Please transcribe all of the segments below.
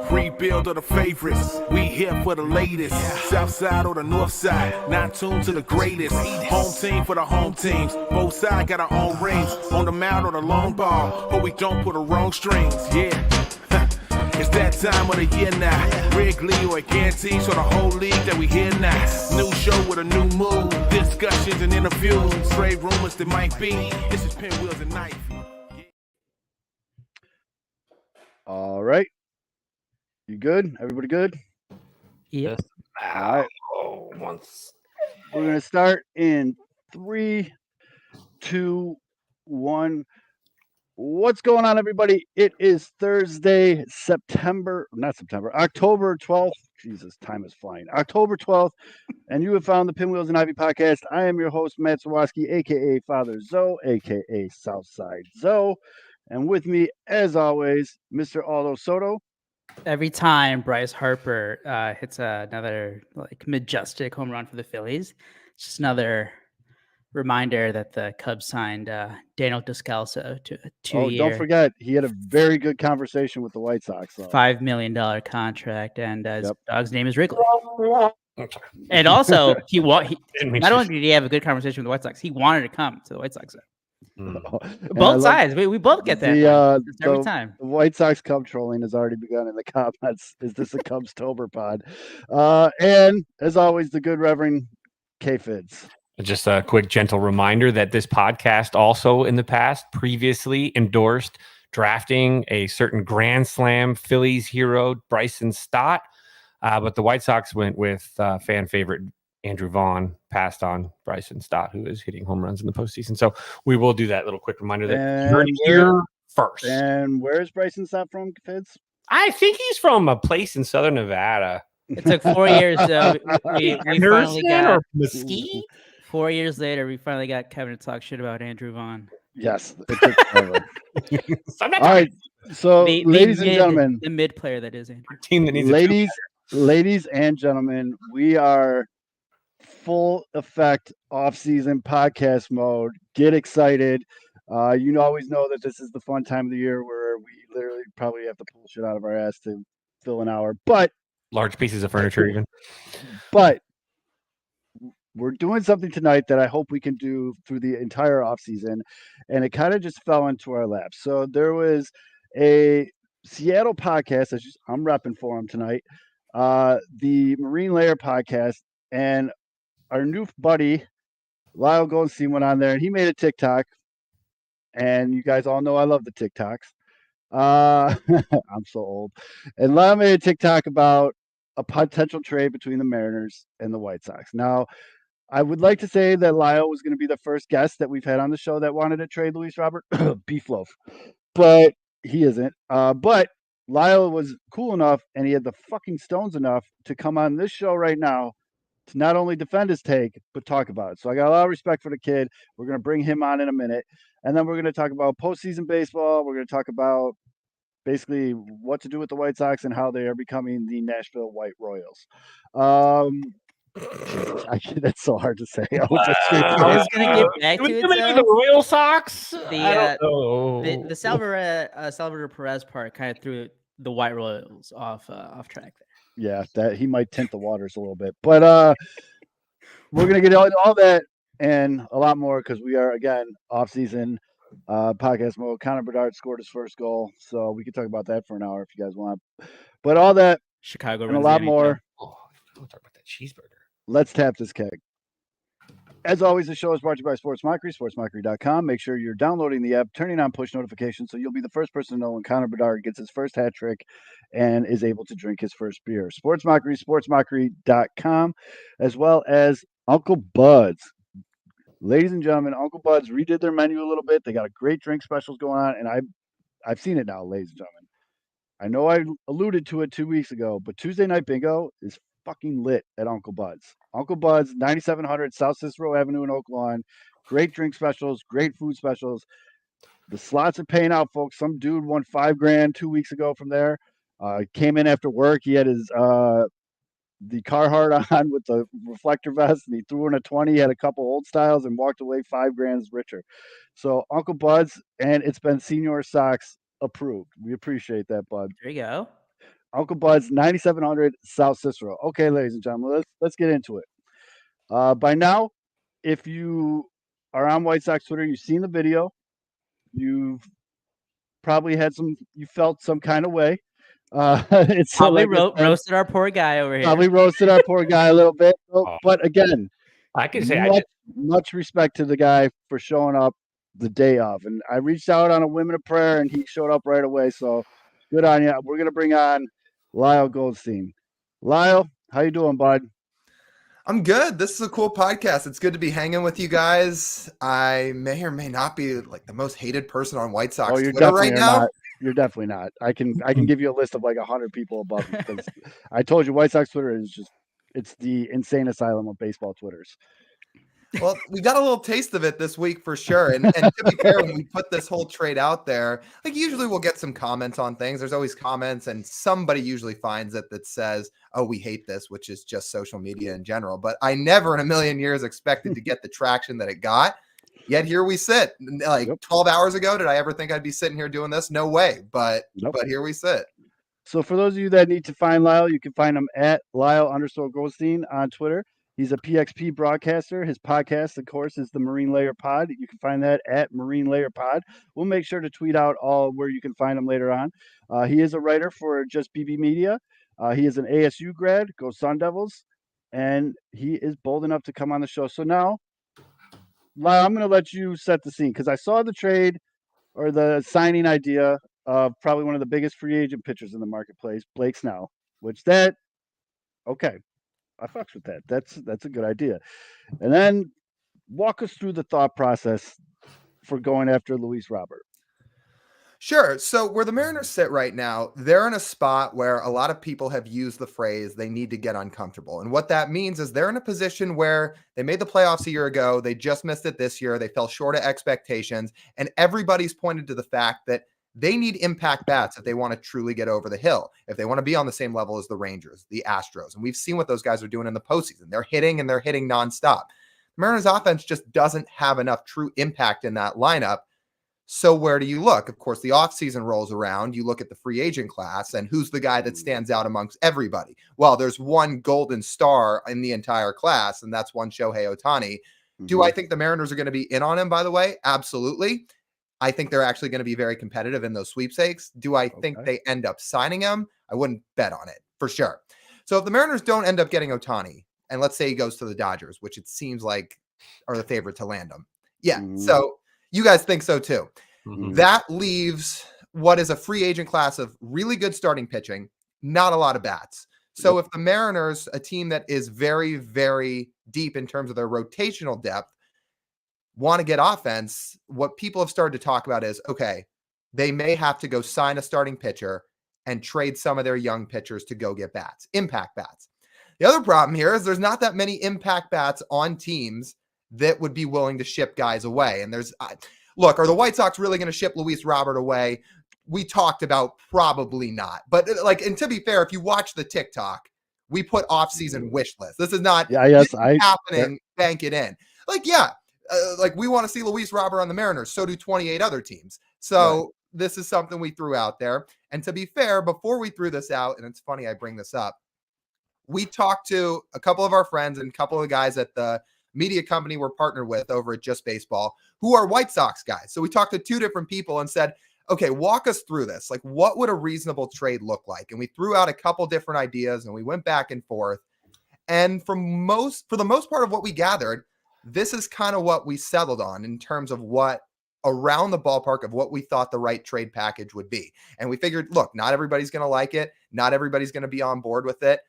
Rebuild of the favorites. We here for the latest. South side or the north side. Not tuned to the greatest. Home team for the home teams. Both sides got our own rings. On the mound or the long ball. But we don't pull the wrong strings. Yeah. It's that time of the year now. Wrigley or Gantes or the whole league that we hear now. New show with a new mood. Discussions and interviews. Trade rumors that might be. This is Pinwheels and Knife. All right. You good? Everybody good? Yes. All right. We're going to start in 3, 2, 1. What's going on, everybody? It is Thursday, October 12th. Jesus, time is flying. October 12th, and you have found the Pinwheels and Ivy podcast. I am your host, Matt Zawoski, a.k.a. Father Zoe, a.k.a. Southside Zoe. And with me, as always, Mr. Aldo Soto. Every time Bryce Harper hits another majestic home run for the Phillies, it's just another reminder that the Cubs signed Daniel Descalso to a 2-year. Don't forget, he had a very good conversation with the White Sox. $5 million contract, and his dog's name is Wrigley. And also, not only did he have a good conversation with the White Sox, he wanted to come to the White Sox. Both sides. We both get that every time. The White Sox Cub trolling has already begun in the comments. Is this a Cubs Tober pod? And as always, the good Reverend K. Fids. Just a quick, gentle reminder that this podcast also in the past previously endorsed drafting a certain Grand Slam Phillies hero, Bryson Stott. But the White Sox went with fan favorite Andrew Vaughn, passed on Bryson Stott, who is hitting home runs in the postseason. So we will do that little quick reminder that you're here first. And where is Bryson Stott from, Fids? I think he's from a place in Southern Nevada. It took 4 years. We finally got Mesquite. 4 years later, we finally got Kevin to talk shit about Andrew Vaughn. Yes, it took forever. All right, so ladies and gentlemen, the mid player that is Andrew. Team that needs ladies and gentlemen, we are full effect off-season podcast mode. Get excited. You always know that this is the fun time of the year where we literally probably have to pull shit out of our ass to fill an hour, but large pieces of furniture even. But we're doing something tonight that I hope we can do through the entire off season, and it kind of just fell into our lap. So there was a Seattle podcast. I'm repping for them tonight. The Marine Layer podcast, and our new buddy Lyle Goldstein went on there, and he made a TikTok. And you guys all know I love the TikToks. I'm so old. And Lyle made a TikTok about a potential trade between the Mariners and the White Sox. Now, I would like to say that Lyle was going to be the first guest that we've had on the show that wanted to trade Luis Robert Beef Loaf, but he isn't. But Lyle was cool enough, and he had the fucking stones enough to come on this show right now to not only defend his take, but talk about it. So I got a lot of respect for the kid. We're going to bring him on in a minute, and then we're going to talk about postseason baseball. We're going to talk about basically what to do with the White Sox and how they are becoming the Nashville White Royals. That's so hard to say. I was going to get back to it. Maybe the Royal Sox. The Salvador Perez part kind of threw the White Royals off track there. Yeah, that he might tint the waters a little bit, but we're gonna get all that and a lot more because we are again off season podcast mode. Connor Bedard scored his first goal, so we can talk about that for an hour if you guys want. But all that, Chicago, and a lot more. Oh, we'll talk about that cheeseburger. Let's tap this keg. As always, the show is brought to you by Sports Mockery, sportsmockery.com. Make sure you're downloading the app, turning on push notifications, so you'll be the first person to know when Connor Bedard gets his first hat trick and is able to drink his first beer. Sports Mockery, sportsmockery.com, as well as Uncle Bud's. Ladies and gentlemen, Uncle Bud's redid their menu a little bit. They got a great drink specials going on, and I've seen it now, ladies and gentlemen. I know I alluded to it 2 weeks ago, but Tuesday Night Bingo is fucking lit at Uncle Bud's. Uncle Bud's, 9700 South Cicero Avenue in Oak Lawn. Great drink specials, great food specials. The slots are paying out, folks. Some dude won $5,000 2 weeks ago from there. Came in after work. He had his the Carhartt on with the reflector vest, and he threw in a 20, had a couple old styles, and walked away $5,000 richer. So Uncle Bud's, and it's been Senior Sox approved. We appreciate that, Bud. There you go. Uncle Bud's 9700 South Cicero. Okay, ladies and gentlemen, let's get into it. By now, if you are on White Sox Twitter, you've seen the video. You've probably you felt some kind of way. It's probably roasted our poor guy over here. Probably roasted our poor guy a little bit. But again, I can say much respect to the guy for showing up the day of. And I reached out on a Women of Prayer, and he showed up right away. So good on you. We're gonna bring on Lyle Goldstein. Lyle, how you doing, bud? I'm good. This is a cool podcast. It's good to be hanging with you guys. I may or may not be like the most hated person on White Sox Twitter right now. Not. You're definitely not. I can give you a list of like 100 people above me, because I told you White Sox Twitter is it's the insane asylum of baseball Twitters. Well, we got a little taste of it this week for sure. And to be fair, when we put this whole trade out there, like usually we'll get some comments on things. There's always comments, and somebody usually finds it that says, oh, we hate this, which is just social media in general. But I never in a million years expected to get the traction that it got. Yet here we sit. Like 12 hours ago, did I ever think I'd be sitting here doing this? No way. But here we sit. So for those of you that need to find Lyle, you can find him at Lyle_Goldstein on Twitter. He's a PXP broadcaster. His podcast, of course, is the Marine Layer Pod. You can find that at Marine Layer Pod. We'll make sure to tweet out all where you can find him later on. He is a writer for Just BB Media. He is an ASU grad, go Sun Devils, and he is bold enough to come on the show. So now, Lyle, I'm going to let you set the scene, because I saw the trade or the signing idea of probably one of the biggest free agent pitchers in the marketplace, Blake Snell, okay. I fucks with that. That's a good idea. And then walk us through the thought process for going after Luis Robert. Sure. So where the Mariners sit right now, they're in a spot where a lot of people have used the phrase they need to get uncomfortable. And what that means is they're in a position where they made the playoffs a year ago. They just missed it this year. They fell short of expectations. And everybody's pointed to the fact that they need impact bats if they want to truly get over the hill, if they want to be on the same level as the Rangers, the Astros. And we've seen what those guys are doing in the postseason. They're hitting and they're hitting nonstop. Mariners offense just doesn't have enough true impact in that lineup. So where do you look? Of course, the offseason rolls around. You look at the free agent class, and who's the guy that stands out amongst everybody? Well, there's one golden star in the entire class, and that's one Shohei Ohtani. Do I think the Mariners are going to be in on him, by the way? Absolutely. I think they're actually going to be very competitive in those sweepstakes. Do I think they end up signing him? I wouldn't bet on it for sure. So if the Mariners don't end up getting Ohtani, and let's say he goes to the Dodgers, which it seems like are the favorite to land him. Yeah. So you guys think so too. That leaves what is a free agent class of really good starting pitching, not a lot of bats. So if the Mariners, a team that is very, very deep in terms of their rotational depth, want to get offense, what people have started to talk about is, okay, they may have to go sign a starting pitcher and trade some of their young pitchers to go get bats, impact bats. The other problem here is there's not that many impact bats on teams that would be willing to ship guys away. And look, are the White Sox really going to ship Luis Robert away? We talked about probably not. But and to be fair, if you watch the TikTok, we put off-season wish list. This is not happening. Bank it in. We want to see Luis Robert on the Mariners. So do 28 other teams. So this is something we threw out there. And to be fair, before we threw this out, and it's funny I bring this up, we talked to a couple of our friends and a couple of guys at the media company we're partnered with over at Just Baseball who are White Sox guys. So we talked to two different people and said, okay, walk us through this. Like, what would a reasonable trade look like? And we threw out a couple different ideas and we went back and forth. And for the most part of what we gathered, this is kind of what we settled on in terms of what around the ballpark of what we thought the right trade package would be. And we figured, look, not everybody's going to like it. Not everybody's going to be on board with it.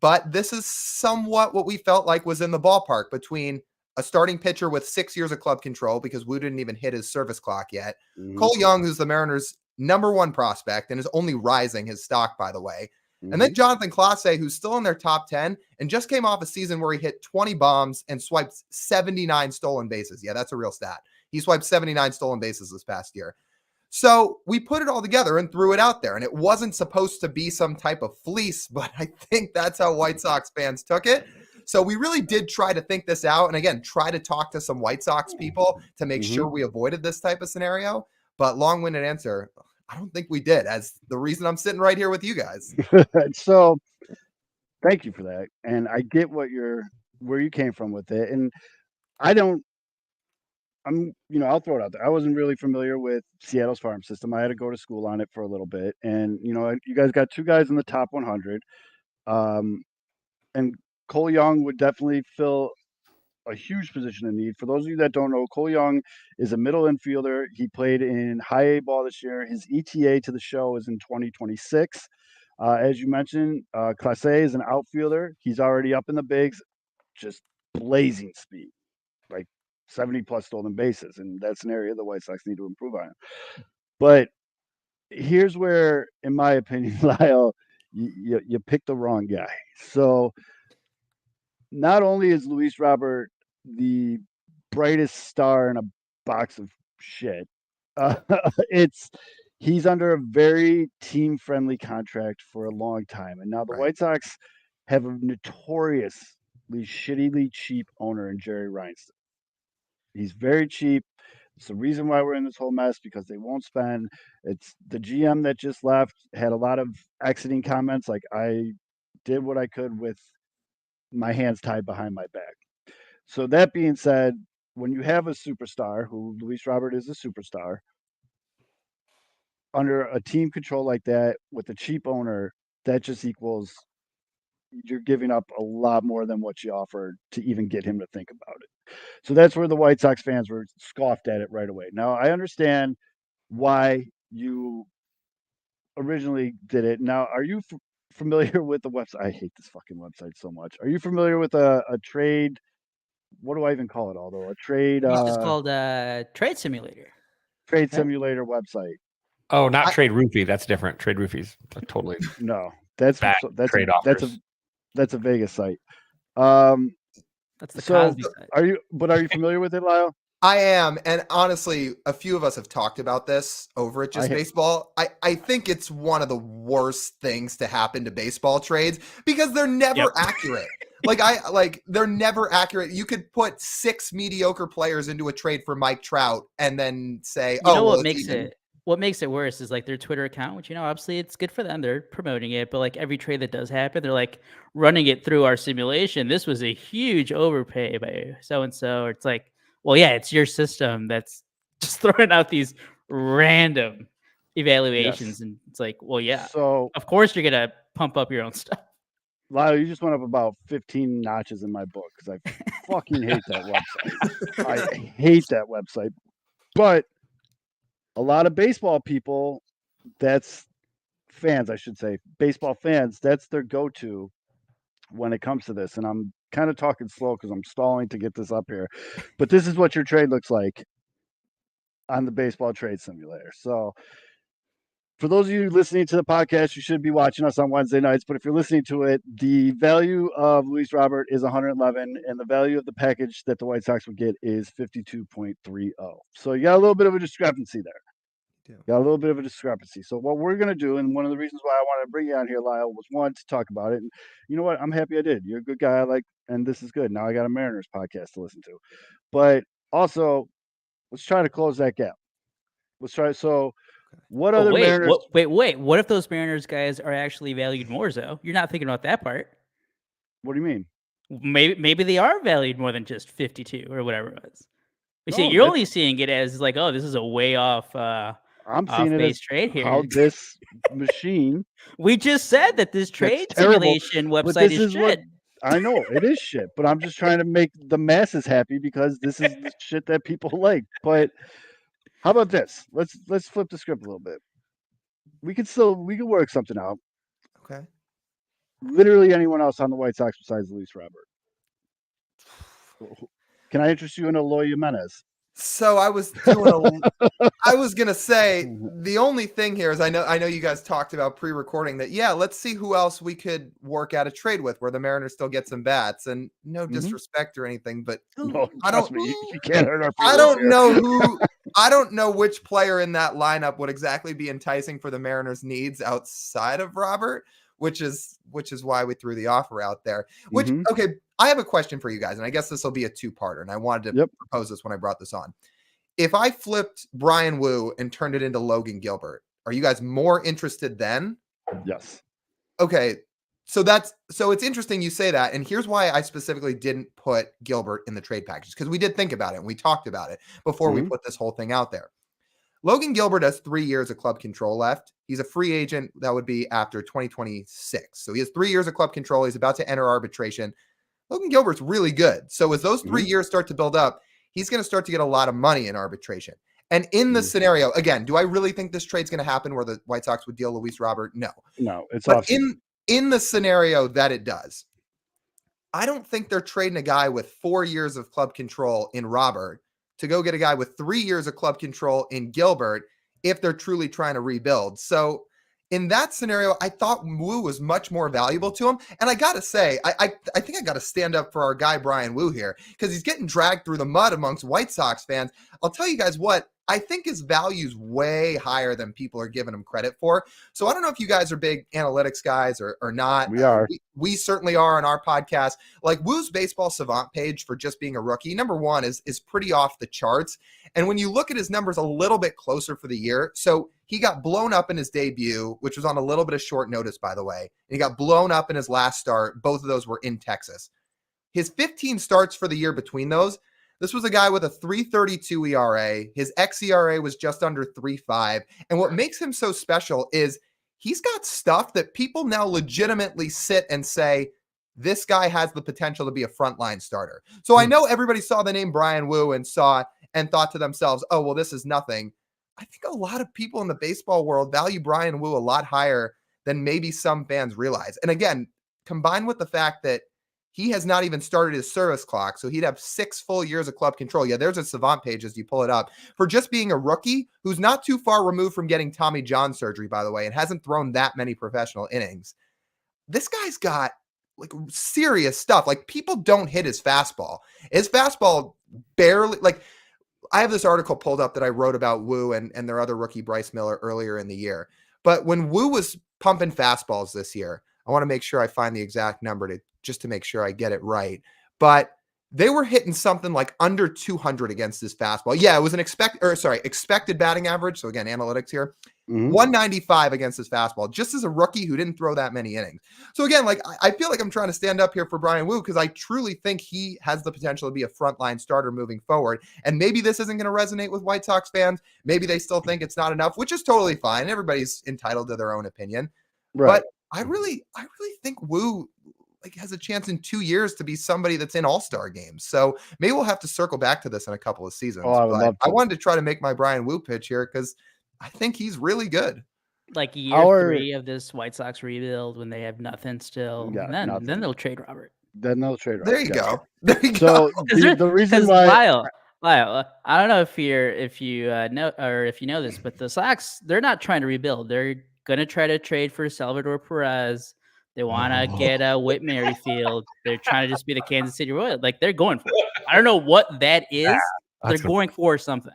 But this is somewhat what we felt like was in the ballpark between a starting pitcher with 6 years of club control, because Wu didn't even hit his service clock yet. Cole Young, who's the Mariners' #1 prospect and is only rising his stock, by the way. And then Jonathan Clase, who's still in their top 10 and just came off a season where he hit 20 bombs and swiped 79 stolen bases. Yeah, that's a real stat. He swiped 79 stolen bases this past year. So we put it all together and threw it out there. And it wasn't supposed to be some type of fleece, but I think that's how White Sox fans took it. So we really did try to think this out. And again, try to talk to some White Sox people to make sure we avoided this type of scenario. But long-winded answer, I don't think we did, as the reason I'm sitting right here with you guys. So thank you for that. And I get where you came from with it. And I'll throw it out there. I wasn't really familiar with Seattle's farm system. I had to go to school on it for a little bit. And, you guys got 2 guys in the top 100. And Cole Young would definitely fill a huge position of need. For those of you that don't know, Cole Young is a middle infielder. He played in high A ball this year. His ETA to the show is in 2026. As you mentioned, Class A is an outfielder. He's already up in the bigs, just blazing speed, like 70 plus stolen bases. And that's an area the White Sox need to improve on. But here's where, in my opinion, Lyle, you picked the wrong guy. So not only is Luis Robert the brightest star in a box of shit, he's under a very team-friendly contract for a long time. And now the White Sox have a notoriously shittily cheap owner in Jerry Reinston. He's very cheap. It's the reason why we're in this whole mess, because they won't spend. It's the GM that just left had a lot of exiting comments like, I did what I could with my hands tied behind my back. So that being said, when you have a superstar, who Luis Robert is a superstar, under a team control like that with a cheap owner, that just equals you're giving up a lot more than what you offered to even get him to think about it. So that's where the White Sox fans were scoffed at it right away. Now, I understand why you originally did it. Now, are you familiar with the website? I hate this fucking website so much. Are you familiar with a trade? What do I even call it? Although a trade, it's just called Trade Simulator. Trade Simulator website. Oh, not Trade Roofie. That's different. Trade Roofie's totally no. That's trade offers. That's a Vegas site. That's the so Cosby site. Are you familiar with it, Lyle? I am. And honestly, a few of us have talked about this over at Just Baseball. I think it's one of the worst things to happen to baseball trades because they're never accurate. They're never accurate. You could put 6 mediocre players into a trade for Mike Trout and then say, what makes it worse is like their Twitter account, which, obviously it's good for them. They're promoting it, but like every trade that does happen, they're like running it through our simulation. This was a huge overpay by so-and-so. It's like, well, yeah, it's your system that's just throwing out these random evaluations. Yes. And it's like, well, yeah, so of course you're going to pump up your own stuff. Lyle, you just went up about 15 notches in my book because I fucking hate that website. I hate that website. But a lot of baseball people, that's fans, I should say, baseball fans, that's their go-to when it comes to this. And I'm kind of talking slow because I'm stalling to get this up here. But this is what your trade looks like on the baseball trade simulator. So for those of you listening to the podcast, you should be watching us on Wednesday nights. But if you're listening to it, the value of Luis Robert is 111, and the value of the package that the White Sox would get is 52.30. So you got a little bit of a discrepancy there. So what we're going to do, and one of the reasons why I wanted to bring you on here, Lyle, was one, to talk about it. And you know what? I'm happy I did. You're a good guy. And this is good. Now I got a Mariners podcast to listen to. But also, let's try to close that gap. So what other Mariners? Wait. What if those Mariners guys are actually valued more, though? You're not thinking about that part. What do you mean? Maybe they are valued more than just 52 or whatever it was. You're only seeing it as like, oh, this is a way off. I'm seeing it as trade here. How this machine. We just said that this trade simulation website is shit. I know it is shit, but I'm just trying to make the masses happy because this is the shit that people like. But how about this? Let's flip the script a little bit. We could work something out. Okay. Literally anyone else on the White Sox besides Luis Robert. Can I interest you in Eloy Jimenez? So I was gonna say the only thing here is I know you guys talked about pre-recording that. Yeah, let's see who else we could work out a trade with where the Mariners still get some bats, and no disrespect or anything, but you can't hurt our I don't know which player in that lineup would exactly be enticing for the Mariners' needs outside of Robert, which is why we threw the offer out there. Okay, I have a question for you guys, and I guess this will be a 2-parter, and I wanted to propose this when I brought this on. If I flipped Brian Wu and turned it into Logan Gilbert, Are you guys more interested then? Yes. Okay. So it's interesting you say that. And here's why I specifically didn't put Gilbert in the trade package, because we did think about it and we talked about it before we put this whole thing out there. Logan Gilbert has 3 years of club control left. He's a free agent. That would be after 2026. So he has 3 years of club control. He's about to enter arbitration. Logan Gilbert's really good. So as those 3 years start to build up, he's going to start to get a lot of money in arbitration. And in the scenario, again, do I really think this trade's going to happen where the White Sox would deal Luis Robert? No. It's but in the scenario that it does, I don't think they're trading a guy with 4 years of club control in Robert to go get a guy with 3 years of club control in Gilbert if they're truly trying to rebuild. So in that scenario, I thought Wu was much more valuable to him. And I got to say, I think I got to stand up for our guy, Brian Wu, here, because he's getting dragged through the mud amongst White Sox fans. I'll tell you guys what, I think his value's way higher than people are giving him credit for. So I don't know if you guys are big analytics guys or not. We are. We certainly are on our podcast. Like Wu's baseball savant page for just being a rookie, number one, is pretty off the charts. And when you look at his numbers a little bit closer for the year, so he got blown up in his debut, which was on a little bit of short notice, by the way. And he got blown up in his last start. Both of those were in Texas. His 15 starts for the year between those, this was a guy with a 3.32 ERA. His xERA was just under 3.5. And what makes him so special is he's got stuff that people now legitimately sit and say, this guy has the potential to be a frontline starter. So I know everybody saw the name Brian Wu and thought to themselves, oh, well, this is nothing. I think a lot of people in the baseball world value Brian Wu a lot higher than maybe some fans realize. And again, combined with the fact that he has not even started his service clock, so he'd have 6 full years of club control. Yeah, there's a savant page as you pull it up for just being a rookie who's not too far removed from getting Tommy John surgery, by the way, and hasn't thrown that many professional innings. This guy's got like serious stuff. Like people don't hit his fastball. His fastball barely, like I have this article pulled up that I wrote about Wu and their other rookie Bryce Miller earlier in the year. But when Wu was pumping fastballs this year, I want to make sure I find the exact number just to make sure I get it right. But they were hitting something like under 200 against his fastball. Yeah, it was an expected batting average. So again, analytics here. 195 against his fastball, just as a rookie who didn't throw that many innings. So again, like I feel like I'm trying to stand up here for Brian Wu because I truly think he has the potential to be a frontline starter moving forward. And maybe this isn't going to resonate with White Sox fans. Maybe they still think it's not enough, which is totally fine. Everybody's entitled to their own opinion. Right. But I really think Wu like has a chance in 2 years to be somebody that's in all-star games. So maybe we'll have to circle back to this in a couple of seasons. Oh, I wanted to try to make my Brian Wu pitch here because I think he's really good. Like year 3 of this White Sox rebuild when they have nothing still. Yeah, then they'll trade Robert. Then they'll trade Robert. There you go. There you go. So the reason why Lyle, I don't know if you know this, but the Sox, they're not trying to rebuild. They're gonna try to trade for Salvador Perez. They want to get a Whit Merrifield. They're trying to just be the Kansas City Royals. Like they're going for it. I don't know what that is. They're going for something.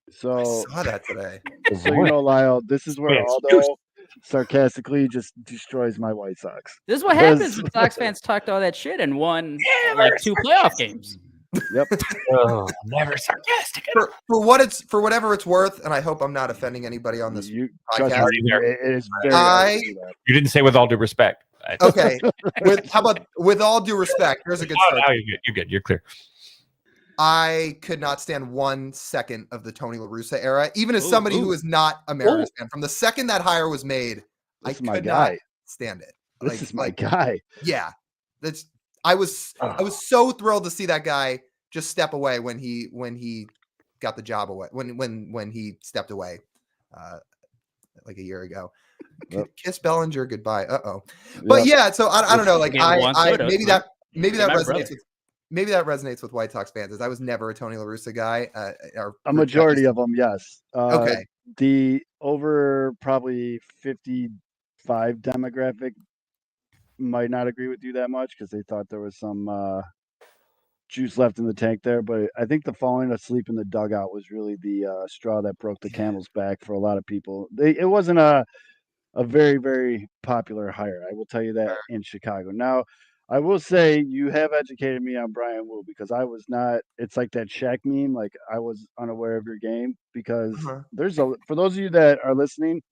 So I saw that today. So Lyle, this is where Aldo sarcastically just destroys my White Sox. This is what happens when Sox fans talked all that shit and won like 2 playoff games. Yep. Never sarcastic. For whatever it's worth, and I hope I'm not offending anybody on this podcast. It is very you didn't say with all due respect. Okay. With all due respect, here's a good start. You're good. You're clear. I could not stand 1 second of the Tony La Russa era, even as somebody who is not a Mariners fan. From the second that hire was made, I could not stand it. This is my guy. Yeah, I was so thrilled to see that guy just step away when he got the job away when he stepped away, like a year ago. Kiss Bellinger goodbye. But yeah, so I don't know. Like maybe that resonates with. Maybe that resonates with White Sox fans. As I was never a Tony La Russa guy. A majority of them, yes. Okay. The over probably 55 demographic might not agree with you that much because they thought there was some juice left in the tank there. But I think the falling asleep in the dugout was really the straw that broke the camel's back for a lot of people. It wasn't a very, very popular hire. I will tell you that in Chicago. Now, I will say you have educated me on Brian Wu because I was not. It's like that Shaq meme. Like I was unaware of your game because for those of you that are listening,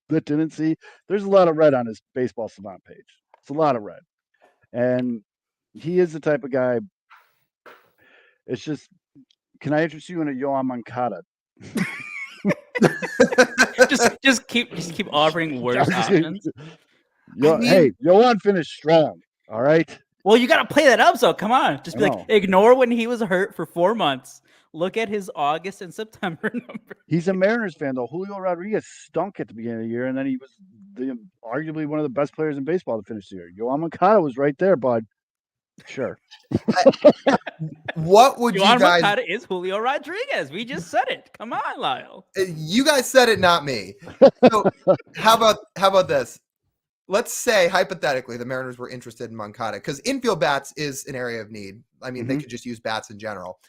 that didn't see, there's a lot of red on his Baseball Savant page. It's a lot of red. And he is the type of guy. It's just, can I interest you in a Yoan Moncada? just keep offering worse options. Hey, Yoan finished strong. All right. Well, you got to play that up. So come on, just be like, ignore when he was hurt for 4 months. Look at his August and September numbers. He's a Mariners fan, though. Julio Rodriguez stunk at the beginning of the year, and then he was arguably one of the best players in baseball to finish the year. Yoan Moncada was right there, bud. Sure. What would Yoan you guys? Moncada is Julio Rodriguez. We just said it. Come on, Lyle. You guys said it, not me. So how about this? Let's say hypothetically the Mariners were interested in Moncada because infield bats is an area of need. I mean, they could just use bats in general.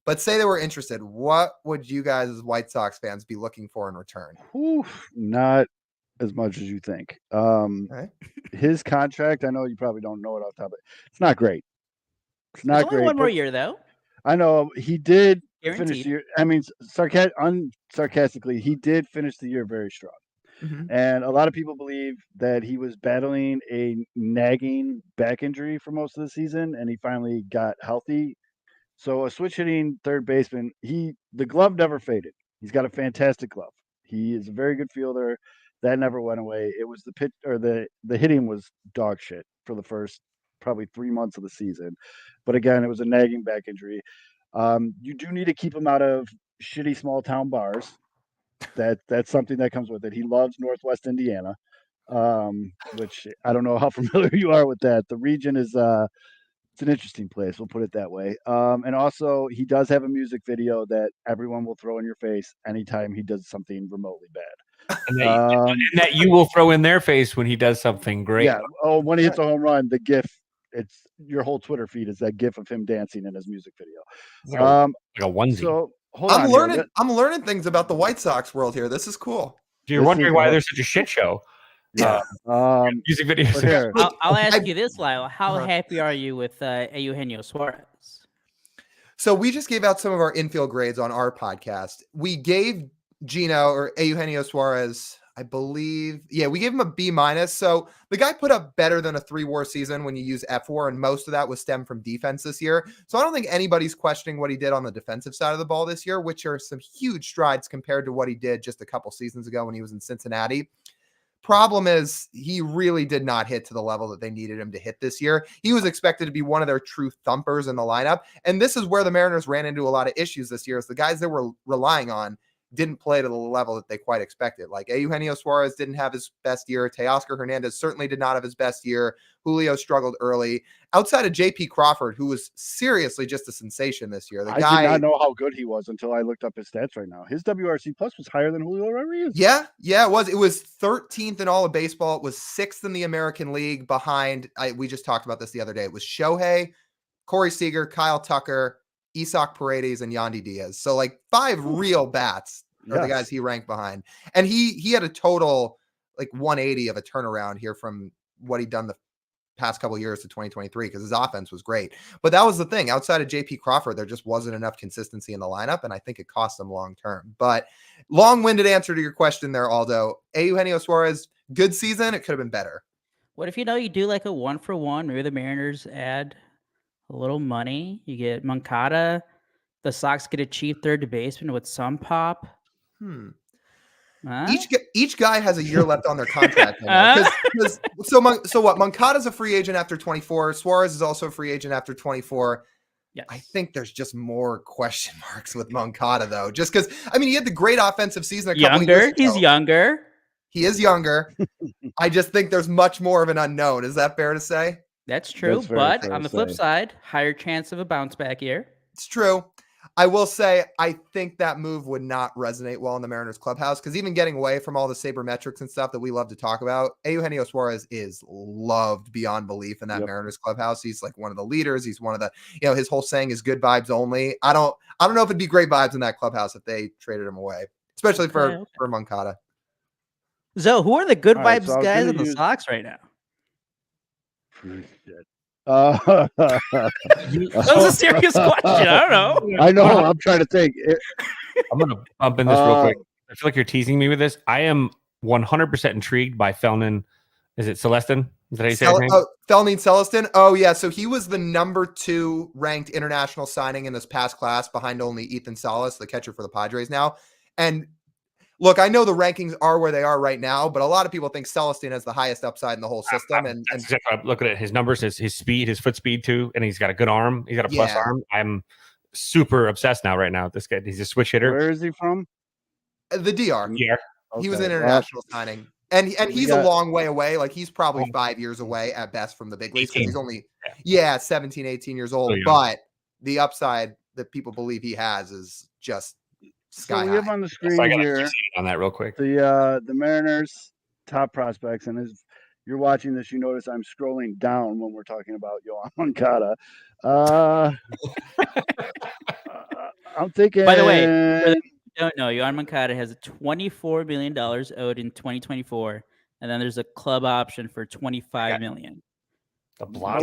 But say they were interested, what would you guys as White Sox fans be looking for in return? Not as much as you think. His contract, I know you probably don't know it off the top, but it's not great. It's not only great. One more year, though. I know he did Guaranteed. finish the year. I mean, sarcastically, he did finish the year very strong. And a lot of people believe that he was battling a nagging back injury for most of the season, and he finally got healthy. So a switch hitting third baseman, the glove never faded. He's got a fantastic glove. He is a very good fielder. That never went away. It was the pitch or the hitting was dog shit for the first probably 3 months of the season. But again, it was a nagging back injury. You do need to keep him out of shitty small town bars. That's something that comes with it. He loves Northwest Indiana, which I don't know how familiar you are with that. The region is it's an interesting place. We'll put it that way. And also, he does have a music video that everyone will throw in your face anytime he does something remotely bad. And that you will throw in their face when he does something great. Yeah. Oh, when he hits a home run, the GIF. It's your whole Twitter feed is that GIF of him dancing in his music video. Like a onesie. So I'm learning things about the White Sox world here. This is cool. You're wondering why there's such a shit show. Yeah. Music videos. Here. I'll ask you this, Lyle. How happy are you with Eugenio Suarez? So we just gave out some of our infield grades on our podcast. We gave Gino or Eugenio Suarez, I believe. Yeah, we gave him a B-. So the guy put up better than a 3-WAR season when you use F4, and most of that was stemmed from defense this year. So I don't think anybody's questioning what he did on the defensive side of the ball this year, which are some huge strides compared to what he did just a couple seasons ago when he was in Cincinnati. Problem is, he really did not hit to the level that they needed him to hit this year. He was expected to be one of their true thumpers in the lineup. And this is where the Mariners ran into a lot of issues this year, is the guys they were relying on didn't play to the level that they quite expected. Like Eugenio Suarez didn't have his best year. Teoscar Hernandez certainly did not have his best year. Julio struggled early. Outside of JP Crawford, who was seriously just a sensation this year. I did not know how good he was until I looked up his stats right now. His WRC plus was higher than Julio Rodriguez. Yeah, it was. It was 13th in all of baseball. It was 6th in the American League behind, we just talked about this the other day. It was Shohei, Corey Seager, Kyle Tucker, Isaac Paredes, and Yandy Diaz. So like 5 real bats are the guys he ranked behind. And he had a total like 180 of a turnaround here from what he'd done the past couple of years to 2023, because his offense was great. But that was the thing. Outside of JP Crawford, there just wasn't enough consistency in the lineup, and I think it cost them long term. But long-winded answer to your question there, Aldo. Eugenio Suarez, good season. It could have been better. What if you do like a 1-for-1? Maybe the Mariners add a little money. You get Moncada. The Sox get a cheap third baseman with some pop. Huh? Each guy has a year left on their contract. So what? Moncada's a free agent after 24. Suarez is also a free agent after 24. Yes. I think there's just more question marks with Moncada, though. Just because, I mean, he had the great offensive season a couple years ago. He's younger. He is younger. I just think there's much more of an unknown. Is that fair to say? That's true. But on the flip side, higher chance of a bounce back year. It's true. I will say, I think that move would not resonate well in the Mariners clubhouse, because even getting away from all the sabermetrics and stuff that we love to talk about, Eugenio Suarez is loved beyond belief in that Mariners clubhouse. He's like one of the leaders. He's one of the, his whole saying is good vibes only. I don't know if it'd be great vibes in that clubhouse if they traded him away, especially for Moncada. So who are the good vibes guys in the Sox right now? That was a serious question. I don't know. I know. I'm trying to think. I'm going to bump in this real quick. I feel like you're teasing me with this. I am 100% intrigued by Felnin. Is it Celestin? Is that how you say his name? Felnin Celestin. Oh, yeah. So he was the number 2 ranked international signing in this past class behind only Ethan Salas, the catcher for the Padres now. And look, I know the rankings are where they are right now, but a lot of people think Celestin has the highest upside in the whole system. And look at his numbers, his speed, his foot speed too, and he's got a good arm. He's got a plus arm. I'm super obsessed now right now with this guy. He's a switch hitter. Where is he from? The DR. Yeah. Okay. He was an international signing. And he's a long way away. Like he's probably 5 years away at best from the big leagues. He's only 17, 18 years old. But the upside that people believe he has is just sky high. We have on the screen here on that real quick. The Mariners top prospects, and as you're watching this, you notice I'm scrolling down when we're talking about Yoan Moncada. I'm thinking. By the way, don't know, Yoan Moncada has $24 million owed in 2024, and then there's a club option for $25 million. The block.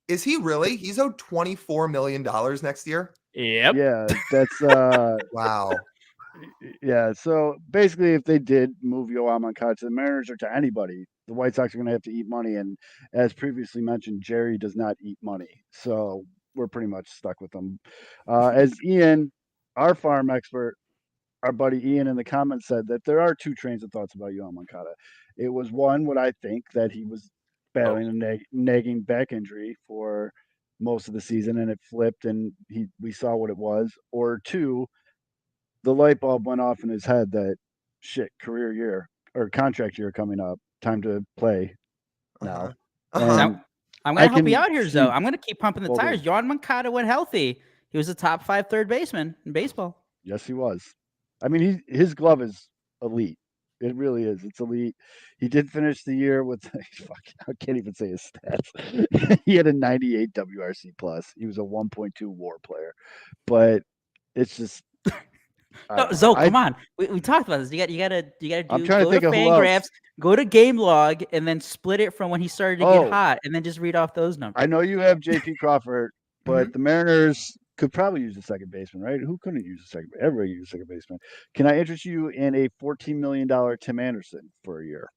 Is he really? He's owed $24 million next year. Yep. Yeah, that's wow. Yeah, so basically, if they did move Yoan Moncada to the Mariners or to anybody, the White Sox are going to have to eat money. And as previously mentioned, Jerry does not eat money, so we're pretty much stuck with them. As Ian, our farm expert, our buddy Ian in the comments said that there are 2 trains of thoughts about Yoan Moncada. It was one, what I think, that he was battling a nagging back injury for most of the season, and it flipped, and we saw what it was. Or 2, the light bulb went off in his head that career year or contract year coming up, time to play now. I'm going to help you out here, Zoe. I'm going to keep pumping the tires. Yoan Moncada went healthy. He was a top 5 third baseman in baseball. Yes, he was. I mean, his glove is elite. It really is. It's elite. He did finish the year with I can't even say his stats. He had a 98 WRC plus. He was a 1.2 WAR player, but it's just. Zoe, come on. We talked about this. You got to do. I'm trying to think of Fangraphs, go to Game Log, and then split it from when he started to get hot, and then just read off those numbers. I know you have JP Crawford, but the Mariners could probably use a second baseman, right? Who couldn't use a second? Everybody uses a second baseman. Can I interest you in a $14 million Tim Anderson for a year?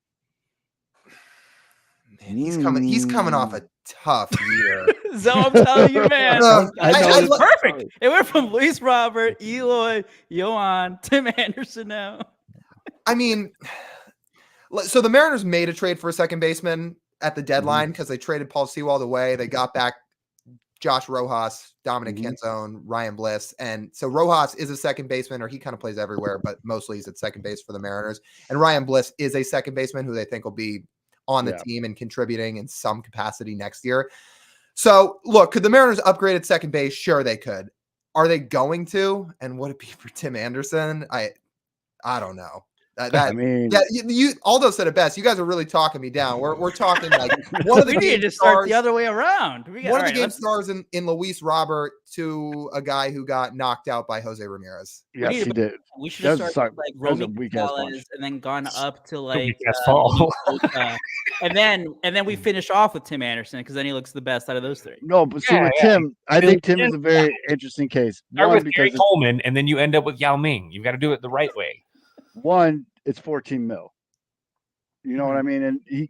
Man, he's coming off a tough year. So I'm telling you, man, it's perfect. It went from Luis Robert, Eloy, Yoan, Tim Anderson now. I mean, so the Mariners made a trade for a second baseman at the deadline because they traded Paul Sewald away. They got back Josh Rojas, Dominic Canzone, Ryan Bliss. And so Rojas is a second baseman, or he kind of plays everywhere, but mostly he's at second base for the Mariners. And Ryan Bliss is a second baseman who they think will be on the team and contributing in some capacity next year. So look, could the Mariners upgrade at second base? Sure, they could. Are they going to? And would it be for Tim Anderson? I don't know. You Aldo said it best. You guys are really talking me down. We're talking like one of the we need to start the other way around. One of the game stars in Luis Robert to a guy who got knocked out by Jose Ramirez. Yes, he did. We should have started like Romy Gonzalez and then gone up to like and then we finish off with Tim Anderson because then he looks the best out of those 3. No, but see with Tim, I think Tim is a very interesting case. Start with Gary Coleman, and then you end up with Yao Ming. You've got to do it the right way. One, it's 14 mil. You know what I mean? And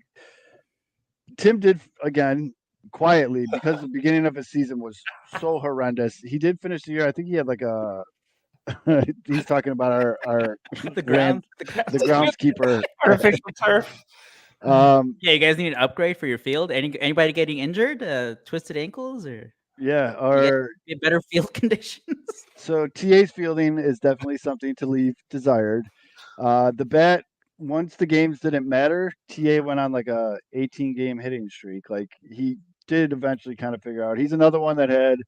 Tim did, again, quietly, because the beginning of his season was so horrendous. He did finish the year. I think he had like he's talking about our the groundskeeper. Artificial turf. You guys need an upgrade for your field. Anybody getting injured? Twisted ankles or? Yeah, or better field conditions. So TA's fielding is definitely something to leave desired. The bat, once the games didn't matter, TA went on like a 18-game hitting streak. Like he did eventually kind of figure out. He's another one that had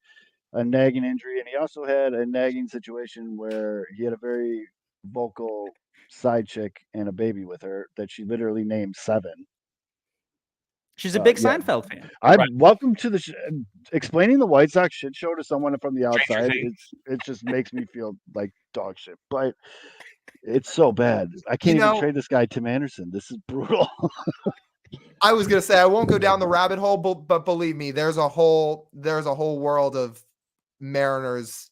a nagging injury, and he also had a nagging situation where he had a very vocal side chick and a baby with her that she literally named Seven. She's a big Seinfeld fan. Welcome to the explaining the White Sox shit show to someone from the outside. It just makes me feel like dog shit, but it's so bad. I can't even trade this guy Tim Anderson. This is brutal. I was gonna say I won't go down the rabbit hole, but believe me, there's a whole world of Mariners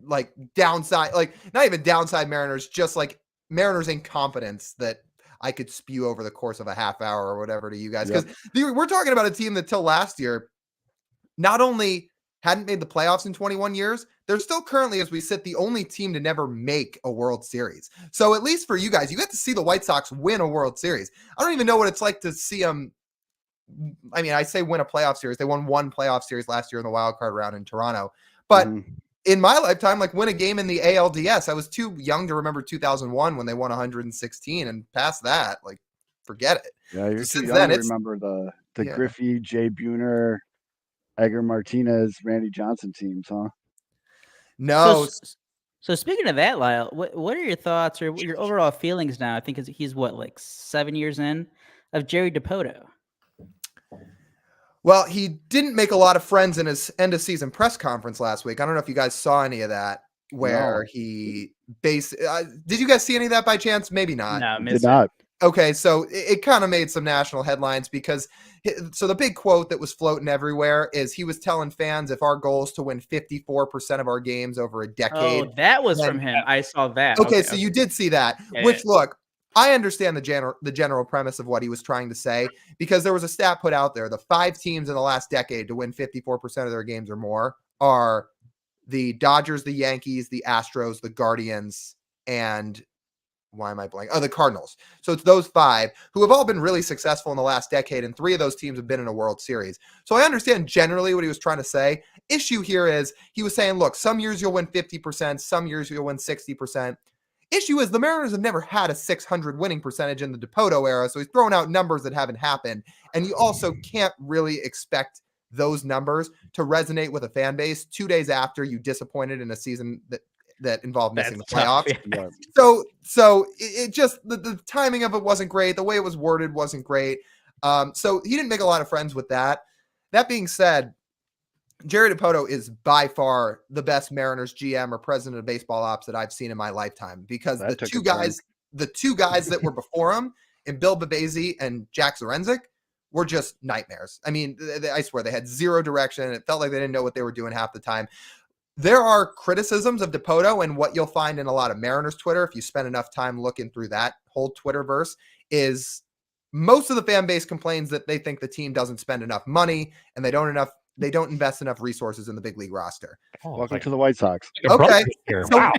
like downside, like not even downside Mariners, just like Mariners incompetence that I could spew over the course of a half hour or whatever to you guys. Because we're talking about a team that till last year not only hadn't made the playoffs in 21 years, they're still currently, as we sit, the only team to never make a World Series. So at least for you guys, you got to see the White Sox win a World Series. I don't even know what it's like to see them. I mean, I say win a playoff series. They won one playoff series last year in the wild card round in Toronto. But in my lifetime, like win a game in the ALDS. I was too young to remember 2001 when they won 116, and past that, like, forget it. Yeah, you're too young to remember the Griffey, Jay Buhner, Edgar Martinez, Randy Johnson teams, huh? No. So speaking of that, Lyle, what are your thoughts or your overall feelings now? I think he's like 7 years in of Jerry DiPoto. Well, he didn't make a lot of friends in his end of season press conference last week. I don't know if you guys saw any of that where he did you guys see any of that by chance? Maybe not. No, did not. Okay, so it kind of made some national headlines because the big quote that was floating everywhere is he was telling fans if our goal is to win 54% of our games over a decade. Oh, that was from him. I saw that. Okay, so you did see that, look, I understand the general premise of what he was trying to say because there was a stat put out there. The 5 teams in the last decade to win 54% of their games or more are the Dodgers, the Yankees, the Astros, the Guardians, and why am I blanking? Oh, the Cardinals. So it's those 5 who have all been really successful in the last decade, and 3 of those teams have been in a World Series. So I understand generally what he was trying to say. Issue here is he was saying, look, some years you'll win 50%, some years you'll win 60%. Issue is the Mariners have never had a 600 winning percentage in the DiPoto era, so he's throwing out numbers that haven't happened. And you also can't really expect those numbers to resonate with a fan base 2 days after you disappointed in a season that involved missing the playoffs. Yeah. So it just the timing of it wasn't great. The way it was worded wasn't great. So he didn't make a lot of friends with that. That being said, Jerry DiPoto is by far the best Mariners GM or president of baseball ops that I've seen in my lifetime because the two guys that were before him, in Bill Babese and Jack Zarenzik, were just nightmares. I mean, I swear they had zero direction. It felt like they didn't know what they were doing half the time. There are criticisms of DiPoto, and what you'll find in a lot of Mariners Twitter, if you spend enough time looking through that whole Twitterverse, is most of the fan base complains that they think the team doesn't spend enough money and they don't invest enough resources in the big league roster. Welcome to the White Sox. Okay, so wow.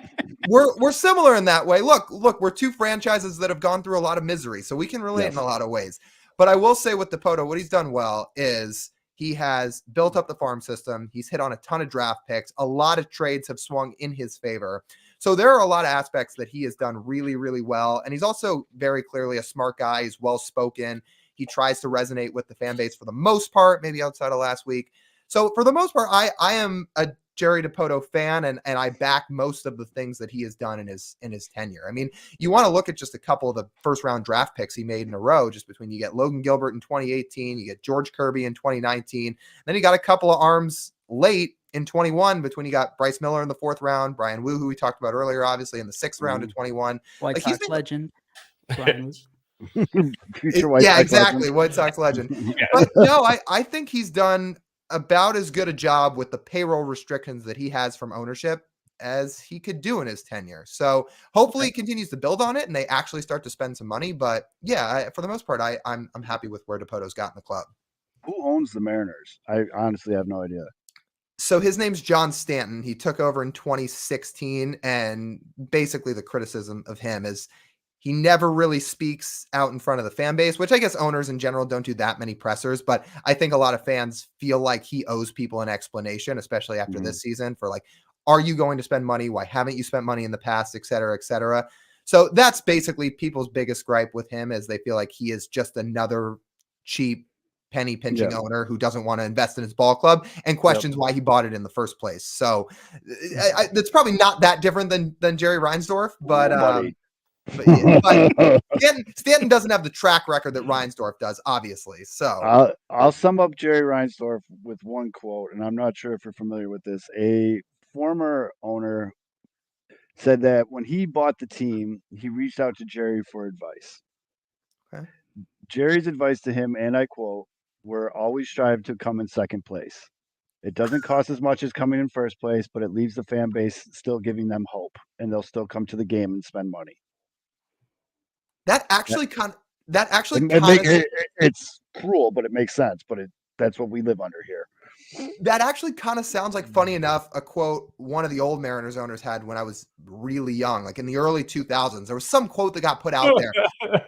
We're similar in that way. Look, we're 2 franchises that have gone through a lot of misery, so we can relate in a lot of ways. But I will say with DiPoto, what he's done well is he has built up the farm system. He's hit on a ton of draft picks. A lot of trades have swung in his favor. So there are a lot of aspects that he has done really, really well. And he's also very clearly a smart guy. He's well-spoken. He tries to resonate with the fan base for the most part, maybe outside of last week. So for the most part, I am a Jerry DiPoto fan, and I back most of the things that he has done in his tenure. I mean, you want to look at just a couple of the first round draft picks he made in a row, just between you get Logan Gilbert in 2018, you get George Kirby in 2019, then you got a couple of arms late in 21 between you got Bryce Miller in the 4th round, Brian Wu, who we talked about earlier, obviously in the 6th round of 21. White Sox legend. Exactly. White Sox legend. Yeah. But no, I think he's done about as good a job with the payroll restrictions that he has from ownership as he could do in his tenure. So hopefully he continues to build on it and they actually start to spend some money. But yeah, for the most part, I'm happy with where DiPoto's got in the club. Who owns the Mariners? I honestly have no idea. So his name's John Stanton. He took over in 2016, and basically the criticism of him is he never really speaks out in front of the fan base, which I guess owners in general don't do that many pressers. But I think a lot of fans feel like he owes people an explanation, especially after this season, for like, are you going to spend money? Why haven't you spent money in the past, et cetera, et cetera. So that's basically people's biggest gripe with him, is they feel like he is just another cheap penny pinching owner who doesn't want to invest in his ball club and questions why he bought it in the first place. So it's probably not that different than Jerry Reinsdorf, but Stanton doesn't have the track record that Reinsdorf does, obviously. So I'll sum up Jerry Reinsdorf with one quote, and I'm not sure if you're familiar with this. A former owner said that when he bought the team, he reached out to Jerry for advice. Okay. Jerry's advice to him, and I quote, "We're always strive to come in second place. It doesn't cost as much as coming in first place, but it leaves the fan base still giving them hope, and they'll still come to the game and spend money." That actually kind of it's cruel, but it makes sense. But that's what we live under here. That actually kind of sounds like, funny enough, a quote one of the old Mariners owners had when I was really young, like in the early 2000s. There was some quote that got put out there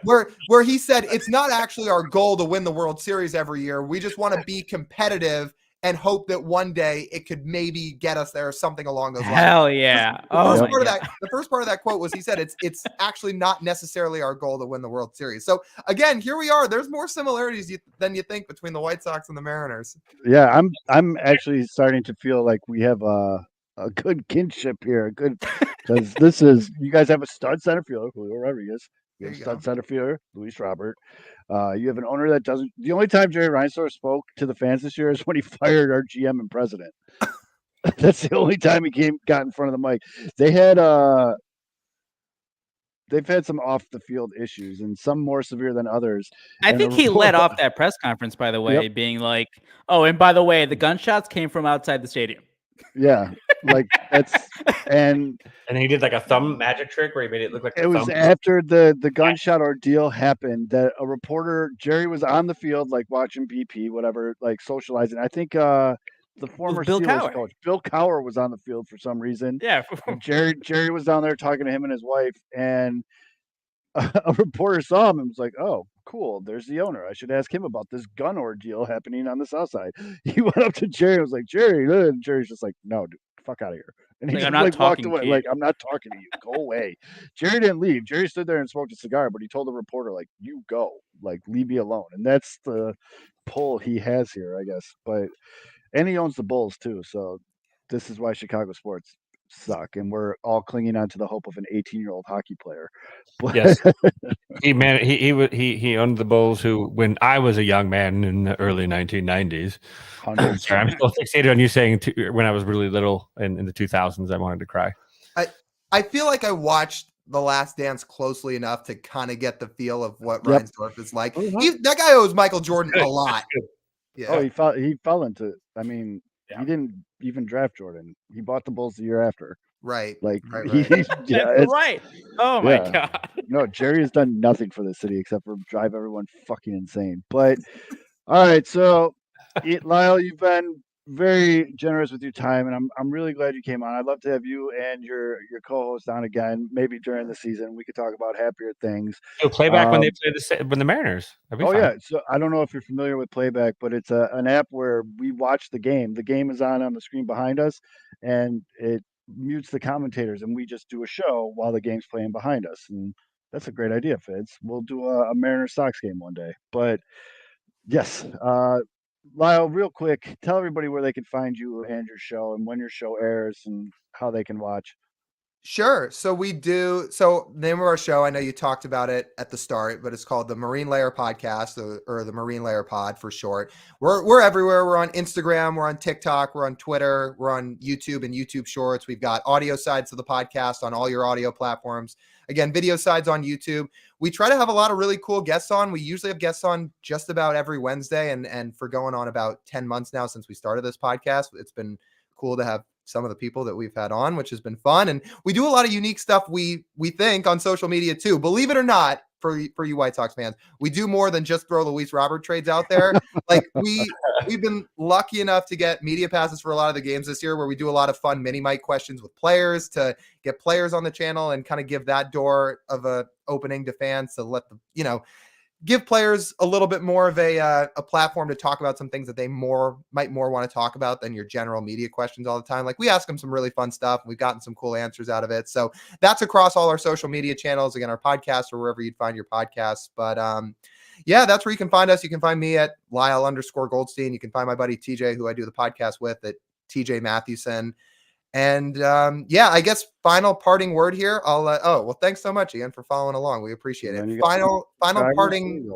where he said, it's not actually our goal to win the World Series every year. We just want to be competitive and hope that one day it could maybe get us there or something along those lines. Hell yeah. The first part of that quote was, he said, it's actually not necessarily our goal to win the World Series. So again, here we are. There's more similarities than you think between the White Sox and the Mariners. Yeah, I'm actually starting to feel like we have a good kinship here. Because this is, you guys have a stud center fielder, Julio Rodriguez. You have a stud center fielder, Luis Robert. You have an owner that doesn't. The only time Jerry Reinsdorf spoke to the fans this year is when he fired our GM and president. That's the only time he got in front of the mic. They've had some off the field issues, and some more severe than others. I think he led off that press conference, by the way, being like, "Oh, and by the way, the gunshots came from outside the stadium." Yeah, like that's and he did like a thumb magic trick where he made it look like it was after the gunshot ordeal happened that a reporter, Jerry, was on the field, like watching BP, whatever, like socializing. I think the former Steelers coach, Bill Cowher, was on the field for some reason. Yeah, Jerry was down there talking to him and his wife, and a reporter saw him and was like, "Oh, cool, there's the owner. I should ask him about this gun ordeal happening on the south side." He went up to Jerry and was like, "Jerry," and Jerry's just like, "No, dude, fuck out of here." And he just walked away. Like, "I'm not talking to you. Go away." Jerry didn't leave. Jerry stood there and smoked a cigar, but he told the reporter, like, "You go, like, leave me alone." And that's the pull he has here, I guess. And he owns the Bulls too. So this is why Chicago sports suck, and we're all clinging on to the hope of an 18-year-old hockey player. But yes, he owned the Bulls, who, when I was a young man in the early 1990s, I'm still fixated on you saying when I was really little in the 2000s, I wanted to cry. I feel like I watched The Last Dance closely enough to kind of get the feel of what Reinsdorf is like. That guy owes Michael Jordan a lot. Yeah. Oh, he fell into it. I mean, he didn't even draft Jordan. He bought the Bulls the year after. Right. Like, right. That's right. Oh my God. No, Jerry has done nothing for the city except for drive everyone fucking insane. But all right, so Lyle, you've been very generous with your time, and I'm really glad you came on. I'd love to have you and your co-host on again, maybe during the season. We could talk about happier things. Playback when they play the Mariners. Yeah. So I don't know if you're familiar with Playback, but it's an app where we watch the game. The game is on the screen behind us, and it mutes the commentators, and we just do a show while the game's playing behind us. And that's a great idea, Fitz. We'll do a Mariners Sox game one day. But yes, Lyle, real quick, tell everybody where they can find you and your show, and when your show airs, and how they can watch. Sure. So the name of our show, I know you talked about it at the start, but it's called the Marine Layer Podcast, or the Marine Layer Pod for short. We're everywhere. We're on Instagram, we're on TikTok, we're on Twitter, we're on YouTube and YouTube Shorts. We've got audio sides of the podcast on all your audio platforms. Again, video sides on YouTube. We try to have a lot of really cool guests on. We usually have guests on just about every Wednesday, and for going on about 10 months now since we started this podcast, it's been cool to have some of the people that we've had on, which has been fun. And we do a lot of unique stuff, we think, on social media too. Believe it or not, for you White Sox fans, we do more than just throw Luis Robert trades out there. Like, we've been lucky enough to get media passes for a lot of the games this year, where we do a lot of fun mini mic questions with players, to get players on the channel and kind of give that door of a opening to fans, to let them, give players a little bit more of a platform to talk about some things that they might want to talk about than your general media questions all the time. Like, we ask them some really fun stuff. We've gotten some cool answers out of it. So that's across all our social media channels, again, our podcast, or wherever you'd find your podcasts. But yeah, that's where you can find us. You can find me at Lyle_Goldstein. You can find my buddy TJ, who I do the podcast with, at TJ Mathewson. And I guess final parting word here. Well, thanks so much again for following along. We appreciate it. Final parting.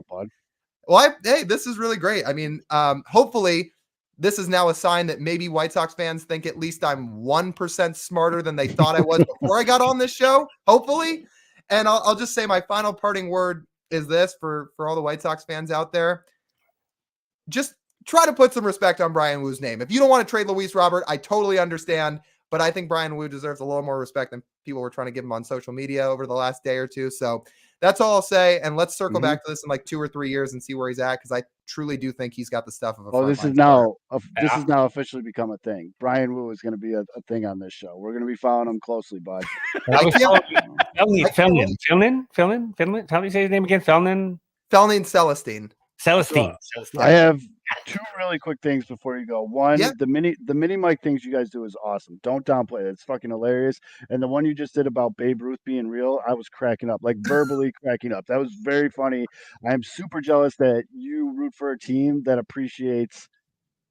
Hey, this is really great. I mean, hopefully this is now a sign that maybe White Sox fans think at least I'm 1% smarter than they thought I was before I got on this show. Hopefully. And I'll just say my final parting word is this for all the White Sox fans out there. Just try to put some respect on Brian Woo's name. If you don't want to trade Luis Robert, I totally understand. But I think Brian Woo deserves a little more respect than people were trying to give him on social media over the last day or two. So that's all I'll say. And let's circle back to this in like 2 or 3 years and see where he's at, because I truly do think he's got the stuff of a this is now officially become a thing. Brian Wu is going to be a thing on this show. We're going to be following him closely, bud. Felnin. How do you say his name again? Felnin Celestine. I have 2 really quick things before you go. One, the mini mic things you guys do is awesome. Don't downplay it. It's fucking hilarious. And the one you just did about Babe Ruth being real, I was cracking up, like verbally cracking up. That was very funny. I'm super jealous that you root for a team that appreciates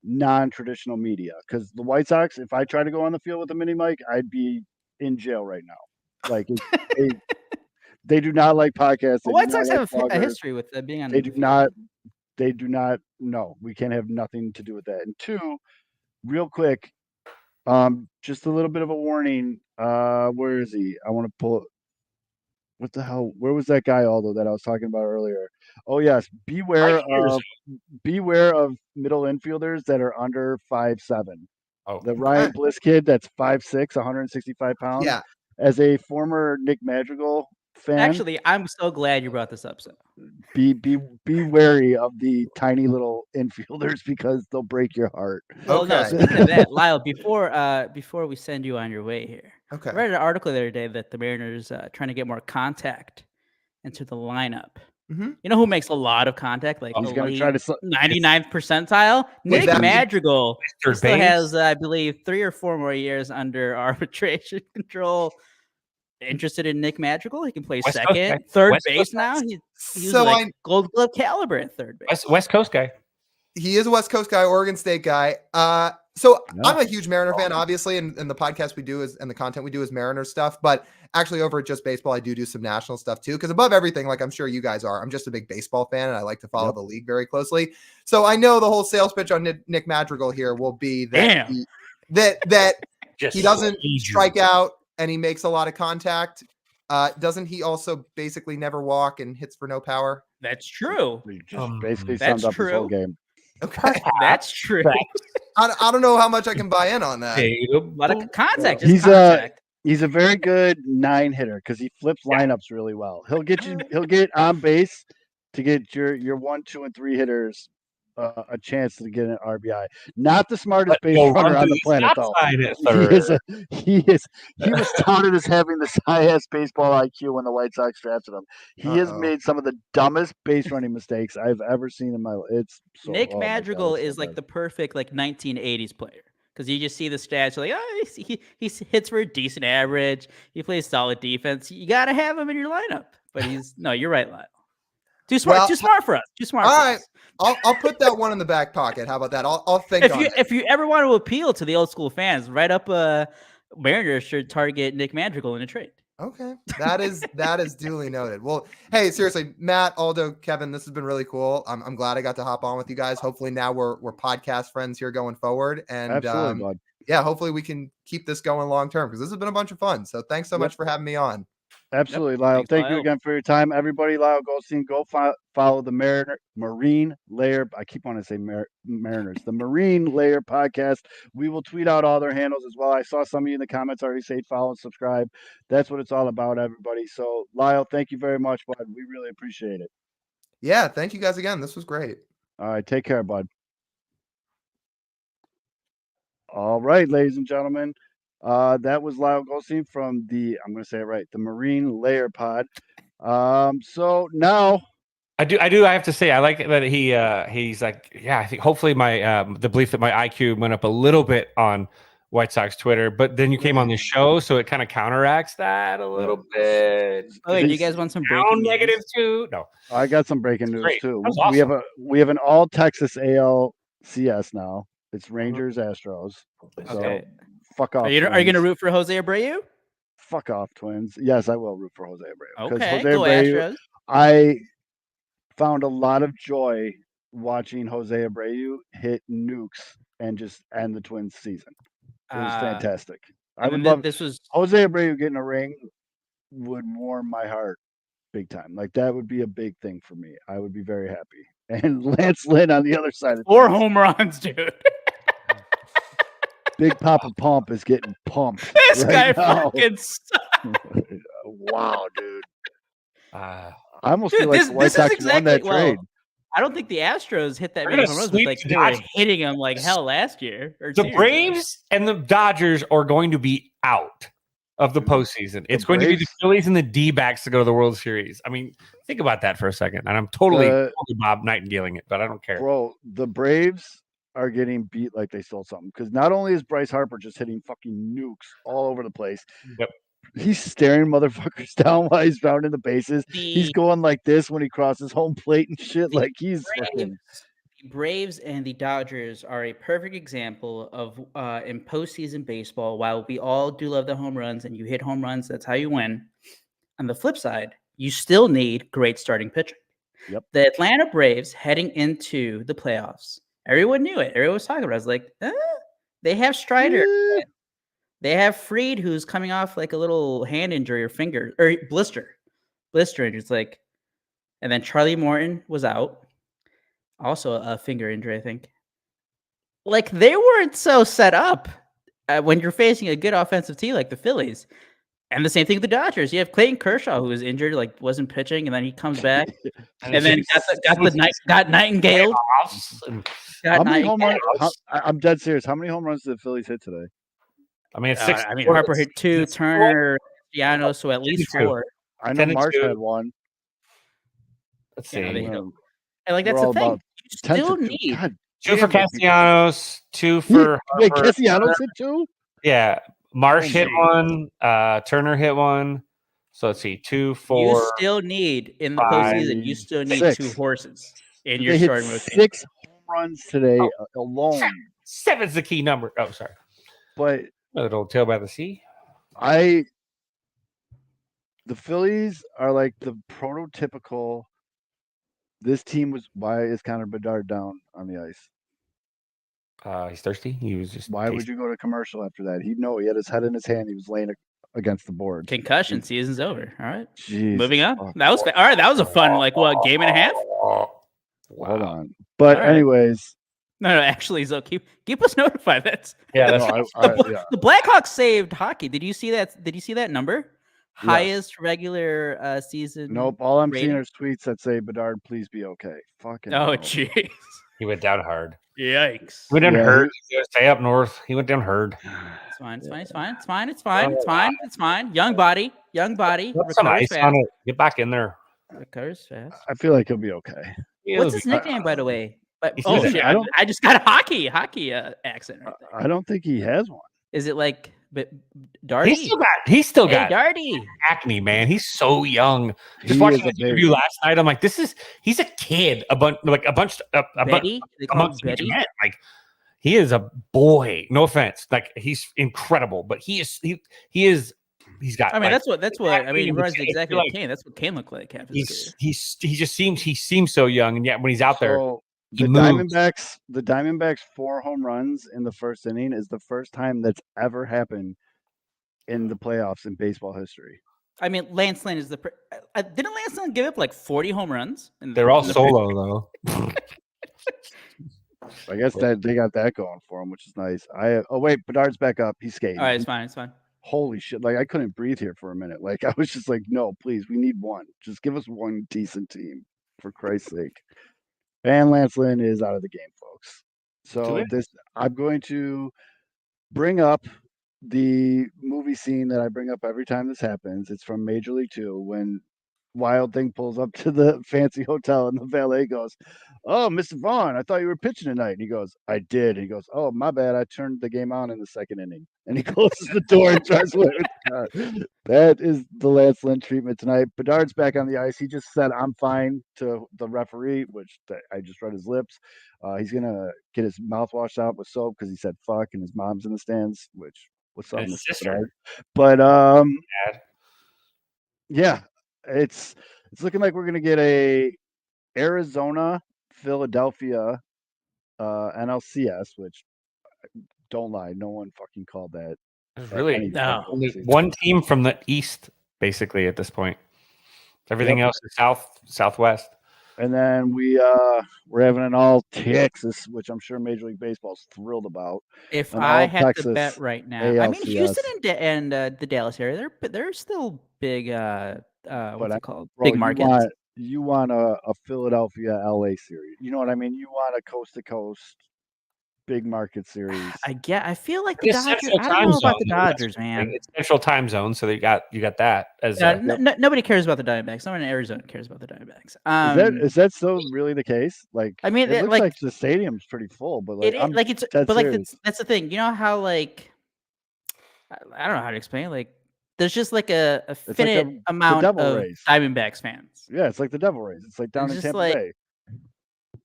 non-traditional media, because the White Sox, if I try to go on the field with a mini mic, I'd be in jail right now. Like they do not like podcasts. The White Sox have a history with being on. They do not. No, we can't have nothing to do with that. And 2, real quick, just a little bit of a warning. Where is he? I want to pull. What the hell? Where was that guy, Aldo, that I was talking about earlier? Oh yes, beware of middle infielders that are under 5'7". Oh, the Ryan Bliss kid that's 5'6", 165 pounds. Yeah. As a former Nick Madrigal fan, actually, I'm so glad you brought this up. So be wary of the tiny little infielders, because they'll break your heart. Well, no, speaking of that, Lyle, before we send you on your way here, I read an article the other day that the Mariners trying to get more contact into the lineup. Mm-hmm. You know who makes a lot of contact? Like he's going to try to 99th percentile. Nick Madrigal still has, I believe, 3 or 4 more years under arbitration control. Interested in Nick Madrigal? He can play third base now. He's like Gold Glove caliber at third base. West Coast guy. He is a West Coast guy, Oregon State guy. So I'm a huge Mariner fan, obviously, and the podcast we do and the content we do is Mariner stuff. But actually, over at Just Baseball, I do some national stuff too. Because above everything, like I'm sure you guys are, I'm just a big baseball fan, and I like to follow the league very closely. So I know the whole sales pitch on Nick Madrigal here will be that he doesn't strike out and he makes a lot of contact. Doesn't he also basically never walk and hits for no power? That's true. He just basically summed up his whole game. Okay, that's true. I don't know how much I can buy in on that. A lot of contact. He's a very good 9 hitter, because he flips lineups really well. He'll get on base to get your 1, 2, and 3 hitters a chance to get an RBI. Not the smartest base runner on the planet, though. He was touted as having the highest baseball IQ when the White Sox drafted him. He has made some of the dumbest base running mistakes I've ever seen in my life. Nick Madrigal is like the perfect 1980s player, because you just see the stats. You're like, he hits for a decent average. He plays solid defense. You got to have him in your lineup. But you're right, Lyle. Too smart for us. Too smart. All right. I'll put that one in the back pocket. How about that? I'll think on it. If you ever want to appeal to the old school fans, write up Mariners should target Nick Madrigal in a trade. Okay. That is duly noted. Well, hey, seriously, Matt, Aldo, Kevin, this has been really cool. I'm glad I got to hop on with you guys. Hopefully now we're podcast friends here going forward. And absolutely, bud. Yeah, hopefully we can keep this going long term, because this has been a bunch of fun. So thanks so much for having me on. Absolutely, Lyle. Thank you again for your time, everybody. Lyle Goldstein, go follow the Marine Layer. I keep wanting to say Mariners. The Marine Layer podcast. We will tweet out all their handles as well. I saw some of you in the comments already say follow and subscribe. That's what it's all about, everybody. So, Lyle, thank you very much, bud. We really appreciate it. Yeah, thank you guys again. This was great. All right, take care, bud. All right, ladies and gentlemen. That was Lyle Goldstein from the Marine Layer Pod. So now I have to say, I like that he's like, I think hopefully my the belief that my IQ went up a little bit on White Sox Twitter, but then you came on the show, so it kind of counteracts that a little bit. Oh, and you guys want some breaking negative too? No, I got some breaking news too. Awesome. We have an all Texas ALCS now. It's Rangers Astros. So fuck off. Are you going to root for Jose Abreu? Fuck off, Twins. Yes, I will root for Jose Abreu. Okay, go Astros. I found a lot of joy watching Jose Abreu hit nukes and just end the Twins season. It was fantastic. I would love Jose Abreu getting a ring would warm my heart big time. Like that would be a big thing for me. I would be very happy. And Lance Lynn on the other side of 4 home runs, dude. Big Papa Pump is getting pumped. This guy fucking sucks. Wow, dude. I almost feel Dude, like the White Sox won that trade. I don't think the Astros hit that They're many gonna home runs. sweep Like the they were Dodgers. hitting them like hell last year. Or The 2 years ago. Braves and the Dodgers are going to be out of the postseason. It's going to be the Phillies and the D-backs to go to the World Series. I mean, think about that for a second. And I'm totally Bob Nightingale-ing it, but I don't care. Bro, the Braves are getting beat like they stole something. Because not only is Bryce Harper just hitting fucking nukes all over the place, he's staring motherfuckers down while he's rounding the bases. He's going like this when he crosses home plate and shit. Like he's fucking. The Braves and the Dodgers are a perfect example of in postseason baseball. While we all do love the home runs and you hit home runs, that's how you win. On the flip side, you still need great starting pitching. Yep. The Atlanta Braves heading into the playoffs, everyone knew it. Everyone was talking about it. I was like, they have Strider. They have Fried, who's coming off like a little hand injury or finger or blister. And it's like, and then Charlie Morton was out. Also a finger injury, I think. Like they weren't so set up when you're facing a good offensive team like the Phillies. And the same thing with the Dodgers. You have Clayton Kershaw, who was injured, like wasn't pitching, and then he comes back, and then got Nightingale. How many home runs? I'm dead serious. How many home runs did the Phillies hit today? I mean, it's 6. Harper hit 2, Turner, Castellanos, so at least 4. I know Marsh had 1. Let's see. And like that's the thing. You still need 2 for Castellanos, 2 for Wait, Castellanos hit 2? Yeah. Marsh hit 1. Turner hit 1. So let's see, 2, 4. You still need in the postseason. You still need 6. 2 horses in your starting rotation. 6 home runs today alone. 7's the key number. Oh, sorry. But a little tail by the sea. The Phillies are like the prototypical. This team was. Why is Connor Bedard down on the ice? He's thirsty. He was just. Why would you go to commercial after that? He had his head in his hand. He was laying against the board. Concussion season's over. All right. Jeez. Moving on. That was all right. That was a fun game and a half. Wow. Hold on. But anyways. No, actually, so keep us notified. That's the Blackhawks saved hockey. Did you see that? Did you see that number? Highest regular season. Nope. All I'm seeing are tweets that say Bedard, please be okay. Fucking. Oh, jeez. He went down hard. Yikes. He went down hard. Stay up north. He went down hard. It's fine. Young body. Put some ice on it. Get back in there. Recovers fast. I feel like he'll be okay. What's his nickname, by the way? Oh shit! I just got a hockey accent right there. I don't think he has one. Is it like Darty? He's still got Darty acne, man. He's so young. Just watching the interview last night, I'm like, he's a kid. Betty? Like he is a boy. No offense. Like he's incredible, but he's got. I mean, that's what. I mean, he runs exactly like Kane. That's what Kane looked like. He seems so young, and yet when he's out there. The Diamondbacks 4 home runs in the first inning is the first time that's ever happened in the playoffs in baseball history. I mean, Lance Lynn is didn't Lance Lynn give up like 40 home runs? They're all solo though. I guess that they got that going for him, which is nice. Wait, Bedard's back up. He's skating. All right, it's fine. Holy shit! Like I couldn't breathe here for a minute. Like I was just like, no, please, we need one. Just give us one decent team, for Christ's sake. And Lance Lynn is out of the game, folks. So I'm going to bring up the movie scene that I bring up every time this happens. It's from Major League 2 when Wild Thing pulls up to the fancy hotel and the valet goes, "Oh, Mr. Vaughn, I thought you were pitching tonight." And he goes, "I did." And he goes, "Oh, my bad. I turned the game on in the second inning." And he closes the door and drives away with the car. That is the Lance Lynn treatment tonight. Bedard's back on the ice. He just said, "I'm fine" to the referee, which I just read his lips. He's going to get his mouth washed out with soap because he said fuck, and his mom's in the stands, which what's up, Mr. Bedard? But yeah, it's looking like we're going to get a Arizona, Philadelphia, NLCS, which don't lie, no one fucking called that. There's really only one team from the East, basically, at this point. Everything else is Southwest. And then we're having an all Texas, which I'm sure Major League Baseball's thrilled about. If I had to bet right now, ALCS. I mean, Houston and the Dallas area, they're still big what's it called? Bro, Big markets. You want a Philadelphia LA series. You know what I mean? You want a coast to coast big market series. I feel like the It's Dodgers. Central I don't Time know about Zone, the though. That's Dodgers, the thing. man. It's Central Time Zone, so you got that as Nobody cares about the Diamondbacks. No one in Arizona cares about the Diamondbacks. Is that still really the case? Like, I mean, it looks like the stadium's pretty full, but like, I'm it's dead but like serious. that's the thing. You know how like I don't know how to explain. Like, there's just like a It's finite like the amount Devil of Rays. Diamondbacks fans. Yeah, it's like the Devil Rays. It's like down in Tampa Bay.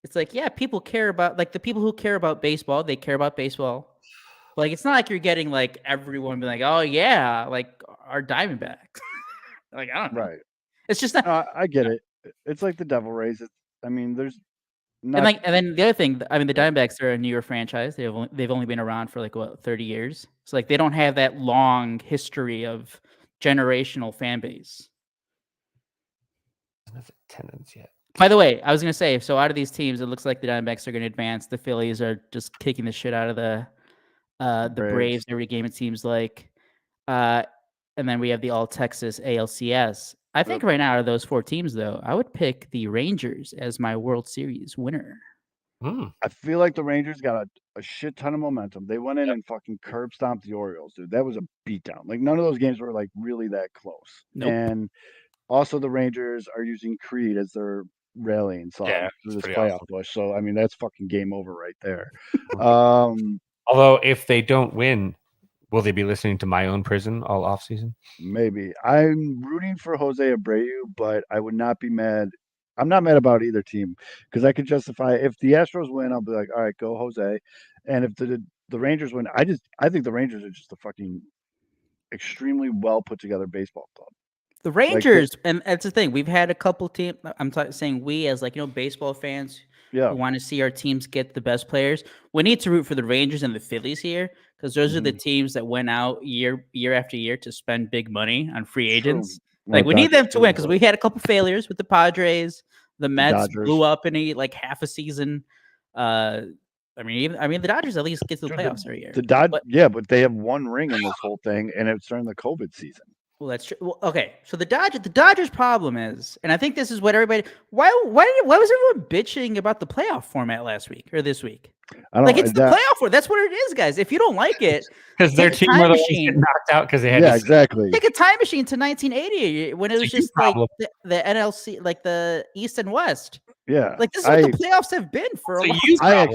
It's like, yeah, people care about like the people who care about baseball. They care about baseball. But, like, it's not like you're getting like everyone being like, oh yeah, like our Diamondbacks. Like, I don't know. Right. It's just not. I get it. It's like the Devil Rays. I mean, there's not. And then the other thing, I mean, the Diamondbacks are a newer franchise. They've only been around for like what 30 years. So like they don't have that long history of generational fan base. attendance yet. By the way, I was gonna say, so out of these teams, it looks like the Diamondbacks are gonna advance. The Phillies are just kicking the shit out of the Braves every game, it seems like. And then we have the All Texas ALCS. I think right now out of those 4 teams, though, I would pick the Rangers as my World Series winner. I feel like the Rangers got a shit ton of momentum. They went in and fucking curb stomped the Orioles, dude. That was a beatdown. Like, none of those games were like really that close. Nope. And also the Rangers are using Creed as their rallying song through this playoff push. So I mean, that's fucking game over right there. Although if they don't win, will they be listening to My Own Prison all off season? Maybe. I'm rooting for Jose Abreu, but I would not be mad. I'm not mad about either team because I could justify if the Astros win, I'll be like, all right, go Jose. And if the Rangers win, I think the Rangers are just a fucking extremely well put together baseball club. The Rangers, and that's the thing. We've had a couple teams. I'm saying we as like baseball fans who want to see our teams get the best players. We need to root for the Rangers and the Phillies here because those are the teams that went out year after year to spend big money on free agents. Like we need them to win because we had a couple failures with the Padres. The Mets blew up in like half a season. I mean, the Dodgers at least get to the playoffs every year. But they have one ring in this whole thing, and it's during the COVID season. Well, that's true. Well, okay, so the Dodgers' problem is, and I think this is what everybody. Why was everyone bitching about the playoff format last week or this week? It's the playoff format. That's what it is, guys. If you don't like it, because their team were the ones getting knocked out because they had exactly. Take a time machine to 1980 when it was just like the NLC, like the East and West. Yeah, like this is what the playoffs have been for a while.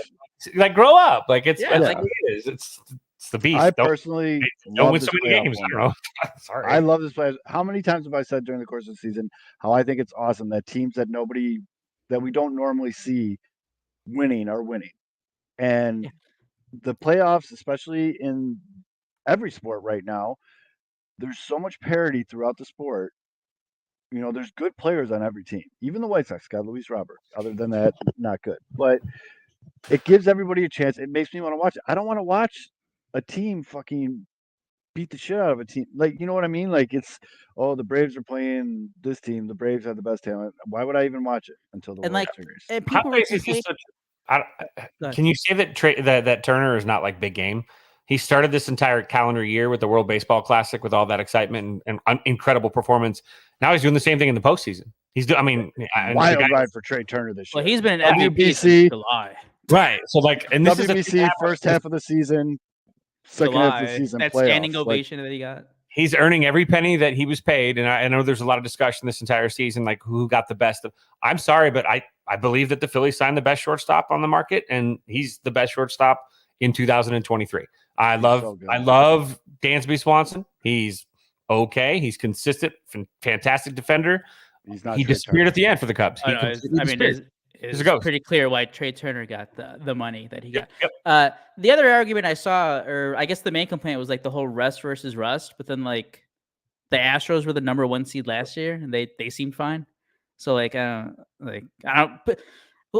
Like grow up, like it's like it is. It's the beast. I personally don't win so many games. I don't know. Sorry. I love this play. How many times have I said during the course of the season how I think it's awesome that teams that we don't normally see winning are winning, and the playoffs, especially in every sport right now, there's so much parity throughout the sport. There's good players on every team. Even the White Sox got Luis Robert. Other than that, not good. But it gives everybody a chance. It makes me want to watch it. I don't want to watch a team fucking beat the shit out of a team. Like, you know what I mean? Like, it's, the Braves are playing this team. The Braves have the best talent. Why would I even watch it until the World Series? And people can you say that Turner is not like big game? He started this entire calendar year with the World Baseball Classic with all that excitement and incredible performance. Now he's doing the same thing in the postseason. Wild ride for Trey Turner this year. Well, he's been in MVP since July. Right. So and this WBC first half of the season, second half of the season. That standing ovation that he got. He's earning every penny that he was paid, and I know there's a lot of discussion this entire season, like who got the best of. I'm sorry, but I believe that the Phillies signed the best shortstop on the market, and he's the best shortstop in 2023. I love Dansby Swanson. He's okay. He's consistent, fantastic defender. He disappeared at the end for the Cubs. It's pretty clear why Trey Turner got the money that he got. Yep. The other argument I saw, or I guess the main complaint was like the whole rust versus rust, but then like the Astros were the number 1 seed last year and they seemed fine. So I don't. But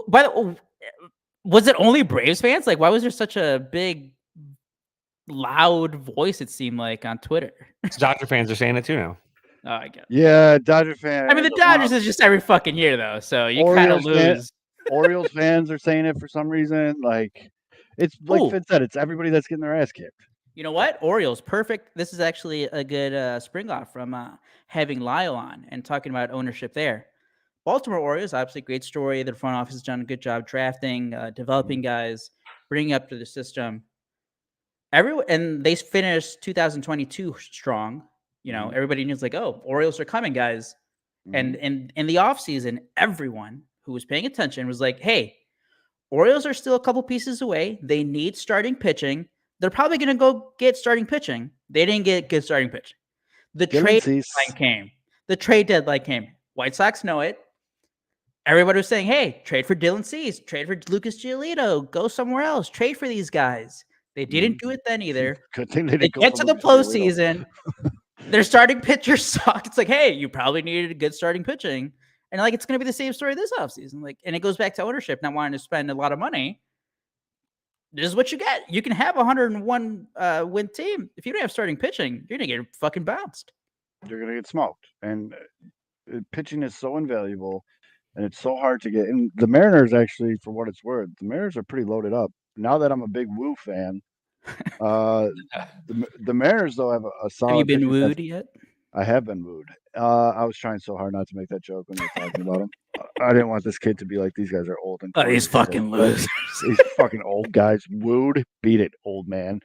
by the way, was it only Braves fans? Like, why was there such a big, loud voice? It seemed like on Twitter. Dodger fans are saying it too now. Oh, I get it. Yeah, Dodger fans. I mean, the Dodgers is just every fucking year, though. So you kind of lose. Orioles fans are saying it for some reason. Like, it's like Fitz said, it's everybody that's getting their ass kicked. You know what? Orioles, perfect. This is actually a good spring off from having Lyle on and talking about ownership there. Baltimore Orioles, obviously, great story. The front office has done a good job drafting, developing guys, bringing up to the system. And they finished 2022 strong. You know, everybody knew like, oh, Orioles are coming, guys. And in the offseason, everyone who was paying attention was like, hey, Orioles are still a couple pieces away. They need starting pitching. They're probably going to go get starting pitching. They didn't get good starting pitching. The trade deadline came. The trade deadline came. White Sox know it. Everybody was saying, hey, trade for Dylan Cease, trade for Lucas Giolito, go somewhere else, trade for these guys. They didn't do it then either. Good thing they didn't get to the postseason. Their starting pitchers suck. It's like, hey, you probably needed a good starting pitching. And like, it's going to be the same story this offseason. Like, and it goes back to ownership not wanting to spend a lot of money. This is what you get. You can have a 101 win team. If you don't have starting pitching, you're going to get fucking bounced. You're going to get smoked. And pitching is so invaluable. And it's so hard to get. And the Mariners, actually, for what it's worth, the Mariners are pretty loaded up. Now that I'm a big Woo fan, the Mariners, though, have a solid. Have you been wooed yet? I have been wooed. I was trying so hard not to make that joke when you were talking about him. I didn't want this kid to be like, these guys are old. And these fucking losers. These fucking old guys. Wooed. Beat it, old man.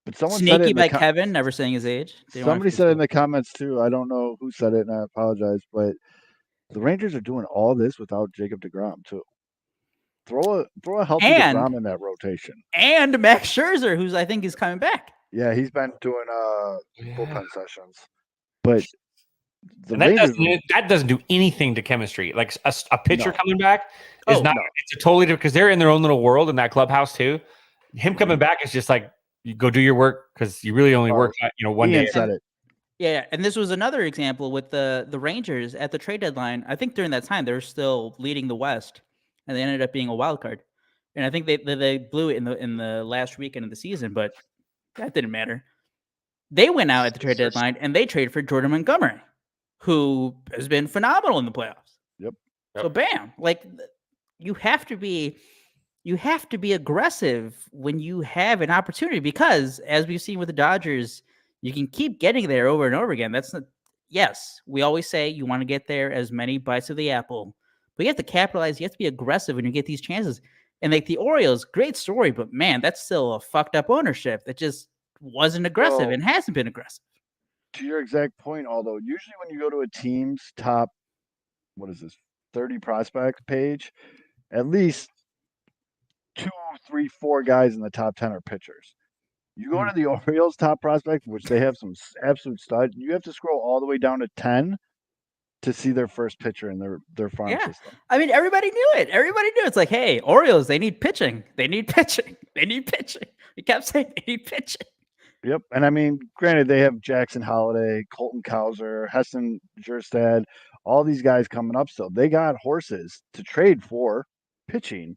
But someone Sneaky said it by Kevin, never saying his age. Somebody said it in the comments too. I don't know who said it, and I apologize, but the Rangers are doing all this without Jacob deGrom too. Throw a healthy deGrom in that rotation. And Max Scherzer, who's I think is coming back. Yeah, he's been doing bullpen sessions. But that doesn't do anything to chemistry. Like a pitcher coming back is not. It's a totally different because they're in their own little world in that clubhouse too. Him coming back is just like, you go do your work because you really only work, one day. Said it. Yeah, and this was another example with the Rangers at the trade deadline. I think during that time they were still leading the West, and they ended up being a wild card. And I think they blew it in the last weekend of the season, but that didn't matter. They went out at the trade deadline and they traded for Jordan Montgomery, who has been phenomenal in the playoffs. Yep. So bam, like you have to be aggressive when you have an opportunity because, as we've seen with the Dodgers, you can keep getting there over and over again. Yes, we always say you want to get there as many bites of the apple, but you have to capitalize. You have to be aggressive when you get these chances. And like the Orioles, great story, but man, that's still a fucked up ownership that just wasn't aggressive and hasn't been aggressive. To your exact point, although usually when you go to a team's top, 30 prospect page, at least 2, 3, 4 guys in the top 10 are pitchers. You go to the Orioles top prospect, which they have some absolute studs. You have to scroll all the way down to 10 to see their first pitcher in their farm system. I mean, everybody knew it. Everybody knew it's like, hey, Orioles, they need pitching. They need pitching. They need pitching. We kept saying they need pitching. Yep. And I mean, granted, they have Jackson Holliday, Colton Cowser, Heston Kjerstad, all these guys coming up. So they got horses to trade for pitching.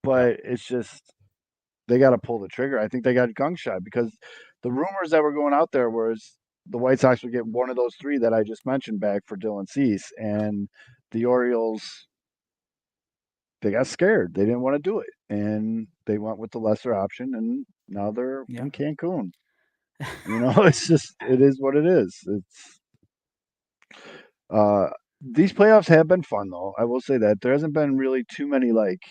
But it's just they got to pull the trigger. I think they got gung shy because the rumors that were going out there was the White Sox would get one of those 3 that I just mentioned back for Dylan Cease, and the Orioles, they got scared. They didn't want to do it, and they went with the lesser option, and now they're in Cancun. It is what it is. It's these playoffs have been fun though. I will say that there hasn't been really too many like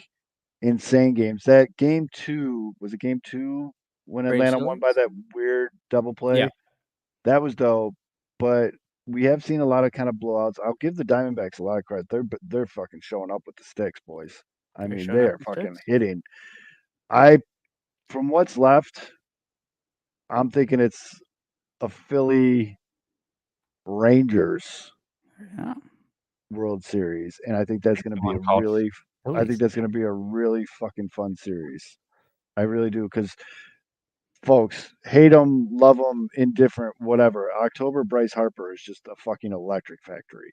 insane games. That game 2 was it game 2 when Atlanta won by that weird double play? Yeah. That was dope. But we have seen a lot of kind of blowouts. I'll give the Diamondbacks a lot of credit. They're fucking showing up with the sticks, boys. I mean, they are fucking hitting. From what's left, I'm thinking it's a Philly Rangers World Series, and I think that's going to be a really fucking fun series. I really do, because folks, hate them, love them, indifferent, whatever. October Bryce Harper is just a fucking electric factory.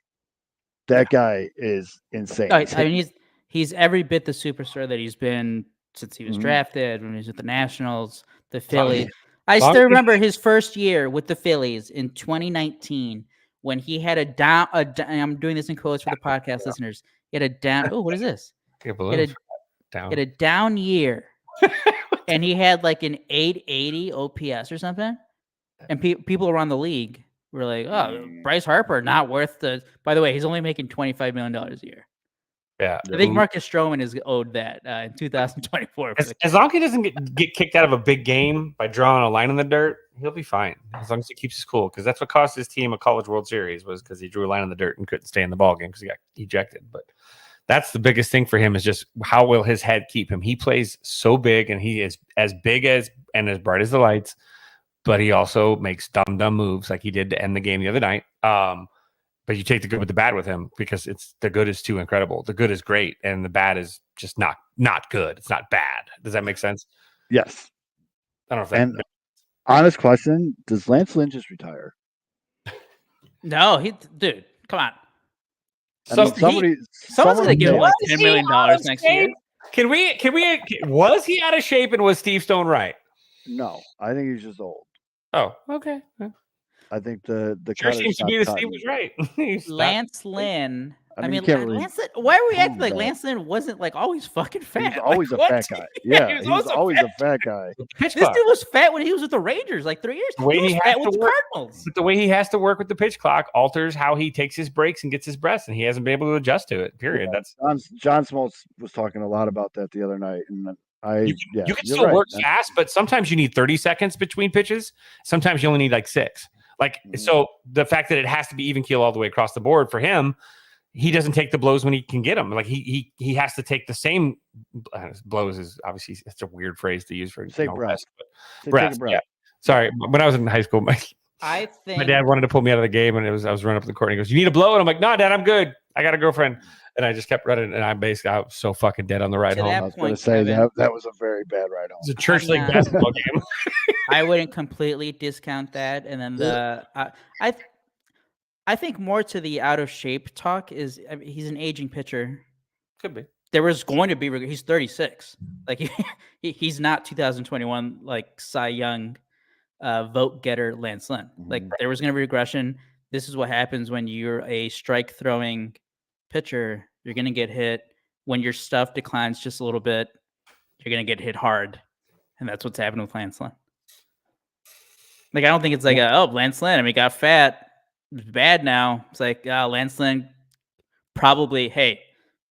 That guy is insane. I mean, he's every bit the superstar that he's been since he was drafted, when he was with the Nationals, the Phillies. I still remember his first year with the Phillies in 2019 when he had a down. I'm doing this in quotes for the podcast listeners. He had a down. Oh, what is this? He had a down year. and he had like an 880 OPS or something. And people around the league were like, "Oh, Bryce Harper not worth the." By the way, he's only making $25 million a year. Yeah, I think Marcus Stroman is owed that in 2024. As long as he doesn't get kicked out of a big game by drawing a line in the dirt, he'll be fine. As long as he keeps his cool, because that's what cost his team a College World Series, was because he drew a line in the dirt and couldn't stay in the ball game because he got ejected. But that's the biggest thing for him, is just how will his head keep him. He plays so big, and he is as big as and as bright as the lights, but he also makes dumb moves like he did to end the game the other night. But you take the good with the bad with him, because the good is too incredible. The good is great, and the bad is just not good. It's not bad. Does that make sense? Yes. I don't know if that. And honest question: does Lance Lynn just retire? No, dude, come on. So someone's gonna give him like $10 million next year. Can we? Was he out of shape, and was Steve Stone right? No, I think he's just old. Oh, okay. I think the sure seems to be that Steve was right. Lance Lynn. I mean, Lance Lynn, why are we acting like Lance Lynn wasn't like always fucking fat? He was always a fat guy. Yeah, he was always a fat guy. This dude was fat when he was with the Rangers like 3 years. The way he fat with the Cardinals. But the way he has to work with the pitch clock alters how he takes his breaks and gets his breaths, and he hasn't been able to adjust to it. Period. Yeah, that's John Smoltz was talking a lot about that the other night, and you can still work fast, but sometimes you need 30 seconds between pitches. Sometimes you only need like 6. So the fact that it has to be even keel all the way across the board for him, he doesn't take the blows when he can get them. Like he has to take the same blows. Is obviously it's a weird phrase to use for breath. Breath. Yeah. Sorry, when I was in high school, my dad wanted to pull me out of the game, and I was running up to the court, and he goes, "You need a blow?" And I'm like, "No, Dad, I'm good. I got a girlfriend." And I just kept running, and I was so fucking dead on the ride home. I was going to say that was a very bad ride home. It's a church league basketball game. I wouldn't completely discount that, and then I think more to the out of shape talk is he's an aging pitcher. Could be. There was going to be. He's 36. Like he's not 2021 like Cy Young vote getter Lance Lynn. Like there was going to be regression. This is what happens when you're a strike throwing pitcher. You're going to get hit. When your stuff declines just a little bit, you're going to get hit hard. And that's what's happened with Lance Lynn. Like, I don't think it's like, Lance Lynn, he got fat. It's bad now. It's like, Lance Lynn probably, hey,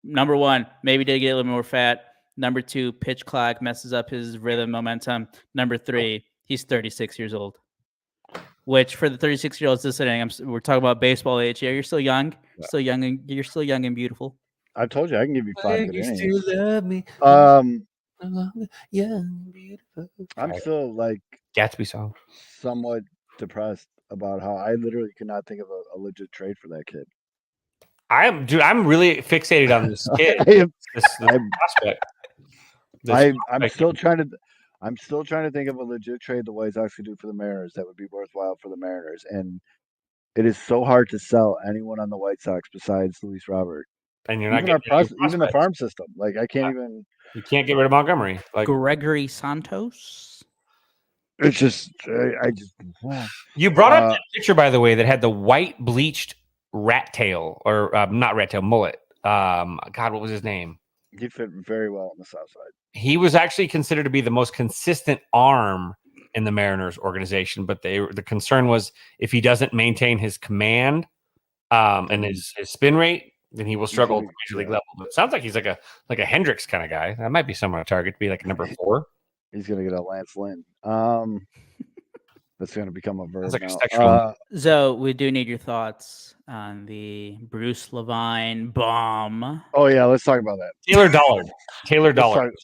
number one, maybe did get a little more fat. Number two, pitch clock messes up his rhythm momentum. Number three, he's 36 years old. Which for the 36-year-olds listening, we're talking about baseball age. Yeah, you're still young. Yeah. You're still young and beautiful. I told you I can give you 5 good innings. You still love me. Young, beautiful. I'm still like Gatsby song. Somewhat depressed about how I literally could not think of a legit trade for that kid. I'm really fixated on this kid. this prospect. I'm still trying to think of a legit trade the White Sox could do for the Mariners that would be worthwhile for the Mariners, and it is so hard to sell anyone on the White Sox besides Luis Robert. And you're not even the farm system. Like I can't even. You can't get rid of Montgomery. Like Gregory Santos. It's just You brought up that picture, by the way, that had the white bleached rat tail, or not rat tail, mullet. God, what was his name? He fit very well on the south side. He was actually considered to be the most consistent arm in the Mariners organization, but the concern was if he doesn't maintain his command and his spin rate, then he will struggle at the major league level. But it sounds like he's like a Hendricks kind of guy. That might be someone to target to be like number 4. He's gonna get a Lance Lynn. That's gonna become a verb now. So we do need your thoughts on the Bruce Levine bomb. Oh yeah, let's talk about that. Taylor Dollard.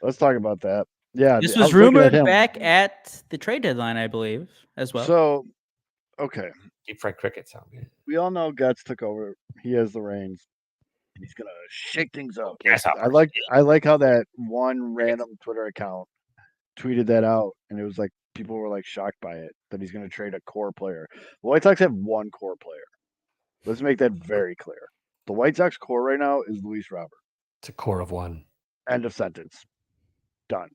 Let's talk about that. Yeah, this was rumored back at the trade deadline, I believe, as well. So, okay, deep fried cricket sound good. We all know Guts took over. He has the reins. He's gonna shake things up. Yes, I like how that one random Twitter account tweeted that out, and it was like people were like shocked by it that he's gonna trade a core player. The White Sox have one core player. Let's make that very clear. The White Sox core right now is Luis Robert. It's a core of one. End of sentence. Done.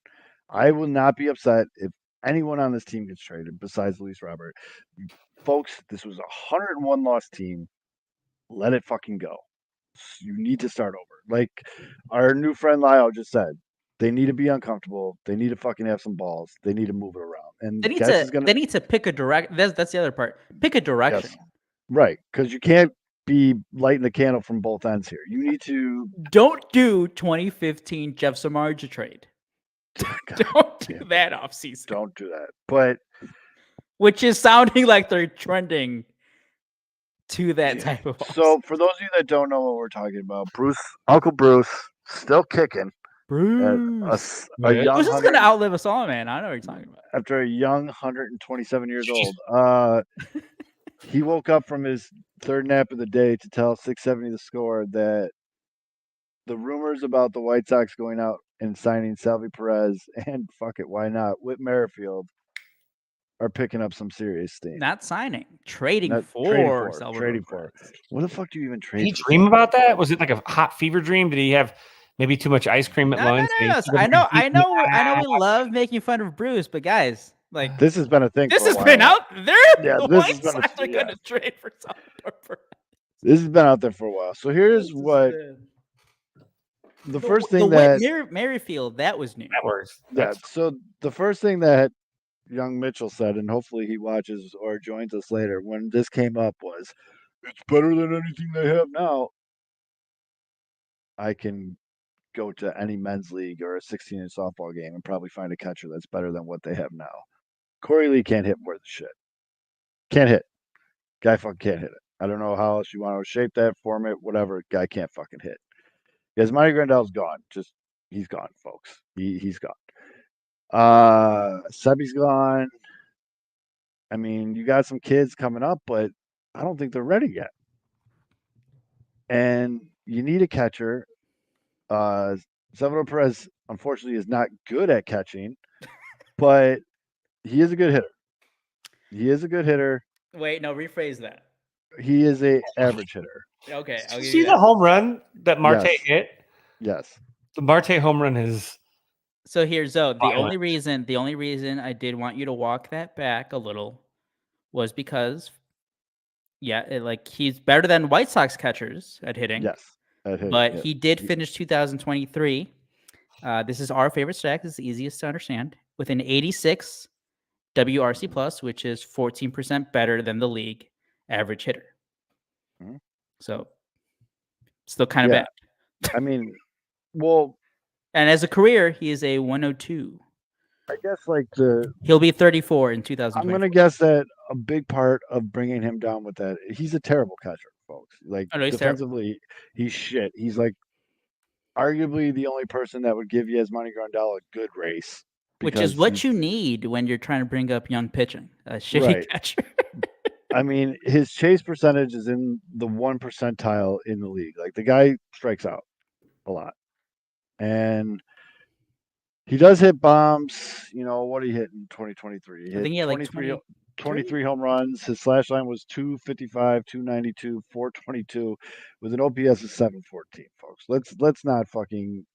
I will not be upset if anyone on this team gets traded besides Luis Robert. Folks, this was a 101 loss team. Let it fucking go. You need to start over. Like our new friend Lyle just said, They need to be uncomfortable. They need to fucking have some balls. They need to move it around. And They need to pick a direct. That's the other part. Pick a direction. Yes. Right, because you can't be lighting the candle from both ends here. You need to Don't do 2015 Jeff Samardzija trade. Don't do that offseason. Don't do that. But which is sounding like they're trending to that type of offseason. So for those of you that don't know what we're talking about, Uncle Bruce, still kicking. Bruce. A young Bruce is going to outlive us all, man. I know what you're talking about. After a young 127 years old, he woke up from his third nap of the day to tell 670 The Score that the rumors about the White Sox going out and signing Salvi Perez and fuck it, why not, Whit Merrifield are picking up some serious steam. Not signing, trading for. What the fuck do you even trade? Did he dream about that? Was it like a hot fever dream? Did he have maybe too much ice cream at lunch? No. I know. We love making fun of Bruce, but guys, like this has been a thing. This has been out there. Yeah, the White Sox are going to trade for Salvador Perez. This has been out there for a while. So here's what the first thing that Merrifield, that was new. That works. Yeah. So the first thing that young Mitchell said, and hopefully he watches or joins us later, when this came up was, it's better than anything they have now. I can go to any men's league or a 16-inch softball game and probably find a catcher that's better than what they have now. Corey Lee can't hit worth shit. Can't hit. Guy fucking can't hit it. I don't know how else you want to shape that, form it, whatever. Guy can't fucking hit. Yasmani Grandal's gone. He's gone, folks. He's gone. Sebi's gone. I mean, you got some kids coming up, but I don't think they're ready yet. And you need a catcher. Salvador Perez, unfortunately, is not good at catching, but he is a good hitter. Wait, no, rephrase that. He is an average hitter. Okay. See the home run that Marte hit? Yes. The Marte home run is. So here's the only reason I did want you to walk that back a little was because, he's better than White Sox catchers at hitting. Yes. But he did finish 2023. This is our favorite stat. It's the easiest to understand. With an 86 WRC plus, which is 14% better than the league average hitter. Mm-hmm. So still kind of bad. I mean, well, and as a career, he is a 102. I guess he'll be 34 in 2020. I'm going to guess that a big part of bringing him down with that, he's a terrible catcher, folks. Defensively, he's shit. He's arguably the only person that would give Yasmani Grandal a good race. Which is what you need when you're trying to bring up young pitching. A shitty catcher. I mean, his chase percentage is in the 1 percentile in the league. The guy strikes out a lot. And he does hit bombs. What did he hit in 2023? I think he had 23 home runs. His slash line was 255, 292, 422 with an OPS of 714, folks. Let's not fucking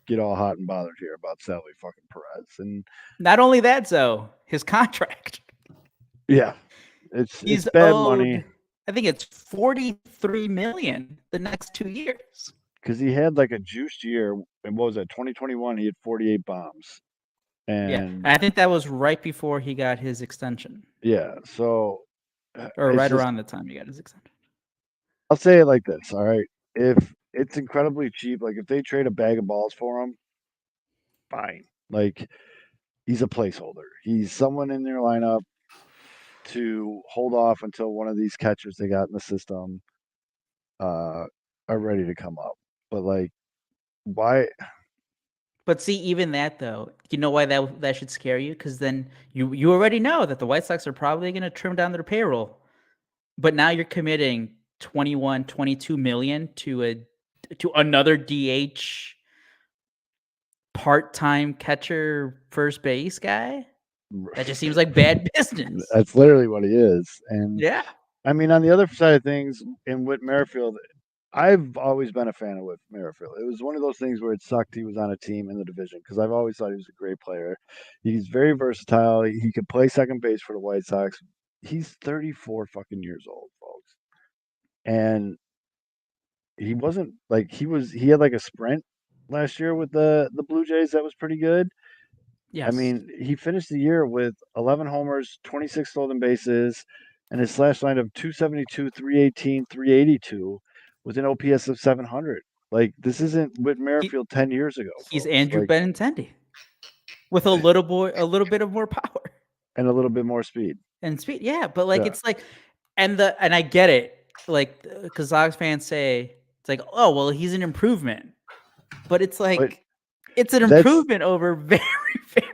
get all hot and bothered here about Salvi fucking Perez. And not only that, though, his contract. Yeah. It's bad money. I think it's $43 million the next 2 years. Because he had a juiced year. And what was that? 2021, he had 48 bombs. And I think that was right before he got his extension. Yeah. So. Or right around the time he got his extension. I'll say it like this. All right. If it's incredibly cheap, if they trade a bag of balls for him, fine. He's a placeholder. He's someone in their lineup to hold off until one of these catchers they got in the system are ready to come up. But why? But see, even that though, you know why that should scare you? Because then you already know that the White Sox are probably going to trim down their payroll. But now you're committing 21, 22 million to another DH part-time catcher first base guy. That just seems like bad business. That's literally what he is. And yeah. I mean, on the other side of things, in Whit Merrifield, I've always been a fan of Whit Merrifield. It was one of those things where it sucked he was on a team in the division because I've always thought he was a great player. He's very versatile. He could play second base for the White Sox. He's 34 fucking years old, folks. And he wasn't he had a sprint last year with the Blue Jays. That was pretty good. Yes. I mean, he finished the year with 11 homers, 26 stolen bases, and his slash line of 272, 318, 382 with an OPS of 700. Like, this isn't Whit Merrifield 10 years ago. He's folks. Andrew like, Benintendi with a little bit of more power and a little bit more speed. and speed. Yeah, but like it's like, and I get it. Like, because Sox fans say it's like, oh well, he's an improvement, but it's like it's an improvement over very.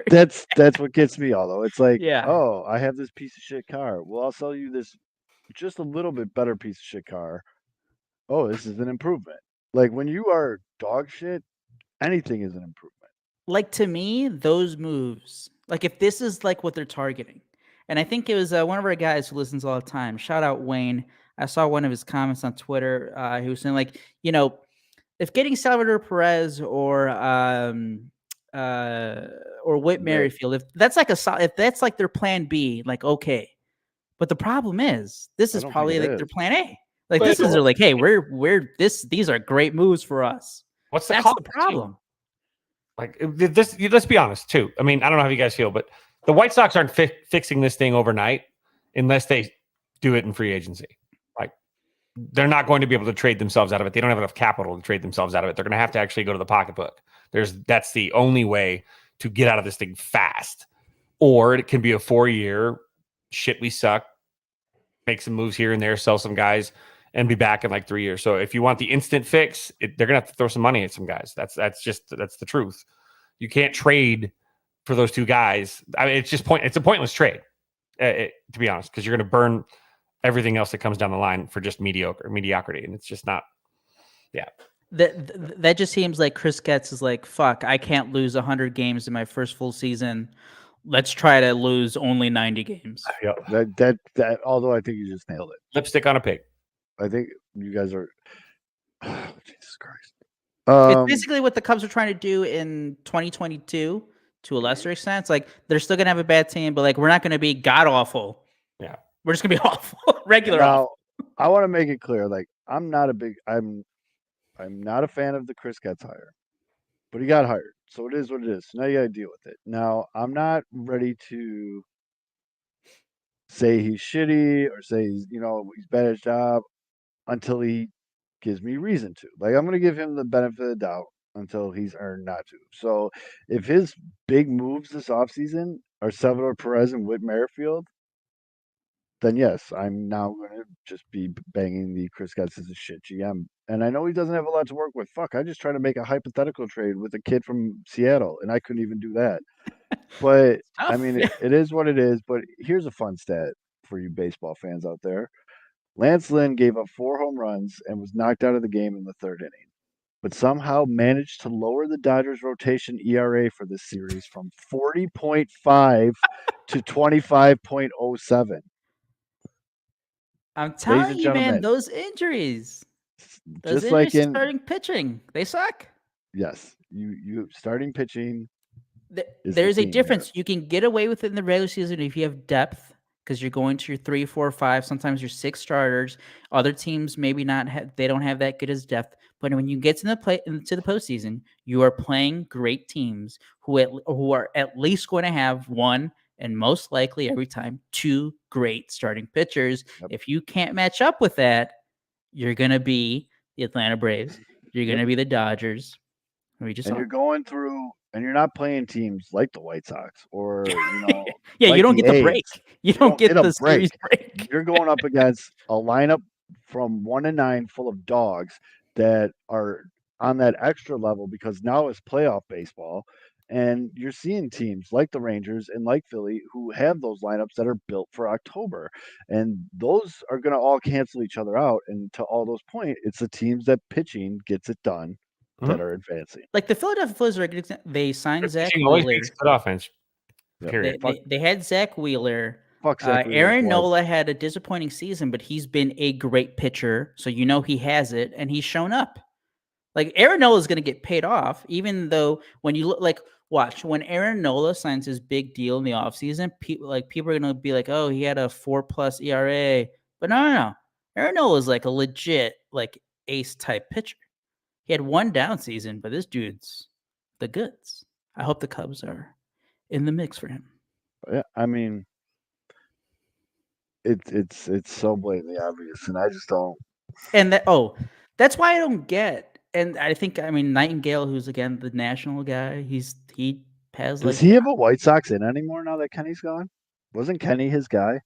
That's what gets me, although it's like, Yeah. oh, I have this piece of shit car. Well, I'll sell you this just a little bit better piece of shit car. Oh, this is an improvement. Like when you are dog shit, anything is an improvement. Like to me, those moves, like if this is like what they're targeting, and I think it was one of our guys who listens all the time. Shout out Wayne. I saw one of his comments on Twitter. He was saying like, if getting Salvador Perez or Whit Merrifield, if that's like their plan B, like okay. But the problem is, this is probably like their plan A. Like this is like, hey, these are great moves for us. That's the problem. Like this, let's be honest too. I mean, I don't know how you guys feel, but the White Sox aren't fixing this thing overnight unless they do it in free agency. Like they're not going to be able to trade themselves out of it. They don't have enough capital to trade themselves out of it. They're going to have to actually go to the pocketbook. That's the only way to get out of this thing fast. Or it can be a 4-year shit. We suck. Make some moves here and there, sell some guys, and be back in like 3 years. So if you want the instant fix, they're gonna have to throw some money at some guys. That's the truth. You can't trade for those two guys. I mean, it's a pointless trade, to be honest, because you're gonna burn everything else that comes down the line for just mediocrity, and it's just not. Yeah. That just seems like Chris Getz is like, fuck, I can't lose 100 games in my first full season. Let's try to lose only 90 games. Yeah. That although I think you just nailed it. Lipstick on a pig. I think you guys are Jesus Christ. It's basically what the Cubs are trying to do in 2022 to a lesser extent. It's like they're still gonna have a bad team, but like we're not gonna be god awful. Yeah. We're just gonna be awful. Regular now, awful. I want to make it clear, like I'm not a fan of the Chris Getz hire. But he got hired. So it is what it is. So now you got to deal with it. Now, I'm not ready to say he's shitty or say he's bad at his job until he gives me reason to. Like, I'm going to give him the benefit of the doubt until he's earned not to. So if his big moves this offseason are Salvador Perez and Whit Merrifield, then yes, I'm now going to just be banging the Chris Getz is a shit GM. And I know he doesn't have a lot to work with. Fuck, I just tried to make a hypothetical trade with a kid from Seattle, and I couldn't even do that. But, I mean, it is what it is. But here's a fun stat for you baseball fans out there. Lance Lynn gave up 4 home runs and was knocked out of the game in the 3rd inning, but somehow managed to lower the Dodgers' rotation ERA for this series from 40.5 to 25.07. I'm telling you, man, those injuries. Those injuries starting pitching, they suck. Yes, you starting pitching. There's a difference. You can get away with it in the regular season if you have depth, because you're going to your 3, 4, 5, sometimes your 6 starters. Other teams maybe not they don't have that good as depth. But when you get into the postseason, you are playing great teams who are at least going to have one, and most likely every time 2 great starting pitchers. Yep. If you can't match up with that, you're going to be the Atlanta Braves. You're going to be the Dodgers. You're going through, and you're not playing teams like the White Sox or, yeah, like you don't get the A's. break. You don't get the series break. You're going up against a lineup from 1 to 9 full of dogs that are on that extra level because now it's playoff baseball. And you're seeing teams like the Rangers and like Philly who have those lineups that are built for October. And those are going to all cancel each other out. And to all those points, it's the teams that pitching gets it done that are advancing. Like the Philadelphia Phillies are they signed Zach Wheeler. Always makes good offense. Period. They had Zach Wheeler. Fuck Zach Wheeler. Aaron Nola had a disappointing season, but he's been a great pitcher. So he has it, and he's shown up. Like Aaron Nola is going to get paid off, even though when you look watch when Aaron Nola signs his big deal in the offseason, people are going to be like, oh, he had a 4+ ERA. But no. Aaron Nola is like a legit ace type pitcher. He had one down season, but this dude's the goods. I hope the Cubs are in the mix for him. Yeah, I mean, it's so blatantly obvious, and I just don't. And that's why I don't get. And I think Nightingale, who's again the national guy, he has Does he have a White Sox in anymore now that Kenny's gone? Wasn't Kenny his guy?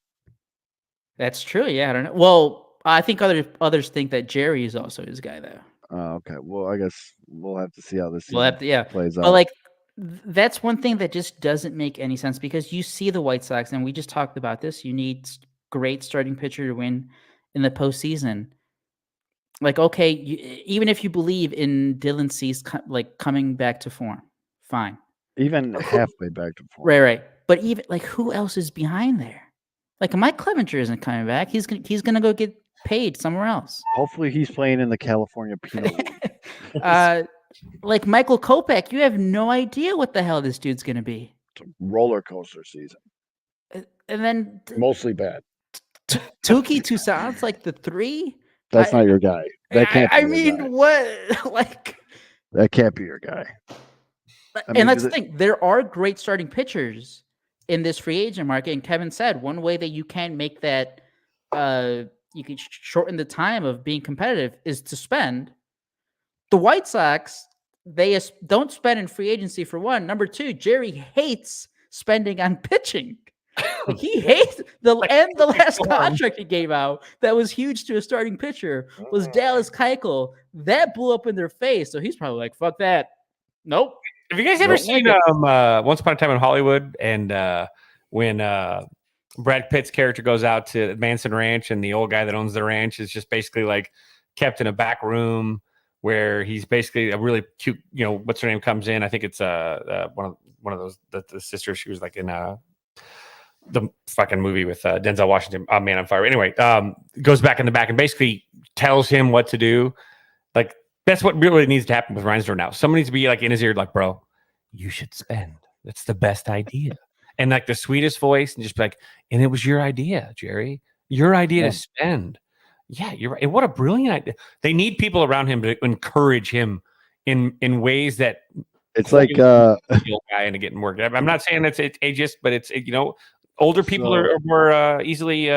That's true. Yeah, I don't know. Well, I think others think that Jerry is also his guy, though. Oh, okay. Well, I guess we'll have to see how this season plays out. But like, that's one thing that just doesn't make any sense because you see the White Sox, and we just talked about this. You need great starting pitcher to win in the postseason. Like, okay, even if you believe in Dylan Cease coming back to form, fine. Even halfway back to form. Right. But even like, who else is behind there? Like, Mike Clevenger isn't coming back. He's gonna go get paid somewhere else. Hopefully, he's playing in the California Pinot League. Like Michael Kopech, you have no idea what the hell this dude's gonna be. It's a roller coaster season. And then mostly bad. Touki Toussaint's like the 3. That's not your guy. That can't. What? Like, that can't be your guy. And that's the thing. There are great starting pitchers in this free agent market. And Kevin said one way that you can make that, you can shorten the time of being competitive is to spend. The White Sox, they don't spend in free agency for one. Number 2, Jerry hates spending on pitching. Like, he hates the last contract he gave out that was huge to a starting pitcher was Dallas Keuchel. That blew up in their face. So he's probably like, fuck that. Nope. Have you guys ever seen Once Upon a Time in Hollywood? And when Brad Pitt's character goes out to Manson Ranch and the old guy that owns the ranch is just basically like kept in a back room where he's basically a really cute, what's her name comes in. I think it's one of those, the sisters. She was like in the fucking movie with Denzel Washington, Man on Fire. Anyway, goes back in the back and basically tells him what to do. Like, that's what really needs to happen with Reinsdorf now. Someone needs to be like in his ear, like, bro, you should spend. That's the best idea. And like the sweetest voice, and just be like, and it was your idea, Jerry. Your idea to spend. Yeah, you're right. And what a brilliant idea. They need people around him to encourage him in ways that it's like guy into getting work. I'm not saying it's ageist, but it's older people are more easily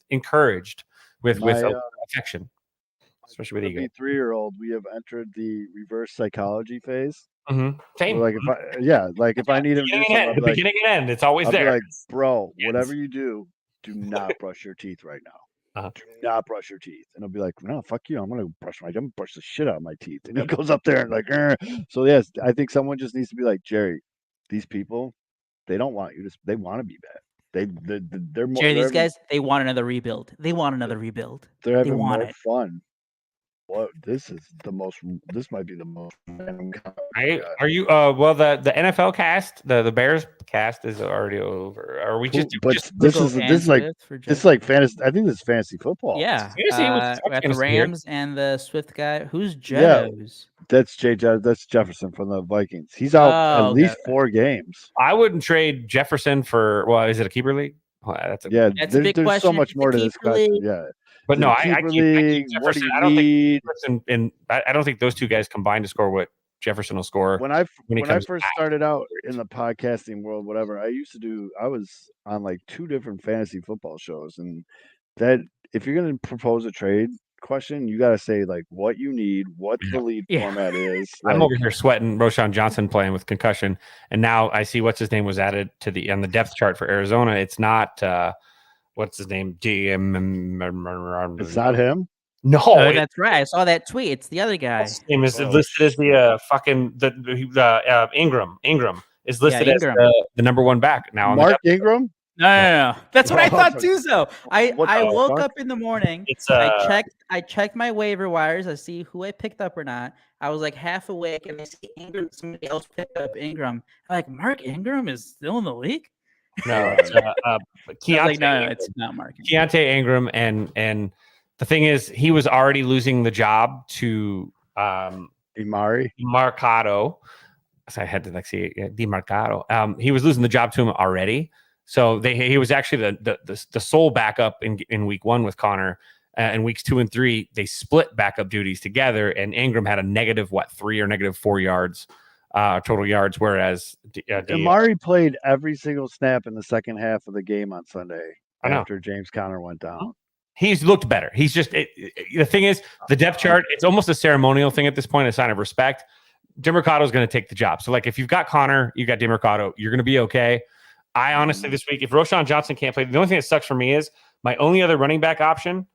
encouraged with affection, especially with ego. 3-year-old, we have entered the reverse psychology phase. Mm-hmm. Same. Like if I need him to do something, the beginning and end, it's always I'll there. Be like, bro, whatever you do not brush your teeth right now. Do not brush your teeth. And he'll be like, no, fuck you. I'm gonna brush the shit out of my teeth. And he goes up there and like, so yes, I think someone just needs to be like, Jerry, these people, they don't want you to. They want to be bad. They're more. Jerry, these guys, they want another rebuild. They're having more fun. What this might be the most random. Are you well the NFL cast, the Bears cast is already over. Are we just this is like fantasy. I think this is fantasy football. Yeah. We got the Rams and the Swift guy. Who's Jettos? Yeah, that's Jefferson from the Vikings. He's out at least 4 games. I wouldn't trade Jefferson for is it a keeper league? Well, that's a big question. There's so much more to this question. Yeah. But no, I keep Jefferson. I don't think Jefferson and I don't think those two guys combined to score what Jefferson will score. When I first started out in the podcasting world, whatever, I was on like 2 different fantasy football shows, and that if you're going to propose a trade question, you got to say like what you need, what the lead format is. I'm over here sweating Roshan Johnson playing with concussion, and now I see what's his name was added to on the depth chart for Arizona. It's not what's his name? It's not him. No, that's right. I saw that tweet. It's the other guy. His name is listed as the Ingram. Ingram is listed as the number 1 back now. Mark Ingram. No. That's what I thought too. So I woke up in the morning. I checked my waiver wires. I see who I picked up or not. I was like half awake, and I see Ingram. Somebody else picked up Ingram. I'm like, Mark Ingram is still in the league. No, it's it's not Mark Ingram. Keontae Ingram, and the thing is, he was already losing the job to DeMarcado. So I had to see DeMarcado. He was losing the job to him already. So he was actually the sole backup in week 1 with Connor, in weeks 2 and 3, they split backup duties together, and Ingram had a -3 or -4 yards total yards, whereas Amari played every single snap in the second half of the game on Sunday after James Conner went down. He's looked better. He's just the thing is the depth chart. It's almost a ceremonial thing at this point, a sign of respect. DeMercado is going to take the job. So, like, if you've got Connor, you've got DeMercado, you're going to be okay. I honestly, this week, if Roschon Johnson can't play, the only thing that sucks for me is my only other running back option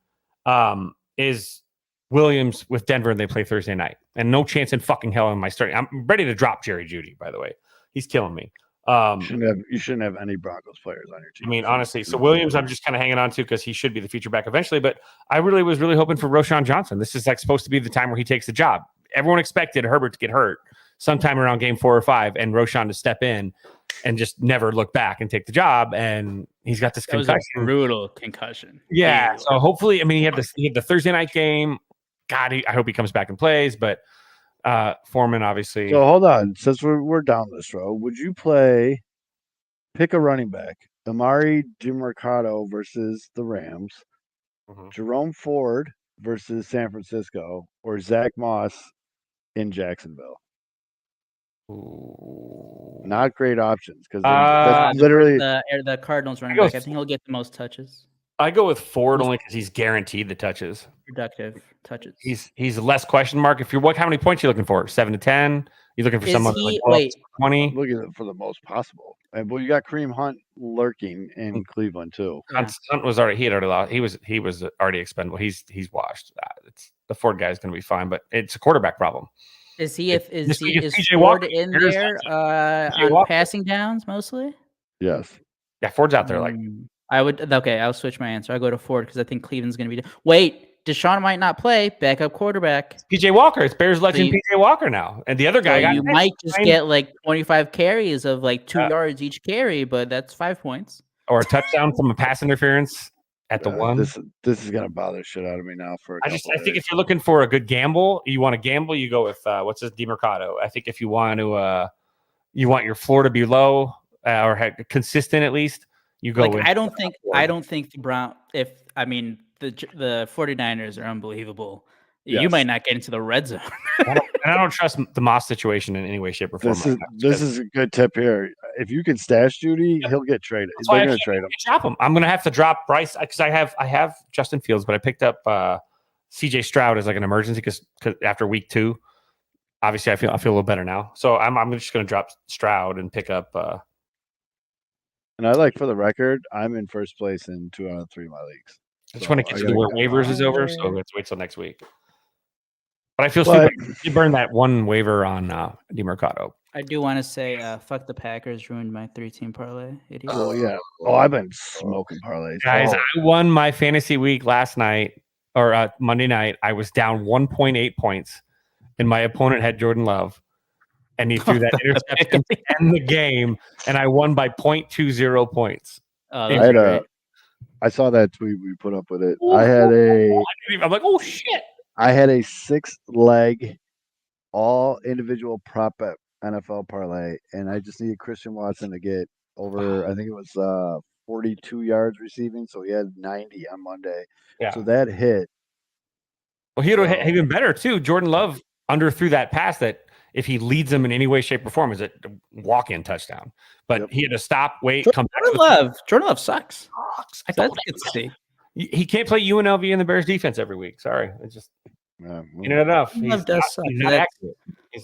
is Williams with Denver, and they play Thursday night. And no chance in fucking hell am I starting. I'm ready to drop Jerry Jeudy, by the way. He's killing me. You shouldn't have any Broncos players on your team. I mean, honestly, so Williams, I'm just kind of hanging on to because he should be the feature back eventually. But I was really hoping for Roschon Johnson. This is like supposed to be the time where he takes the job. Everyone expected Herbert to get hurt sometime around game 4 or 5, and Roschon to step in and just never look back and take the job. And he's got this concussion. Was a brutal concussion. Yeah. So hopefully, I mean, he had the Thursday night game. God, I hope he comes back and plays. But Foreman, obviously. So hold on, since we're down this road, would you pick a running back? Amari DeMercado versus the Rams, Jerome Ford versus San Francisco, or Zach Moss in Jacksonville? Ooh. Not great options because that's literally the Cardinals running back. I think he'll get the most touches. I go with Ford only because he's guaranteed the touches. Productive touches. He's less question mark. If you're how many points are you looking for? 7 to 10? You looking for someone like 20? Looking for the most possible. And you got Kareem Hunt lurking in Cleveland too. Hunt was already lost. He was already expendable. He's washed. The Ford guy is going to be fine, but it's a quarterback problem. Is Ford in there on passing downs mostly? Yes. Yeah, Ford's out there. I'll switch my answer. I'll go to Ford because I think Cleveland's going to be. Wait, Deshaun might not play. Backup quarterback. PJ Walker. It's Bears legend PJ Walker now, and the other guy. You might just get like 25 carries of like 2 yards each carry, but that's 5 points. Or a touchdown from a pass interference at the one. This is gonna bother shit out of me now. I think if you're looking for a good gamble, you want to gamble, you go with what's his DeMercado. I think if you want to, you want your floor to be low or consistent at least. You go. I don't think the the 49ers are unbelievable. Yes. You might not get into the red zone. I don't trust the Moss situation in any way, shape, or form. This is a good tip here. If you can stash Jeudy, he'll get traded. They're going to trade him. Drop him. I'm going to have to drop Bryce because I have Justin Fields, but I picked up CJ Stroud as like an emergency because after week 2, obviously I feel a little better now. So I'm just going to drop Stroud and pick up. And I for the record, I'm in first place in 2 out of 3 of my leagues. I just want to get to where waivers is over, so let's wait till next week. But I feel stupid. You burned that one waiver on DeMercado. I do want to say, fuck the Packers ruined my 3-team parlay. Idiot. Oh yeah. Oh, I've been smoking parlays, guys. I won my fantasy week last night or Monday night. I was down 1.8 points, and my opponent had Jordan Love. And he threw that interception to end the game, and I won by 0.20 points. I saw that tweet we put up with it. I'm like, oh shit! I had a 6-leg, all individual prop bet NFL parlay, and I just needed Christian Watson to get over. I think it was 42 yards receiving, so he had 90 on Monday. Yeah. So that hit. Well, he would have even better too. Jordan Love underthrew that pass that. If he leads them in any way, shape, or form, is a walk-in touchdown. But he had to stop, wait, come back. Jordan Love sucks. That's good to see. He can't play UNLV in the Bears defense every week. Sorry, it's just enough. Love does suck.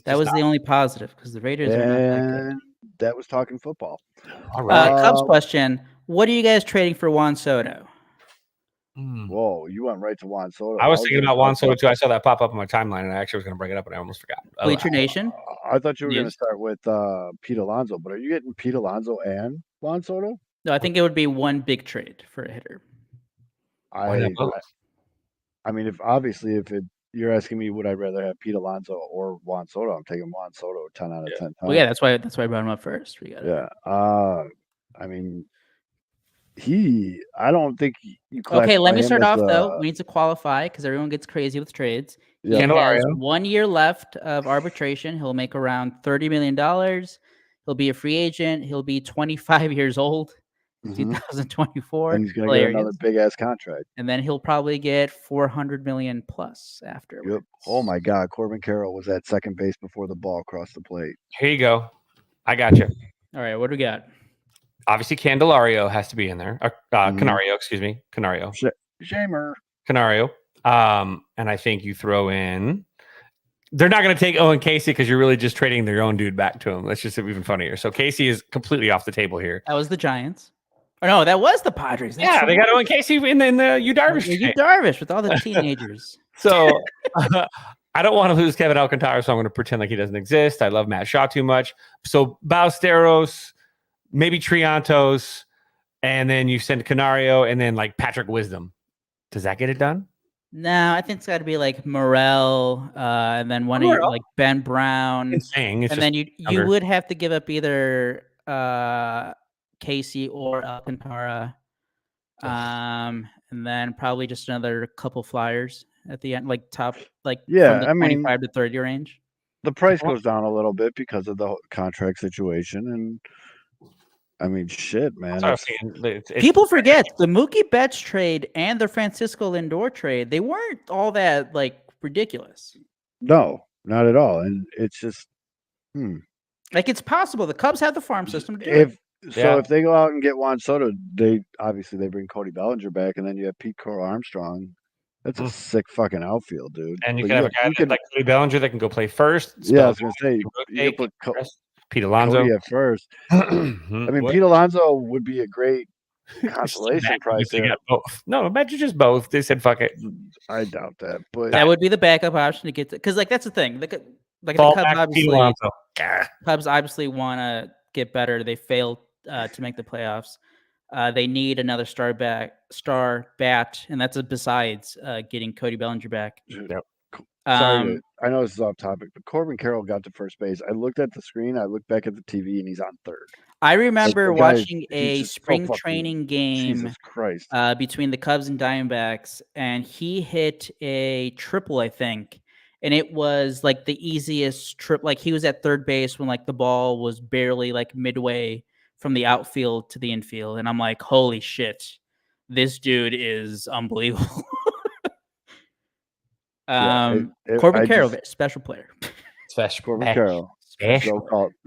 That was the only positive because the Raiders are not that good. That was talking football. All right. Cubs question: what are you guys trading for Juan Soto? Whoa, you went right to Juan Soto. I was thinking about Juan Soto too. I saw that pop up on my timeline, and I actually was going to bring it up, and I almost forgot. Bleacher Nation. I thought you were going to start with Pete Alonso, but are you getting Pete Alonso and Juan Soto? No, I think it would be one big trade for a hitter. I mean, if you're asking me, would I rather have Pete Alonso or Juan Soto? I'm taking Juan Soto 10 out of 10 times. Well, yeah, that's why I brought him up first. We got it. I mean. I don't think you. Okay, let me start off though. We need to qualify because everyone gets crazy with trades. He has 1 year left of arbitration. He'll make around $30 million. He'll be a free agent. He'll be 25 years old, 2024. And he's going to get another big ass contract. And then he'll probably get $400 million plus afterwards. Yep. Oh my God, Corbin Carroll was at second base before the ball crossed the plate. Here you go. I got you. All right, what do we got? Obviously, Candelario has to be in there. Canario, excuse me, Canario. Shamer. Canario. And I think you throw in. They're not going to take Owen Casey because you're really just trading their own dude back to him. That's just even funnier. So Casey is completely off the table here. That was the Giants. Oh no, that was the Padres. That's They got Owen Casey in the Yu Darvish. Yu Darvish with all the teenagers. So I don't want to lose Kevin Alcantara, so I'm going to pretend like he doesn't exist. I love Matt Shaw too much. So Ballesteros, maybe Triantos, and then you send Canario, and then like Patrick Wisdom. Does that get it done? No, I think it's got to be like Morel, and then one of you, like Ben Brown. And then you would have to give up either Casey or Alcantara, and then probably just another couple flyers at the end, like top, from the 25 to 30 range. The price goes down a little bit because of the contract situation, and I mean, shit, man. People forget the Mookie Betts trade and the Francisco Lindor trade. They weren't all that like ridiculous. No, not at all. And it's just, like it's possible. The Cubs have the farm system to do it. If they go out and get Juan Soto, they bring Cody Bellinger back, and then you have Pete Crow Armstrong. That's a sick fucking outfield, dude. And you can have a guy like Cody Bellinger that can go play first. Yeah, I was gonna say you put Pete Alonso at first. I mean, Pete Alonso would be a great consolation prize there. No, imagine just both. They said, "Fuck it." I doubt that, but that would be the backup option to get to, because like that's the thing. Like the Cubs obviously want to get better. They failed to make the playoffs. They need another star bat, and that's besides getting Cody Bellinger back. Sorry, I know this is off topic, but Corbin Carroll got to first base. I looked at the screen, I looked back at the TV, and he's on third. I remember watching a spring training game between the Cubs and Diamondbacks, and he hit a triple, I think. And it was like the easiest trip. Like he was at third base when like the ball was barely like midway from the outfield to the infield. And I'm like, holy shit, this dude is unbelievable. Corbin Carroll, special player. Corbin Carroll.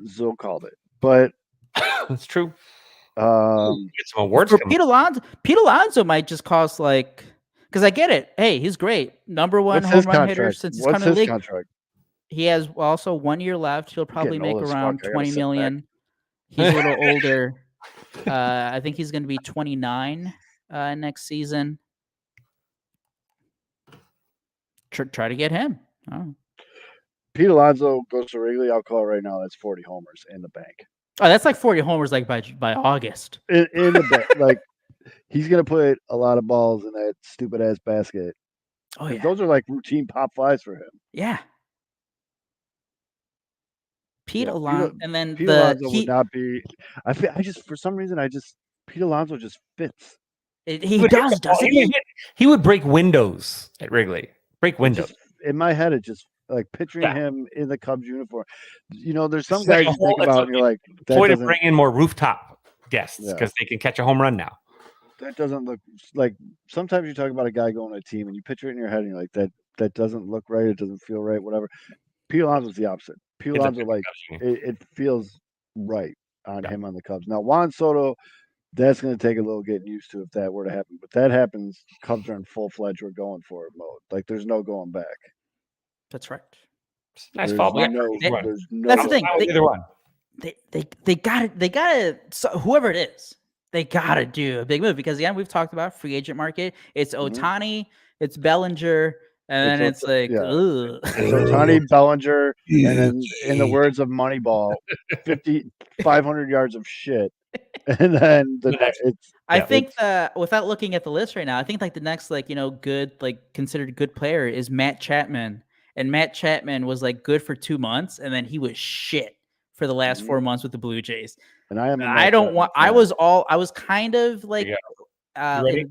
Zoe called it. But it's true. Get some awards. For Pete Alonso might just cost like, because I get it. Hey, he's great. Number one home run hitter since he's come to the league. Contract? He has also 1 year left. He'll probably make around $20 million. He's a little older. I think he's going to be 29 next season. Try to get him. Oh. Pete Alonso goes to Wrigley. I'll call it right now. That's 40 homers in the bank. Oh, that's like 40 homers like by August. In the bank. Like he's going to put a lot of balls in that stupid ass basket. Oh yeah. Those are like routine pop flies for him. Yeah. Pete Alonso, and then Pete Alonso would not be. I just for some reason Pete Alonso just fits. He does, doesn't he? He would break windows at Wrigley. Break windows. In my head, it just like picturing him in the Cubs uniform. You know, there's some guys you think about, and you're like, point to bring in more rooftop guests because they can catch a home run now. That doesn't look like. Sometimes you talk about a guy going to a team, and you picture it in your head, and you're like, that doesn't look right. It doesn't feel right. Whatever. Pete Alonso's the opposite. Pete Alonso, like it feels right on him on the Cubs. Now Juan Soto, that's going to take a little getting used to if that were to happen. But that happens, Cubs are in full-fledged we're going for it mode. Like there's no going back. That's right. Nice fallback. That's the thing. Either one. They got it. So whoever it is, they got to do a big move because again, we've talked about free agent market. It's Ohtani, it's Bellinger. And then it's like, ugh. Ohtani, Bellinger, and then in the words of Moneyball, 500 yards of shit. And then I think without looking at the list right now, I think like the next good considered good player is Matt Chapman. And Matt Chapman was like good for 2 months, and then he was shit for the last 4 months with the Blue Jays. And I was kind of like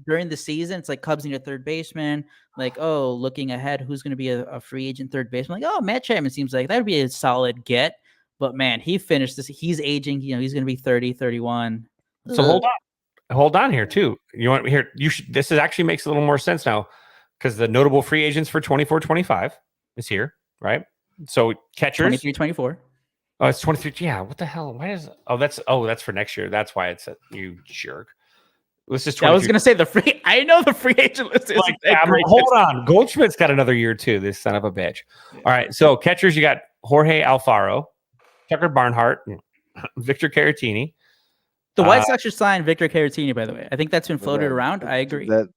during the season, it's like Cubs need a third baseman. Like, looking ahead, who's going to be a free agent third baseman? Like, Matt Chapman seems like that would be a solid get. But man, he finished this. He's aging. He's going to be 30, 31. So hold on. hold on here too. You want here? This actually makes a little more sense now because the notable free agents for 24-25 is here, right? So catchers 23-24. Oh, it's 23. Yeah, what the hell? Why is that's for next year. That's why it's you jerk. This is 23. I was gonna say the free. I know the free agent list is hold on. Goldschmidt's got another year too. This son of a bitch. Yeah. All right. So catchers, you got Jorge Alfaro, Tucker Barnhart, Victor Caratini. The White Sox should sign Victor Caratini, by the way. I think that's been floated around. I agree. That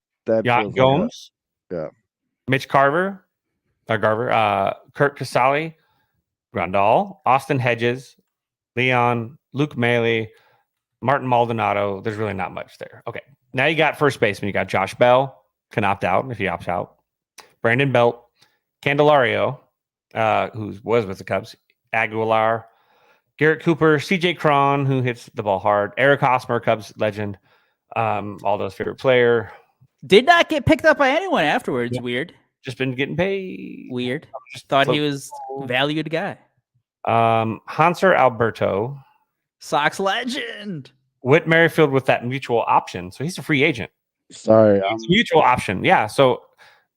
Jan Gomes, yeah. Mitch Kurt Casale, Grandal, Austin Hedges, Leon, Luke Maley, Martin Maldonado. There's really not much there. Okay. Now you got first baseman. You got Josh Bell, can opt out if he opts out. Brandon Belt, Candelario, who was with the Cubs, Aguilar, Garrett Cooper, CJ Cron, who hits the ball hard, Eric Hosmer, Cubs legend, Aldo's favorite player. Did not get picked up by anyone afterwards. Yeah. Weird. Just been getting paid. Weird. Just thought he was a valued guy. Hanser Alberto. Sox legend. Whit Merrifield with that mutual option. So he's a free agent. Sorry. Mutual option. Yeah. So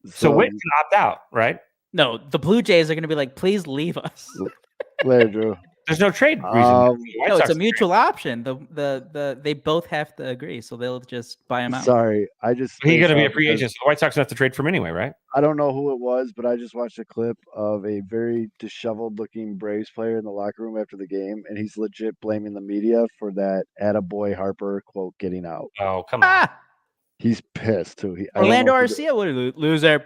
Whit can opt out, right? No, the Blue Jays are going to be like, please leave us. Later, Drew. There's no trade reason. No, it's a mutual option. They both have to agree, so they'll just buy him out. Sorry, he's going to be a free agent. So the White Sox have to trade for him anyway, right? I don't know who it was, but I just watched a clip of a very disheveled-looking Braves player in the locker room after the game, and he's legit blaming the media for that "attaboy Harper" quote getting out. Oh, come on! He's pissed too. Orlando Arcia would lose there.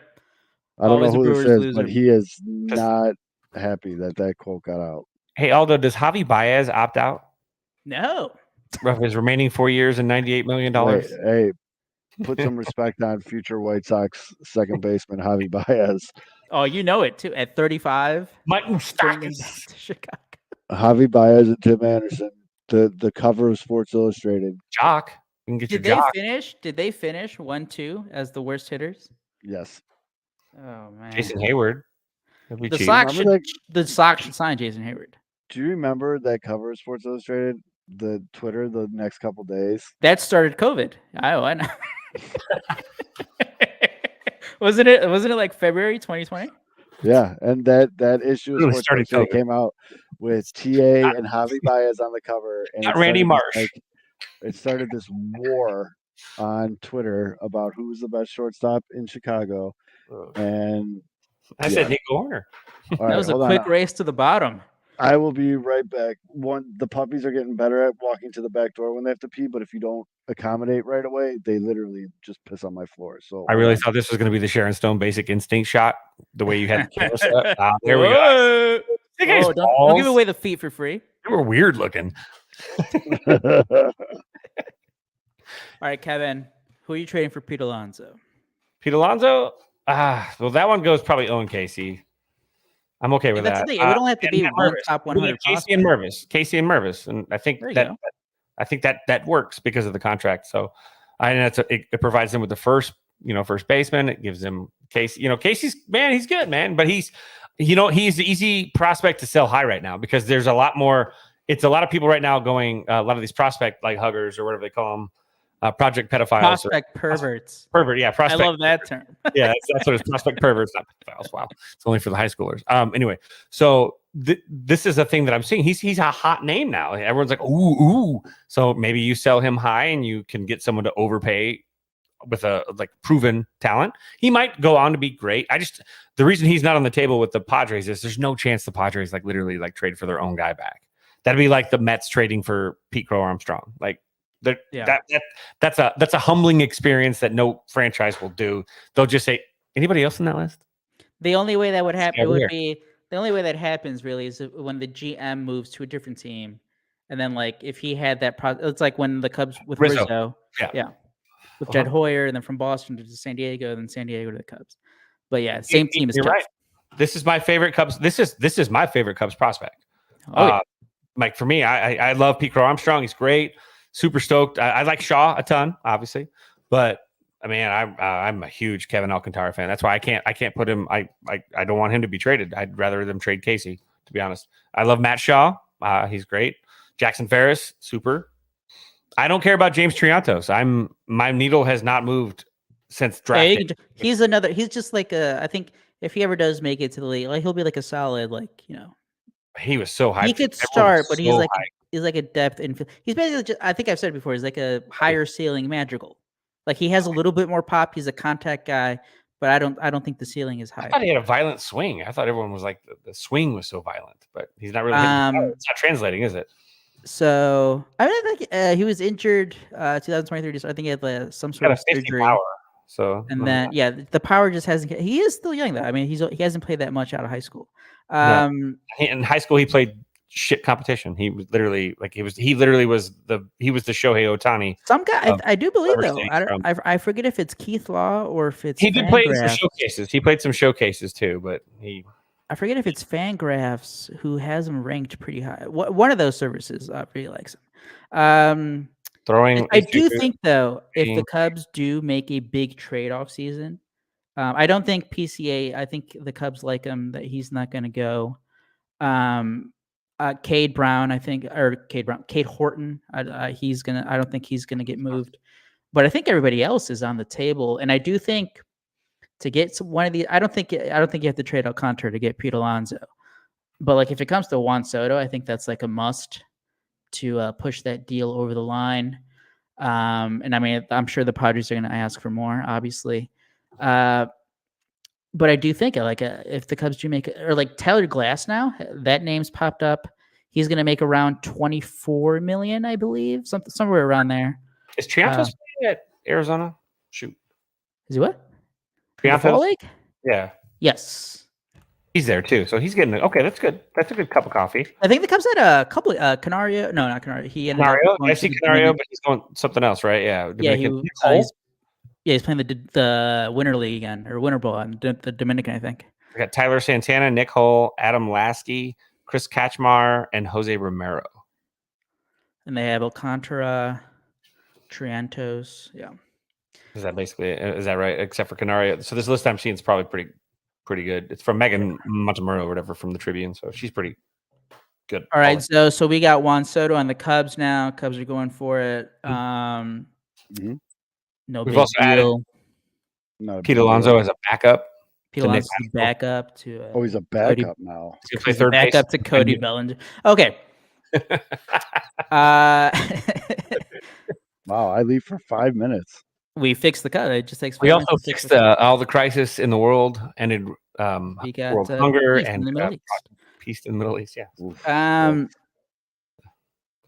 I don't know who this is, but he is not happy that quote got out. Hey, Aldo, does Javi Baez opt out? No. Of his remaining 4 years and $98 million? Hey, put some respect on future White Sox second baseman Javi Baez. Oh, you know it, too. At 35. Mike bringing back to Chicago. Javi Baez and Tim Anderson, the cover of Sports Illustrated. Jock. You can get Jock. Did they finish 1-2 as the worst hitters? Yes. Oh, man. Jason Hayward. The Sox should sign Jason Hayward. Do you remember that cover of Sports Illustrated, the Twitter, the next couple days? That started COVID. I know. Wasn't it like February 2020? Yeah, and that issue of Sports Illustrated came out with TA and Javi Baez on the cover. And not Randy Marsh. It started this war on Twitter about who's the best shortstop in Chicago. And I said Nick Warner. That was a quick race to the bottom. I will be right back. The puppies are getting better at walking to the back door when they have to pee, but if you don't accommodate right away, they literally just piss on my floor. So I really thought this was going to be the Sharon Stone basic instinct shot, the way you had the camera set. There we go. Don't give away the feet for free. They were weird looking. All right, Kevin, who are you trading for Pete Alonso? Pete Alonso? Well, that one goes probably Owen Casey. I'm okay with that. We don't have to be one top 100. Casey and Mervis, and I think that works because of the contract. So, it provides them with the first baseman. It gives them Casey. Casey's he's good, man, but he's the easy prospect to sell high right now because there's a lot more. It's a lot of people right now going. A lot of these prospect like huggers or whatever they call them. Project pedophiles. Prospect perverts. Pervert, yeah. Prospect. I love that term. Yeah, that's what it's. Prospect perverts, not pedophiles. Wow, it's only for the high schoolers. Anyway, so this is a thing that I'm seeing. He's a hot name now. Everyone's like, ooh. So maybe you sell him high and you can get someone to overpay with a proven talent. He might go on to be great. The reason he's not on the table with the Padres is there's no chance the Padres literally trade for their own guy back. That'd be like the Mets trading for Pete Crow Armstrong. That's a humbling experience that no franchise will do. They'll just say, anybody else on that list? The only way that would happen the only way that happens really is when the GM moves to a different team, and then if he had that it's like when the Cubs with Rizzo, with Jed Hoyer, and then from Boston to San Diego, and then San Diego to the Cubs. But yeah, same team as Cubs. Right. This is my favorite Cubs. This is my favorite Cubs prospect. For me, I love Pete Crow Armstrong. He's great. Super stoked. I like Shaw a ton, obviously, but I'm a huge Kevin Alcantara fan. That's why I can't put him. I don't want him to be traded. I'd rather them trade Casey, to be honest. I love Matt Shaw. He's great. Jackson Ferris, super. I don't care about James Triantos. My needle has not moved since drafting. He's another. He's just like I think if he ever does make it to the league, like he'll be like a solid, like He was so high. He could start, but he's like a depth infield. He's basically just, I think I've said it before, he's like a higher ceiling Madrigal. Like he has a little bit more pop. He's a contact guy, but I don't think the ceiling is high. I thought he had a violent swing. I thought everyone was like the swing was so violent, but he's not really. It's not translating, is it? So I think he was injured 2023. So I think he had some sort of surgery. Power, so and then the power just hasn't. He is still young though. I mean, he hasn't played that much out of high school. In high school, he played shit competition. He was literally like he was the Shohei Ohtani. Some guy, I do believe though. I forget if it's Keith Law or if it's. He did play some showcases. He played some showcases too, but I forget if it's Fangraphs who has him ranked pretty high. One of those services really likes him. Throwing. I do think though, if the Cubs do make a big trade-off season, I don't think PCA. I think the Cubs like him that he's not going to go. Cade Horton. He's gonna. I don't think he's gonna get moved, but I think everybody else is on the table, and I do think to get one of the. I don't think you have to trade Alcantara to get Pete Alonso, but like if it comes to Juan Soto, I think that's like a must to push that deal over the line. And I mean, I'm sure the Padres are going to ask for more, obviously. But I do think if the Cubs do make it, or like Tyler Glass now, that name's popped up. He's going to make around $24 million, I believe, somewhere around there. Is Triantos playing at Arizona? Shoot, is he what? Triantos? Yeah. Yes. He's there too, so he's getting okay. That's good. That's a good cup of coffee. I think the Cubs had a couple. Canario, no, not Canario. He ended Canario. I see Canario, but he's going something else, right? Yeah. He's playing the Winter League again, or Winter Bowl, the Dominican, I think. We got Tyler Santana, Nick Hull, Adam Lasky, Chris Kachmar, and Jose Romero. And they have Alcantara, Triantos. Yeah. Is that right? Except for Canario. So this list I'm seeing is probably pretty good. It's from Megan Montemurro or whatever from the Tribune, so she's pretty good. All right, so we got Juan Soto on the Cubs now. Cubs are going for it. No We've big also deal. Pete Alonso as a backup. Pete Alonso backup to. He's a backup now. He's play third base. Backup to Cody Bellinger. Okay. Wow, I leave for 5 minutes. We fixed the cut. It just takes. We also fixed all the crisis in the world, ended we got world hunger peace and in the Middle East. Peace in the Middle East. Yeah.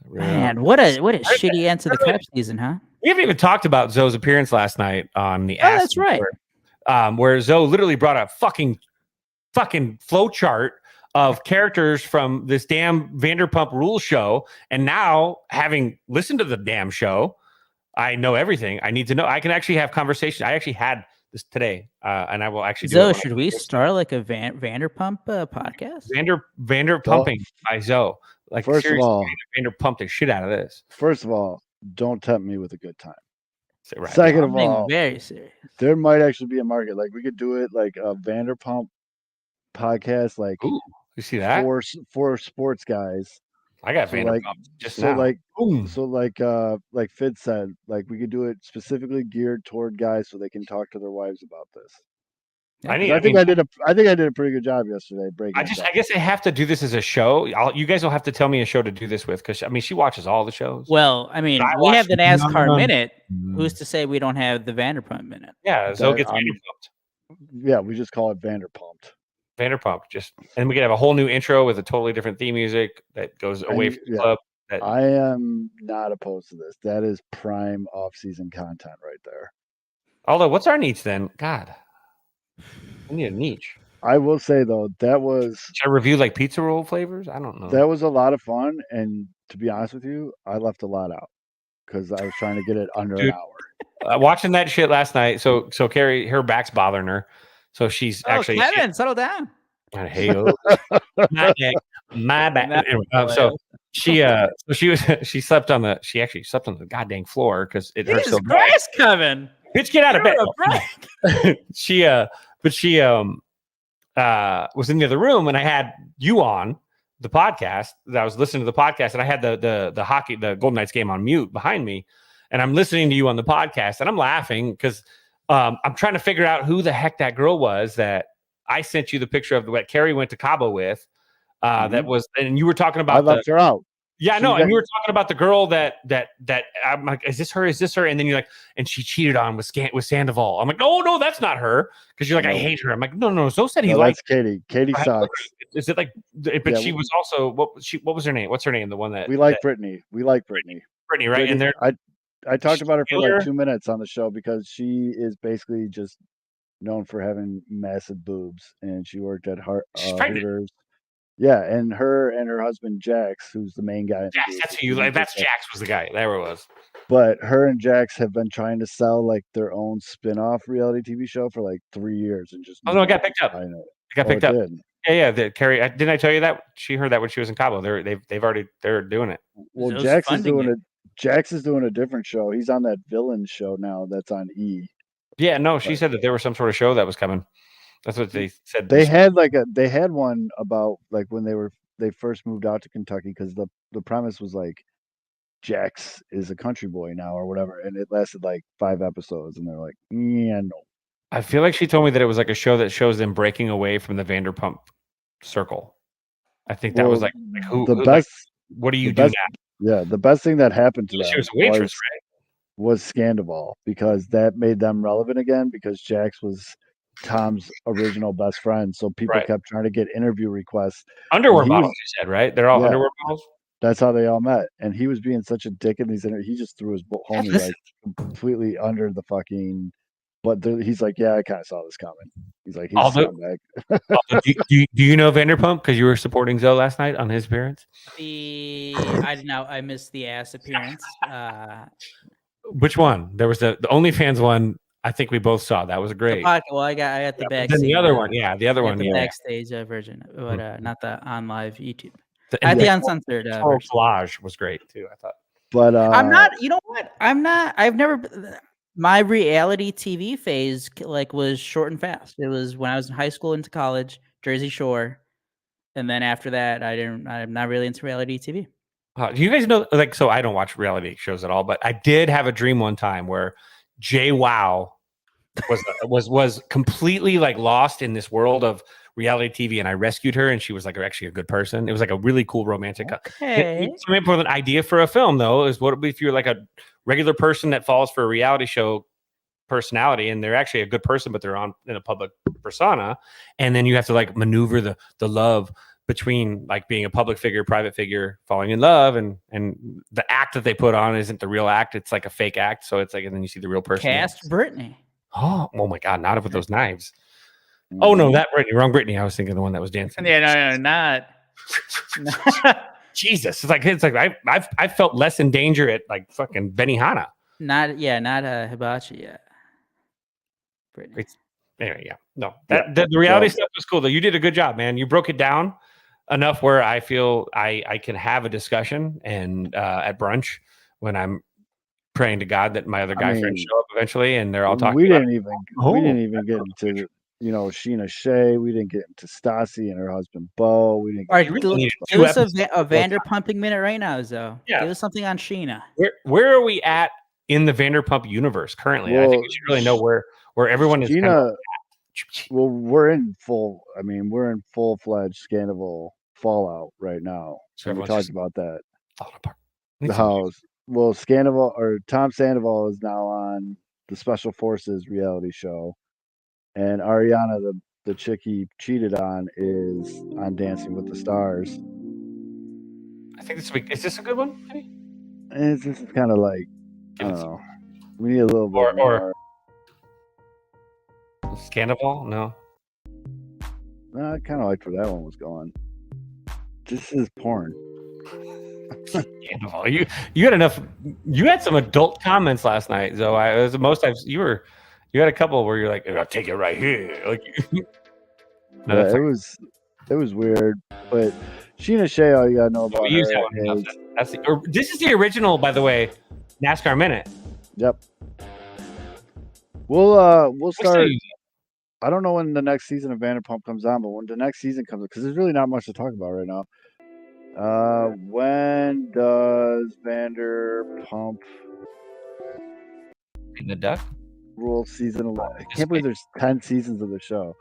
Man, what a shitty end to the Cubs season, huh? We haven't even talked about Zoe's appearance last night on the. Oh, that's right. Where Zoe literally brought a fucking flow chart of characters from this damn Vanderpump Rules show, and now having listened to the damn show, I know everything I need to know. I can actually have conversation. I actually had this today, and I will actually. Zoe, should we start like a Vanderpump podcast? Vanderpumping by Zoe. Like first of all, Vanderpump the shit out of this. First of all, don't tempt me with a good time. Right. Second of all, very serious. There might actually be a market. Like we could do it like a Vanderpump podcast. Like, ooh, you see that? For sports guys. I got Vanderpump just now. Like Fid said, like we could do it specifically geared toward guys so they can talk to their wives about this. Yeah, I think I did a pretty good job yesterday breaking. I guess I have to do this as a show. You guys will have to tell me a show to do this with, because I mean she watches all the shows. Well, I mean we have the NASCAR minute. Who's to say we don't have the Vanderpump minute? Yeah, Zoe gets Vanderpumped. Yeah, we just call it Vanderpumped. Vanderpump, and we could have a whole new intro with a totally different theme music that goes away from the club. I am not opposed to this. That is prime off-season content right there. Although, what's our niche then? God, we need a niche. I will say though, that was. Should I review like pizza roll flavors? I don't know. That was a lot of fun, and to be honest with you, I left a lot out because I was trying to get it under an hour. Watching that shit last night. So Carrie, her back's bothering her. So she's actually Kevin, settle down. Hey, my back. Anyway, she slept on the goddamn floor because it hurt so bad. Christ, Kevin. Bitch, get out of bed. She was in the other room and I had you on the podcast. I was listening to the podcast, and I had the Golden Knights game on mute behind me, and I'm listening to you on the podcast, and I'm laughing because I'm trying to figure out who the heck that girl was that I sent you the picture of what Carrie went to Cabo with. That was, and you were talking about. I left her out. Yeah, no, and you were talking about the girl that I'm like, is this her? Is this her? And then you're like, and she cheated on with Sandoval. I'm like, no, that's not her. Because you're like, I hate her. I'm like, no. Zoe said he liked Katie. Katie sucks. Is it like? But she was also what was her name? What's her name? The one that we like Brittany. We like Brittany. Brittany, right? Brittany, And I talked about her for like 2 minutes on the show because she is basically just known for having massive boobs, and she worked at Hooters. Yeah, and her husband Jax, who's the main guy. Jax, that's who you like. That's Jax was the guy. There it was. But her and Jax have been trying to sell like their own spin-off reality TV show for like 3 years, and just it got picked up. It got picked up. Yeah. Carrie, didn't I tell you that she heard that when she was in Cabo? They're doing it. Well, Jax is doing it. Jax is doing a different show. He's on that villain show now. That's on E. Yeah, no, she said that there was some sort of show that was coming. That's what they said. They had one about like when they first moved out to Kentucky, because the premise was like Jax is a country boy now or whatever, and it lasted like 5 episodes, and they're like, yeah, no. I feel like she told me that it was like a show that shows them breaking away from the Vanderpump circle. I think that was like who best. Like, what do you do now? Yeah, the best thing that happened to them she was a waitress, right? Was Scandival, because that made them relevant again, because Jax was Tom's original best friend, so people kept trying to get interview requests. Underwear models, you said, right? They're all underwear models. That's how they all met, and he was being such a dick in these interviews. He just threw his homie like completely under the fucking. But he's like, yeah, I kind of saw this coming. He's like, he's scumbag. do you know Vanderpump because you were supporting Zoe last night on his appearance? I missed the ass appearance. Which one? There was the OnlyFans one. I think we both saw. That was great. I got the backstage. Then the other one, the other one, the backstage version, but not the on live YouTube. The uncensored collage was great too, I thought. But I'm not. You know what? I'm not. I've never. My reality TV phase was short and fast. It was when I was in high school into college, Jersey Shore, and then after that, I'm not really into reality TV. Do you guys know? So I don't watch reality shows at all, but I did have a dream one time where Jay Wow was completely lost in this world of reality TV, and I rescued her, and she was actually a good person. It was a really cool romantic. Okay. Some important idea for a film though is what if you're a regular person that falls for a reality show personality, and they're actually a good person, but they're in a public persona, and then you have to maneuver the love between being a public figure, private figure, falling in love, and the act that they put on isn't the real act. It's a fake act. So it's and then you see the real person. Cast Brittany. Oh my God, not with those knives. Oh no, that Brittany, wrong Brittany. I was thinking the one that was dancing. Yeah, no, not. Jesus, it's I felt less in danger at fucking Benihana. Not Hibachi yet. Brittany. Anyway, yeah, no, the reality stuff was cool though. You did a good job, man. You broke it down enough where I feel I can have a discussion and at brunch when I'm praying to God that my other guy friends show up eventually, and they're all talking. We didn't even get into Sheena Shea. We didn't get into Stassi and her husband Bo. We didn't. All right, give us a Vanderpumping minute right now, Zoe. Yeah, give us something on Sheena. Where are we at in the Vanderpump universe currently? Well, I think we should really know where everyone is. Sheena, well, we're in full-fledged Scandival fallout right now. So we talked about that. Falling apart. The house. Well, Scandival or Tom Sandoval is now on the Special Forces reality show, and Ariana, the chick he cheated on, is on Dancing with the Stars. I think this week is this a good one? Maybe? This is kind of I don't know. We need a little bit more. Scandival? No. I kind of liked where that one was going. This is porn. Scandival. You had enough. You had some adult comments last night, though. It was the most I've. You had a couple where you're like, "I'll take it right here." No, it was weird, but Sheena Shea, all you gotta know about her is this is the original, by the way, NASCAR Minute. Yep. We'll start. I don't know when the next season of Vanderpump comes on, but when the next season comes, because there's really not much to talk about right now. When does Vanderpump In the duck. Rule season 11? I can't believe there's 10 seasons of the show.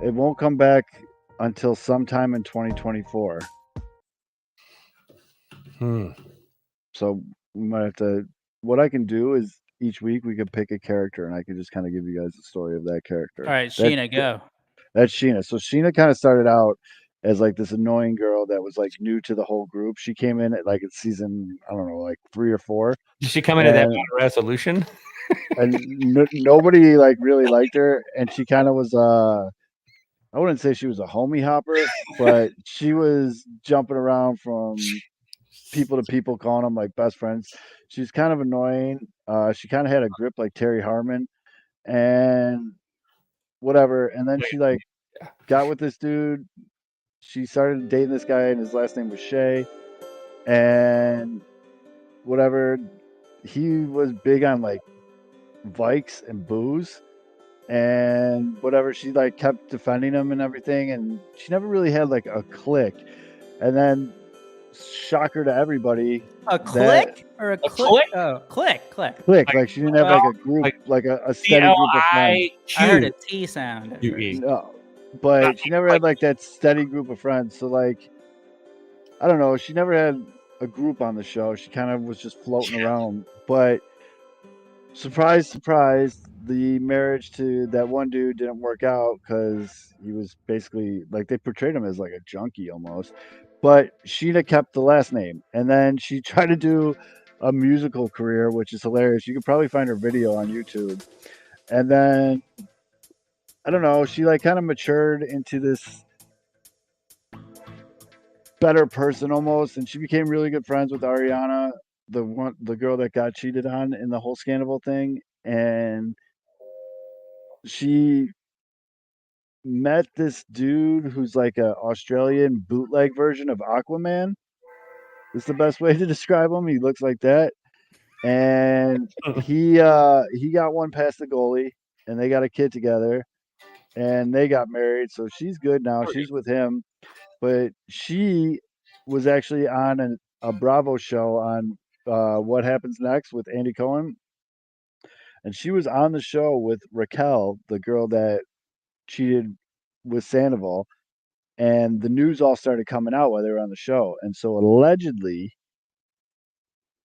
It won't come back until sometime in 2024. So we might have to. What I can do is each week we could pick a character, and I can just kind of give you guys the story of that character. All right, Sheena, go. That's Sheena. So Sheena kind of started out as like this annoying girl that was like new to the whole group. She came in at like season, I don't know, like 3 or 4. Did she come into that resolution? And nobody like really liked her, and she kind of was I wouldn't say she was a homie hopper, but she was jumping around from people to people, calling them like best friends. She's kind of annoying. She kind of had a grip like Terry Harmon and whatever. And then she like got with this dude. She started dating this guy, and his last name was Shay. And whatever, he was big on like Vikes and booze. And whatever, she like kept defending him and everything, and she never really had like a clique. And then, shocker to everybody, a clique or a clique? Oh, clique. Like she didn't have like a group, like a steady group of friends. I heard a T sound. No, but she never had like that steady group of friends. So like, I don't know, she never had a group on the show. She kind of was just floating around. But surprise, surprise, the marriage to that one dude didn't work out because he was basically like, they portrayed him as like a junkie almost. But Sheena kept the last name, and then she tried to do a musical career, which is hilarious. You could probably find her video on YouTube. And then I don't know, she like kind of matured into this better person almost, and she became really good friends with Ariana, the girl that got cheated on in the whole Scandal thing. And she met this dude who's like a Australian bootleg version of Aquaman. It's the best way to describe him. He looks like that. And he got one past the goalie, and they got a kid together, and they got married. So she's good now. She's with him. But she was actually on a Bravo show on What Happens Next with Andy Cohen. And she was on the show with Raquel, the girl that cheated with Sandoval, and the news all started coming out while they were on the show. And so allegedly,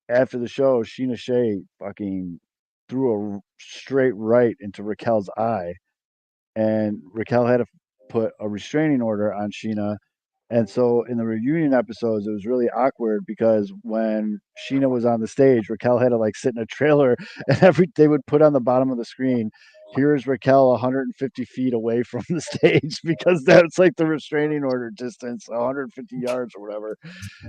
after the show, Sheena Shea fucking threw a straight right into Raquel's eye, and Raquel had to put a restraining order on Sheena. And so in the reunion episodes, it was really awkward because when Sheena was on the stage, Raquel had to like sit in a trailer, and they would put on the bottom of the screen, "Here's Raquel 150 feet away from the stage," because that's like the restraining order distance, 150 yards or whatever.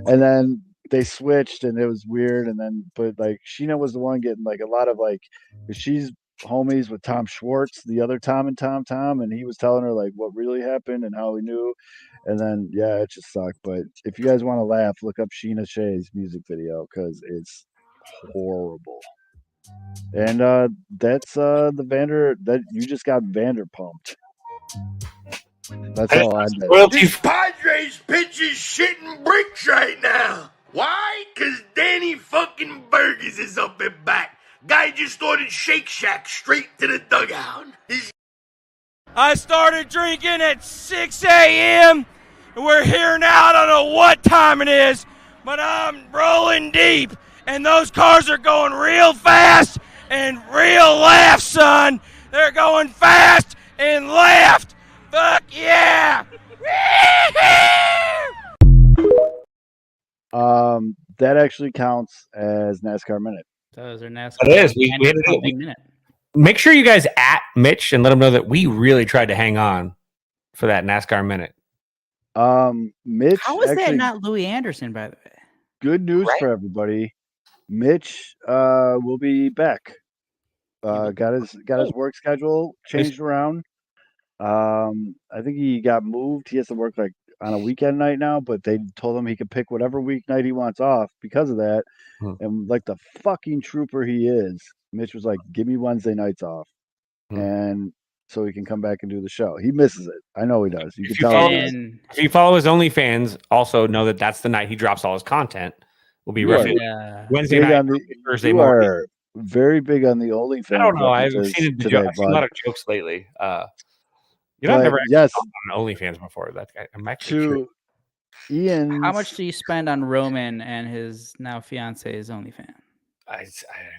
And then they switched, and it was weird. And then, but like Sheena was the one getting like a lot of like, 'cause she's homies with Tom Schwartz, the other Tom and Tom, and he was telling her like what really happened and how he knew. And then, yeah, it just sucked. But if you guys want to laugh, look up Sheena Shea's music video because it's horrible. And that's that you just got Vanderpumped. That's all I did. These Padres pitchers shitting bricks right now. Why? Because Danny fucking Burgess is up and back. Guy just ordered Shake Shack straight to the dugout. I started drinking at 6 a.m. and we're here now. I don't know what time it is, but I'm rolling deep. And those cars are going real fast and real left, son. They're going fast and left. Fuck yeah! That actually counts as NASCAR minute. Those are NASCAR. It is. We had a minute. Make sure you guys at Mitch and let him know that we really tried to hang on for that NASCAR minute. Mitch, how was that not Louis Anderson, by the way? Good news for everybody. Mitch will be back. Got his work schedule changed around. I think he got moved. He has to work like on a weekend night now, but they told him he could pick whatever weeknight he wants off because of that. And like the fucking trooper he is, Mitch was like, "Give me Wednesday nights off." And so he can come back and do the show. He misses it. I know he does. You If can you tell follow- him. And If you follow his OnlyFans, also know that that's the night he drops all his content. Will be You are roughly Wednesday big night, on the, Thursday you morning. are very big on the I don't OnlyFans know. I've references seen the today, I've seen a bud. lot of jokes lately. I've But never actually yes, gone on OnlyFans before. I'm actually curious. to Ian's. how much do you spend on Roman and his now fiance's OnlyFans? I've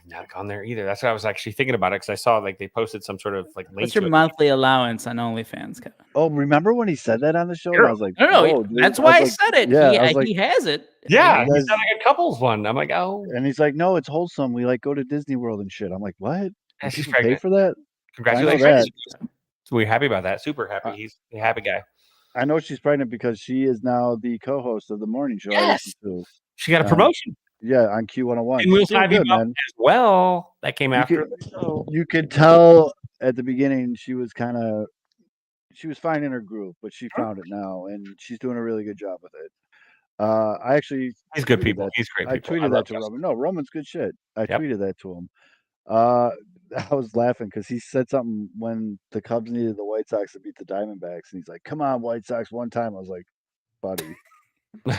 not gone there either. That's what I was actually thinking about it because I saw like they posted some sort of like link What's your to it. monthly allowance on OnlyFans, Kevin? Oh, remember when he said that on the show? And I was like, No, whoa, dude. that's I why I was like, said it. Yeah, he, I was like, he has it. Yeah, You he's guys- done like a couples one. I'm like, oh, and he's like, no, it's wholesome. We like go to Disney World and shit. I'm like, what? yeah, And she's people pay pregnant. for that? Congratulations. that. So we're happy about that. Super happy. He's a happy guy. I know she's pregnant because she is now the co-host of the morning show. I Yes. listen to. She got a promotion. Yeah, on Q101. And we'll She's doing have you good, up man. as well. That came You after. You could tell at the beginning she was finding her groove, but she found it now, and she's doing a really good job with it. I actually He's good tweeted people. that- He's great I people. tweeted that to Roman. No, Roman's good shit. I Yep. tweeted that to him. I was laughing because he said something when the Cubs needed the White Sox to beat the Diamondbacks, and he's like, "Come on, White Sox, one time." I was like, "Buddy,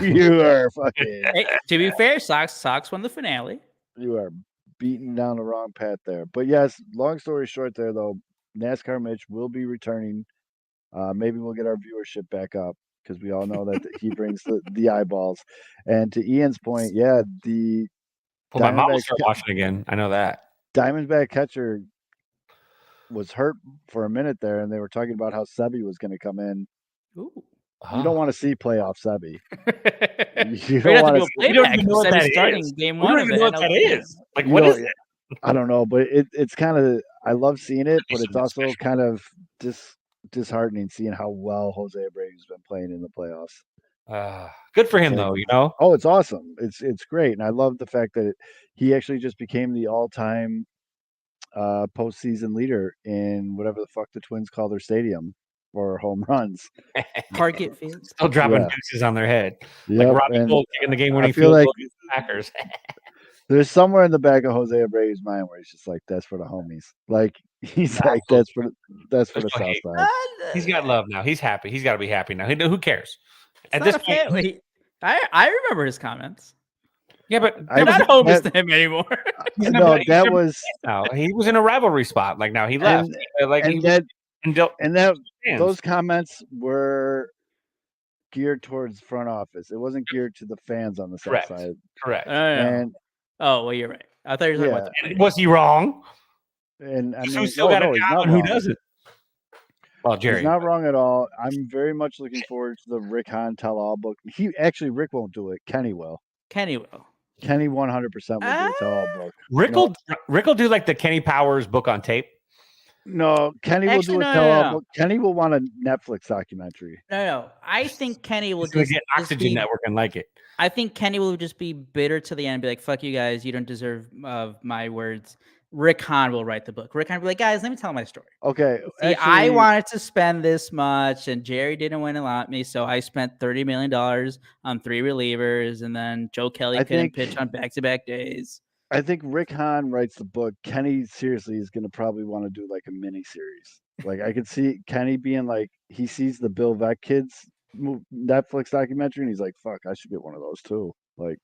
you are fucking, Hey, to be fair, Sox won the finale. you are beating down the wrong path there." But yes, long story short, there though, NASCAR Mitch will be returning. Maybe we'll get our viewership back up because we all know that he brings the eyeballs. And to Ian's point, yeah, the Well, my mom will Diamondbacks start watching again. I know that. Diamondback catcher was hurt for a minute there, and they were talking about how Sebi was going to come in. Ooh. You don't want to see playoff Sebi. You We're don't gonna have to want go to. play We don't back even know what instead of that starting is. game We one don't of even know what that NLCS. is. Like, what is it? I don't know, but it's kind of. I love seeing it, but it's also kind of disheartening seeing how well Jose Abreu's been playing in the playoffs. Good for him, though. You know. Oh, it's awesome. It's great, and I love the fact that he actually just became the all-time postseason leader in whatever the fuck the Twins call their stadium for home runs. Target Field. Still dropping Yeah. deuces on their head. Yep, Like Robbie and Gould kicking the game-winning I feel field like goal against the Packers. there's somewhere in the back of Jose Abreu's mind where he's just like, "That's for the homies." Like he's like, "That's for the South hate. Side." He's got love now. He's happy. He's got to be happy now. Who cares? It's At not this a point, family. I remember his comments. yeah, but They're not homies to him anymore. No, that was no. He was in a rivalry spot. Like now he left. Those comments were geared towards front office. It wasn't geared to the fans on the South Correct. Side. Correct. And well, you're right. I thought you were talking about And was he wrong? And I mean, Who still got a he's job not and who wrong. doesn't? Well, Jerry. He's not wrong at all. I'm very much looking forward to the Rick Hahn tell-all book. Rick won't do it. Kenny will. Kenny will. Kenny 100% will do a tell-all book. Rick will do like the Kenny Powers book on tape. No, Kenny will do a tell-all book. Kenny will want a Netflix documentary. No. I think Kenny will just get Oxygen Network and like it. I think Kenny will just be bitter to the end, be like, "Fuck you guys, you don't deserve my words." Rick Hahn will write the book. Rick Hahn will be like, "Guys, let me tell my story." Okay. See, I wanted to spend this much, and Jerry didn't want to allow me, so I spent $30 million on 3 relievers, and then Joe Kelly couldn't pitch on back-to-back days. I think Rick Hahn writes the book. Kenny seriously is going to probably want to do like a mini series. Like I could see Kenny being like, he sees the Bill Veeck kids Netflix documentary, and he's like, "Fuck, I should get one of those too." Like,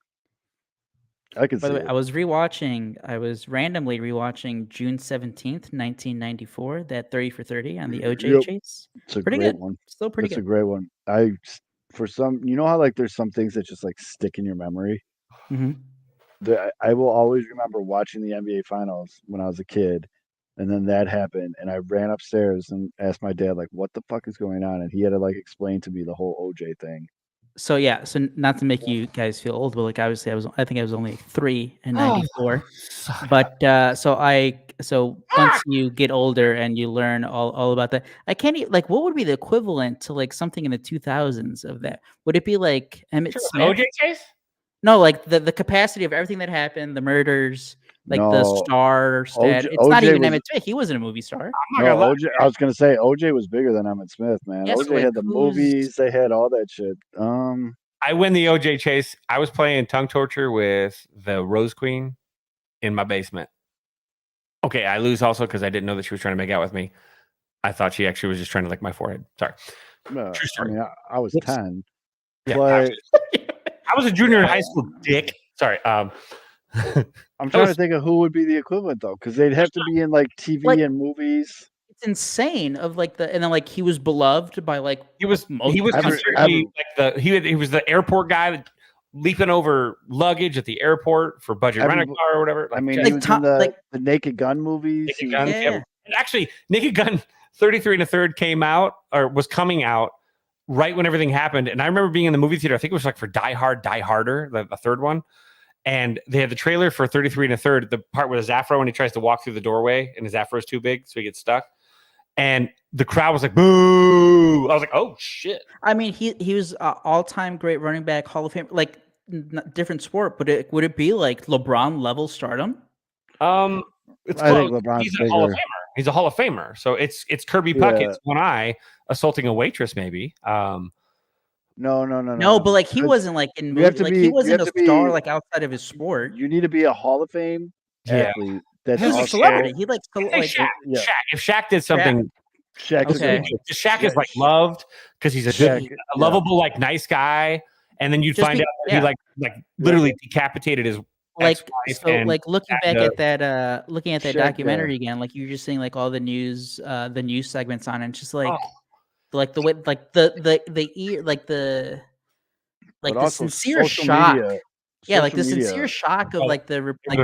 I could see. By the way, I was randomly rewatching June 17th, 1994, that 30 for 30 on the OJ chase. It's a pretty great good one. Still pretty good. It's a great one. You know how like there's some things that just like stick in your memory. Mm-hmm. I will always remember watching the NBA Finals when I was a kid, and then that happened, and I ran upstairs and asked my dad like, "What the fuck is going on?" And he had to like explain to me the whole OJ thing. So yeah, so not to make you guys feel old, but like obviously I think I was only 3 in 94. But so once you get older and you learn all about that, I can't like what would be the equivalent to like something in the 2000s of that? Would it be like Emmett Smith? OJ case? No, like the capacity of everything that happened, the murders, like the star stat. It's not even Emmett Smith. He wasn't a movie star. OJ, I was gonna say OJ was bigger than Emmett Smith, man. Yes, OJ had the movies, they had all that shit. I win the OJ chase. I was playing tongue torture with the Rose Queen in my basement. Okay, I lose also because I didn't know that she was trying to make out with me. I thought she actually was just trying to lick my forehead. Sorry. True story. I mean, I was 10, Yeah, but I was a junior in high school, dick. Sorry. I'm trying to think of who would be the equivalent though, because they'd have to be in like TV and movies. It's insane. And then like he was beloved by like he was considered he was the airport guy leaping over luggage at the airport for budget rent-a-car or whatever. I mean, he was in the Naked Gun movies. Naked Gun, yeah. And actually, Naked Gun 33 1/3 came out or was coming out right when everything happened. And I remember being in the movie theater. I think it was like for Die Hard, Die Harder, the third one. And they had the trailer for 33 1/3, the part with his afro when he tries to walk through the doorway and his afro is too big, so he gets stuck. And the crowd was like, boo. I was like, oh, shit. I mean, he was all-time great running back, Hall of Fame, like different sport, but would it be like LeBron level stardom? It's I think LeBron's He's bigger. a Hall of Famer. He's a Hall of Famer. So it's Kirby Puckett's one eye assaulting a waitress, maybe. No, but like he wasn't like in movie, like he wasn't a star like outside of his sport. You need to be a Hall of Fame athlete. That's a celebrity. He like Shaq. If Shaq did something, Shaq is like loved because he's a lovable, like nice guy, and then you'd find out that he like literally decapitated his looking at that documentary again, like you're just seeing like all the news segments on it, and just like the way the sincere shock. Sincere shock of like the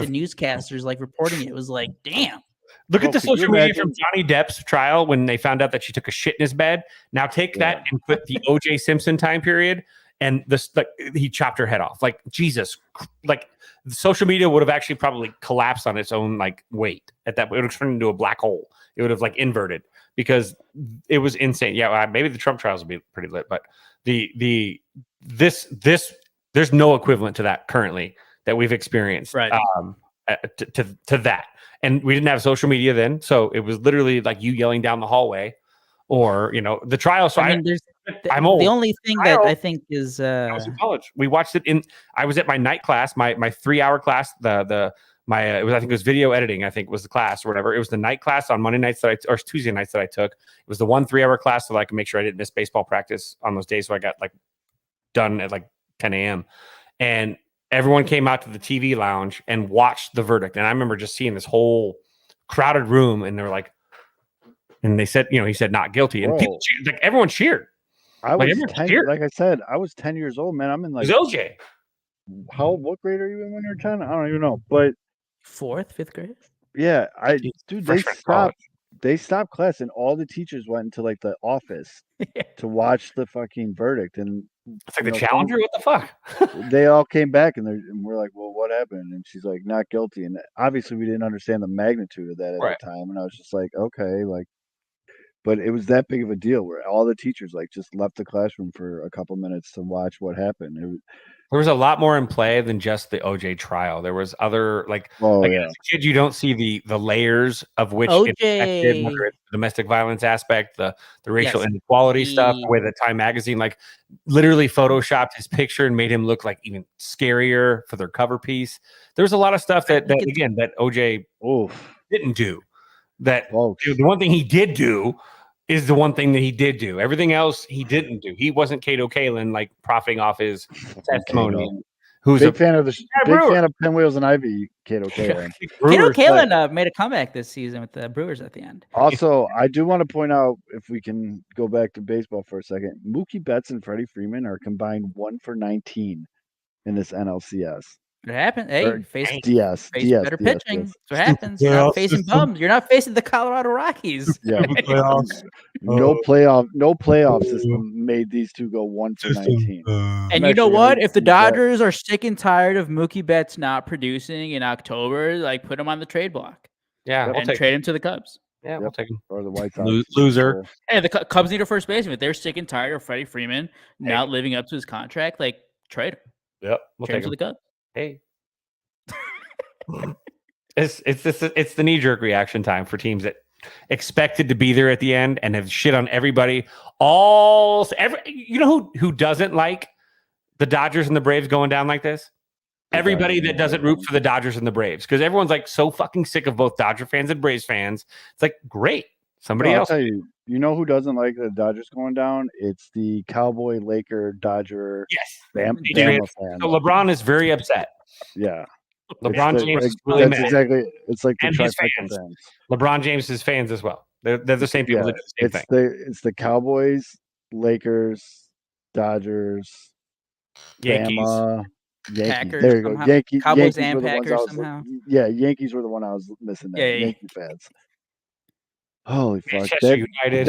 newscasters like reporting it was like, damn. Look at the social media from Johnny Depp's trial when they found out that she took a shit in his bed. Now take that and put the O.J. Simpson time period, and this he chopped her head off. Like Jesus, like social media would have actually probably collapsed on its own like weight at that. It would have turned into a black hole. It would have like inverted because it was insane. Yeah, maybe the Trump trials would be pretty lit, but this there's no equivalent to that currently that we've experienced. Right. To that. And we didn't have social media then. So it was literally like you yelling down the hallway or, the trial. So I'm old. The only thing that I think is I was in college. We watched it I was at my night class, my 3-hour class, I think it was video editing, I think was the class or whatever. It was the night class on Monday nights or Tuesday nights that I took. It was the 1 3-hour class so that I could make sure I didn't miss baseball practice on those days. So I got like done at like 10 a.m. And everyone came out to the TV lounge and watched the verdict. And I remember just seeing this whole crowded room and they're like, and they said, he said not guilty. And people cheered, like everyone cheered. Like I said, I was 10 years old, man. I'm in like OJ. What grade are you in when you're 10? I don't even know. But 4th, 5th grade? Yeah. They stopped class and all the teachers went into like the office to watch the fucking verdict. And it's like the Challenger. What the fuck? They all came back and we're like, well, what happened? And she's like, not guilty. And obviously we didn't understand the magnitude of that at the time. And I was just like, okay, like, but it was that big of a deal where all the teachers like just left the classroom for a couple minutes to watch what happened. There was a lot more in play than just the OJ trial. There was other as a kid, you don't see the layers of which affected, whether it's the domestic violence aspect, the racial inequality stuff, the way that Time magazine like literally photoshopped his picture and made him look like even scarier for their cover piece. There was a lot of stuff that OJ didn't do. That the one thing he did do is the one thing that he did do. Everything else he didn't do. He wasn't Cato Kalin like profiting off his testimony. Who's big fan of Pinwheels and Ivy, Cato Kalin. Cato Kalin made a comeback this season with the Brewers at the end. Also, I do want to point out, if we can go back to baseball for a second, Mookie Betts and Freddie Freeman are combined 1 for 19 in this NLCS. It happened. Hey, face better pitching. Yes. That's what happens. You're not facing bums. You're not facing the Colorado Rockies. Yeah. No playoff system made these two go 1 for 19. And you know what? If the Dodgers are sick and tired of Mookie Betts not producing in October, like put him on the trade block. Yeah, and trade him to the Cubs. Yeah, we'll take him. Or the White Sox. Loser. Hey, the Cubs need a first baseman. If they're sick and tired of Freddie Freeman not living up to his contract, like trade him. Yep, we'll trade him to the Cubs. Hey, it's the knee-jerk reaction time for teams that expected to be there at the end and have shit on everybody. You know who doesn't like the Dodgers and the Braves going down like this? Everybody that doesn't root for the Dodgers and the Braves, because everyone's like so fucking sick of both Dodger fans and Braves fans. It's like, great, Somebody I'll else. tell you. You know who doesn't like the Dodgers going down? It's the Cowboy, Laker, Dodger, Yes. Bama Patriots. fans. So LeBron is very upset. Yeah. LeBron James is really that's mad. exactly. It's like the And his trifecta fans. LeBron James' fans as well. They're the same people that do the same thing. It's the Cowboys, Lakers, Dodgers, Yankees. Bama, Yankees. Packers There you go. somehow. Yankees. Cowboys Yankees and were the ones I Packers was. somehow. Yeah, Yankees were the one I was missing. There. Yeah. Yankee fans. Holy fuck! Manchester United.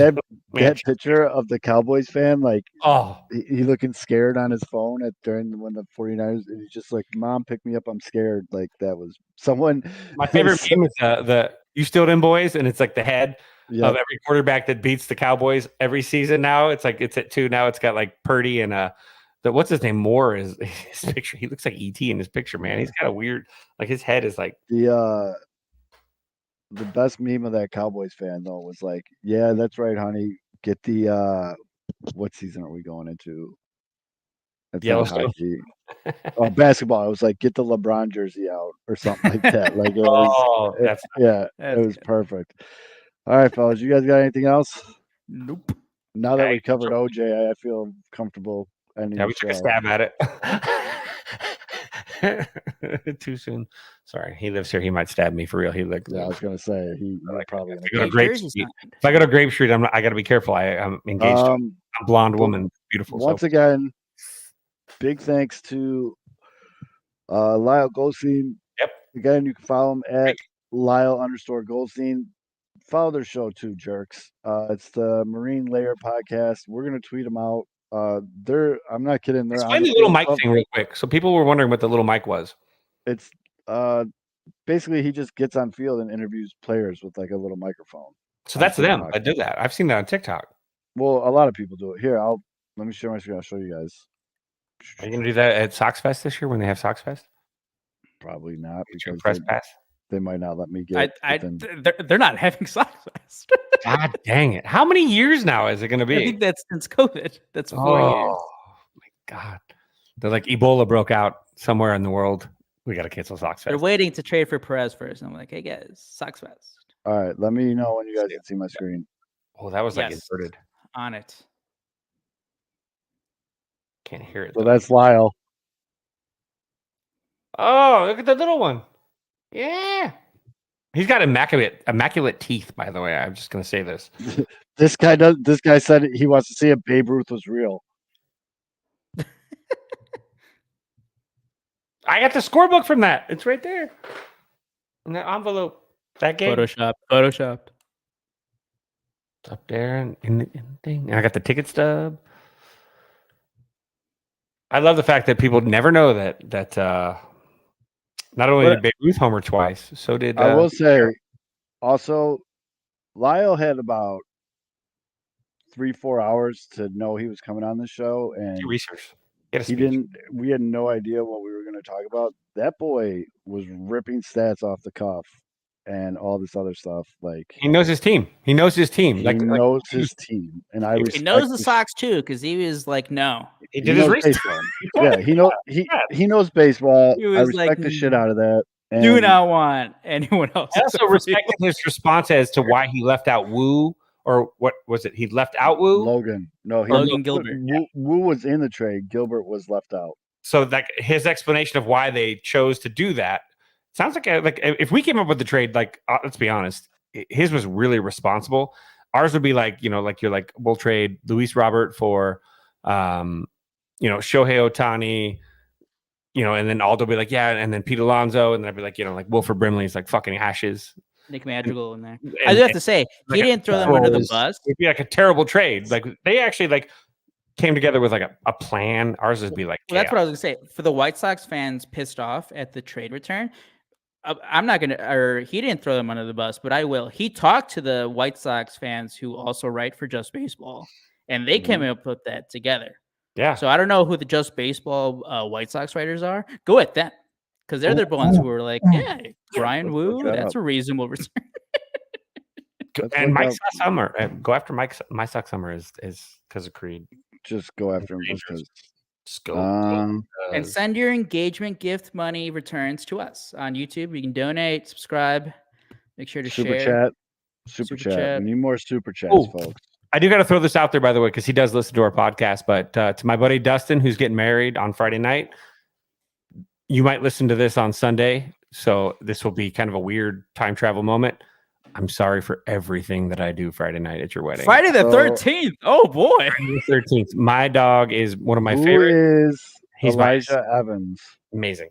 That picture of the Cowboys fan, like, Oh, he looking scared on his phone during when the 49ers, and he's just like, "Mom, pick me up, I'm scared." Like, that was someone. my favorite meme is the "You Still In, Boys," and it's like the head Yep. of every quarterback that beats the Cowboys every season. Now it's like it's at 2. Now it's got like Purdy and what's his name? Moore is his picture. He looks like ET in his picture, man. He's got a weird, like his head is like The best meme of that Cowboys fan though was like, "Yeah, that's right, honey. Get the what season are we going into?" It's not Yellowstone. hockey. Oh, basketball. I was like, "Get the LeBron jersey out" or something like that. Like, it was, that's it was perfect. All right, fellas, you guys got anything else? Nope. Now that Okay, we covered OJ, I feel comfortable ending we the took a show. stab at it. Too soon. Sorry, he lives here. He might stab me for real. He like. Yeah, I was gonna say you're probably If I go to Grape Street, I got to be careful. I'm engaged to a blonde woman, beautiful. Once again, big thanks to Lyle Goldstein. Yep. Again, you can follow him at Lyle_Goldstein. Follow their show too, jerks. It's the Marine Layer Podcast. We're gonna tweet them out. I'm not kidding. They're explain the little mic thing real quick. So people were wondering what the little mic was. It's basically he just gets on field and interviews players with like a little microphone. So that's them. I did that. I've seen that on TikTok. Well, a lot of people do it. Here, let me share my screen. I'll show you guys. Are you gonna do that at Sox Fest this year when they have Sox Fest? Probably not, because press pass. They might not let me get. They're not having Sox Fest. God dang it! How many years now is it going to be? I think that's since COVID. That's 4 years. Oh my God! They're like Ebola broke out somewhere in the world. We got to cancel Sox Fest. They're waiting to trade for Perez first. I'm like, hey guys, Sox Fest. All right, let me know when you guys can see my screen. Oh, that was like inverted. On it. Can't hear it. So that's Lyle. Oh, look at the little one. Yeah. He's got immaculate teeth, by the way. I'm just going to say this. This guy said he wants to see if Babe Ruth was real. I got the scorebook from that. It's right there. In the envelope. That game. Photoshopped. It's up there in the thing. And I got the ticket stub. I love the fact that people never know that not only did Babe Ruth homer twice, so did I will say also Lyle had about 3-4 hours to know he was coming on the show, and research. We had no idea what we were going to talk about. That boy was ripping stats off the cuff and all this other stuff. Like, he knows his team. He knows his team. He knows his team, and he knows the Sox too, because he was like, no. He did his research. Yeah, he knows baseball. I respect the shit out of that. And do not want anyone else. I also respected his response as to why he left out Woo, or what was it? He left out Woo? Logan. No, Logan Gilbert. Woo was in the trade. Gilbert was left out. So like his explanation of why they chose to do that sounds like if we came up with the trade, like let's be honest, his was really responsible. Ours would be like, like you're like, we'll trade Luis Robert for Shohei Ohtani, and then Aldo will be like, yeah, and then Pete Alonso, and then I'd be like, like Wilford Brimley's like fucking Ashes. Nick Madrigal in there. I do have to say, he didn't throw them under the bus. It'd be like a terrible trade. Like they actually like came together with like a plan. Ours would be like, well, that's what I was gonna say. For the White Sox fans pissed off at the trade return, I'm not gonna, or he didn't throw them under the bus, but I will. He talked to the White Sox fans who also write for Just Baseball, and they came up with that together. Yeah. So I don't know who the Just Baseball White Sox writers are. Go at them, because they're the ones who were like, yeah, Brian Woo, that's a reasonable return. And Mike Summer, go after Mike. My Sox Summer is because of Creed. Just go after him because. And send your engagement gift money returns to us on YouTube. You can donate, subscribe, make sure to Super share. Chat. Super chat. We need more super chats, folks. I do got to throw this out there, by the way, because he does listen to our podcast. But to my buddy Dustin, who's getting married on Friday night, you might listen to this on Sunday. So this will be kind of a weird time travel moment. I'm sorry for everything that I do Friday night at your wedding. Friday the 13th. Oh, boy. Friday the 13th. My dog is one of my favorite. Who is Elijah Evans? Amazing.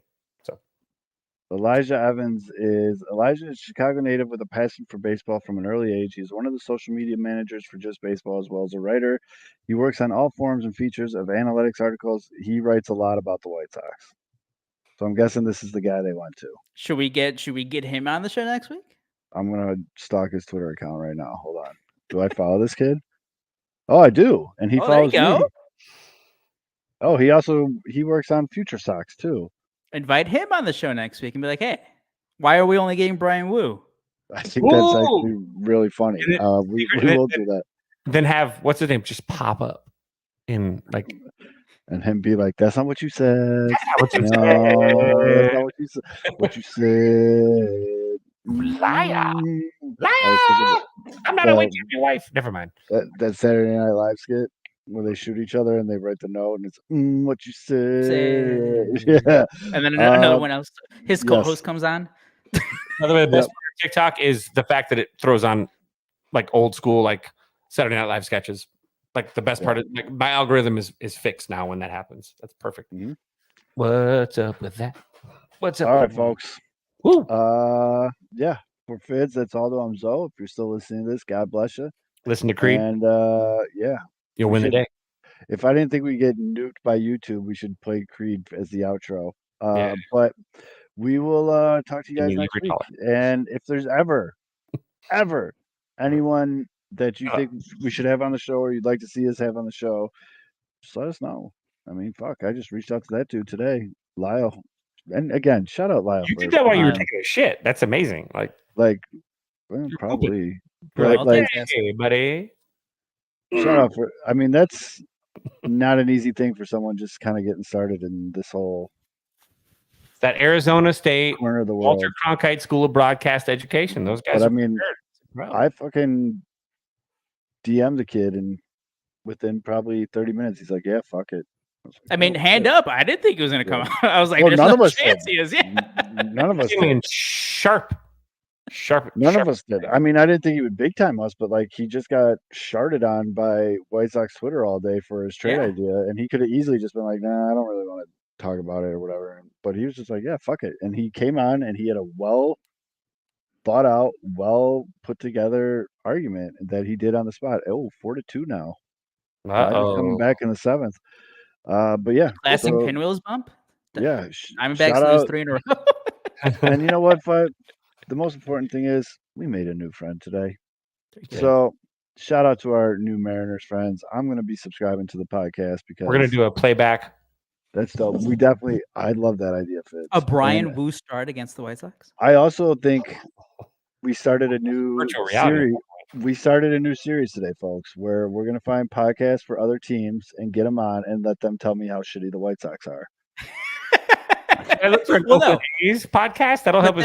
Elijah Evans is a Chicago native with a passion for baseball from an early age. He's one of the social media managers for Just Baseball as well as a writer. He works on all forms and features of analytics articles. He writes a lot about the White Sox. So I'm guessing this is the guy they went to. Should we get him on the show next week? I'm gonna stalk his Twitter account right now. Hold on. Do I follow this kid? Oh, I do. And he follows me. Oh, he works on Future Sox too. Invite him on the show next week and be like, hey, why are we only getting Brian Wu? I think that's actually really funny. We will do that. Then have, what's his name, just pop up in like. And him be like, that's not what you said. That's not what you said. Liar. Liar. I'm not awake with your wife. Never mind. That Saturday Night Live skit where they shoot each other and they write the note and it's what you said. Yeah. And then another one else. His co-host comes on. Another way, the best part of TikTok is the fact that it throws on like old school, like Saturday Night Live sketches. Like the best part of like my algorithm is fixed now when that happens. That's perfect. Mm-hmm. What's up with that? What's up? All right, folks. Woo. Yeah. For Fids, that's all to Zoe. If you're still listening to this, God bless you. Listen to Creed. And you'll win the day. If I didn't think we'd get nuked by YouTube, we should play Creed as the outro. But we will talk to you guys next week. And if there's ever anyone that you think we should have on the show or you'd like to see us have on the show, just let us know. I mean, fuck, I just reached out to that dude today, Lyle. And again, shout out Lyle. You did that while you were taking a shit. That's amazing. Like well, probably. Hey, buddy. Shout out for. I mean, that's not an easy thing for someone just kind of getting started in this whole. That Arizona State corner of the world. Walter Cronkite School of Broadcast Education. Those guys. But I mean, I fucking DM'd the kid, and within probably 30 minutes, he's like, "Yeah, fuck it." I mean, hand up. I didn't think he was going to come out. I was like, none of us chance he is. Yeah. None of us did. Sharp. None of us did. I mean, I didn't think he would big time us, but like he just got sharted on by White Sox Twitter all day for his trade idea, and he could have easily just been like, "Nah, I don't really want to talk about it or whatever." But he was just like, "Yeah, fuck it," and he came on and he had a well thought out, well put together argument that he did on the spot. 4-2 now. Coming back in the 7th. But yeah, classic pinwheels bump. Yeah, I'm back to those 3 in a row. And you know what, Fud? The most important thing is we made a new friend today. So shout out to our new Mariners friends. I'm going to be subscribing to the podcast because we're going to do a playback. That's dope. I love that idea, Fitz. A Brian Wu start against the White Sox. I also think we started a new series. We started a new series today, folks, where we're going to find podcasts for other teams and get them on and let them tell me how shitty the White Sox are. I look for an podcast. That'll help us.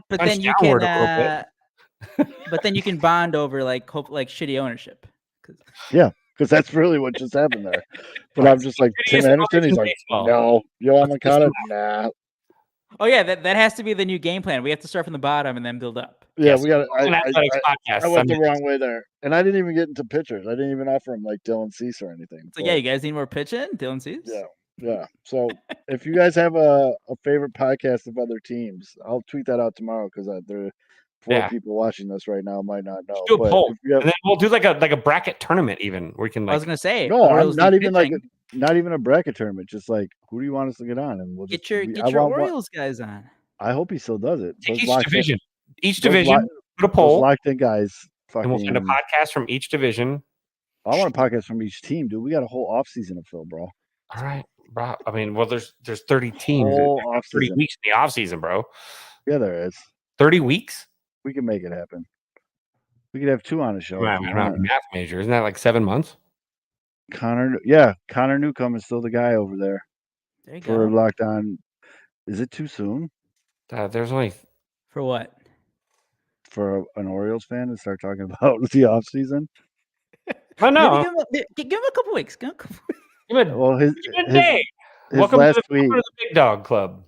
But then you can. But then you can bond over like shitty ownership. Yeah, because that's really what just happened there. But I'm just like Tim Anderson. He's like, no, Yoel Moncada, nah. Oh yeah, that has to be the new game plan. We have to start from the bottom and then build up. Yeah, we got. I went the wrong way there, and I didn't even get into pitchers. I didn't even offer him like Dylan Cease or anything. So yeah, you guys need more pitching, Dylan Cease. Yeah. So if you guys have a favorite podcast of other teams, I'll tweet that out tomorrow because there are 4 people watching this right now might not know. Do a poll, and then we'll do like a bracket tournament even where we can. I was gonna say no, I'm not even pitching. Not even a bracket tournament. Just like who do you want us to get on, and we'll get your Orioles guys on. I hope he still does it. Each division, put a poll. Locked in guys. And we'll send a podcast from each division. I want a podcast from each team, dude. We got a whole off season to fill, bro. All right, bro. I mean, well, there's 30 teams. 30 weeks in the off season, bro. Yeah, there is. 30 weeks. We can make it happen. We could have 2 on the show. I'm not a math major. Isn't that like 7 months? Connor Newcomb is still the guy over there. There you for go. Locked On. Is it too soon? There's only for what? for an Orioles fan to start talking about the offseason? Oh no! Maybe give him a couple weeks. Give him a couple weeks. Well, his Welcome last to tweet. the Big Dog Club.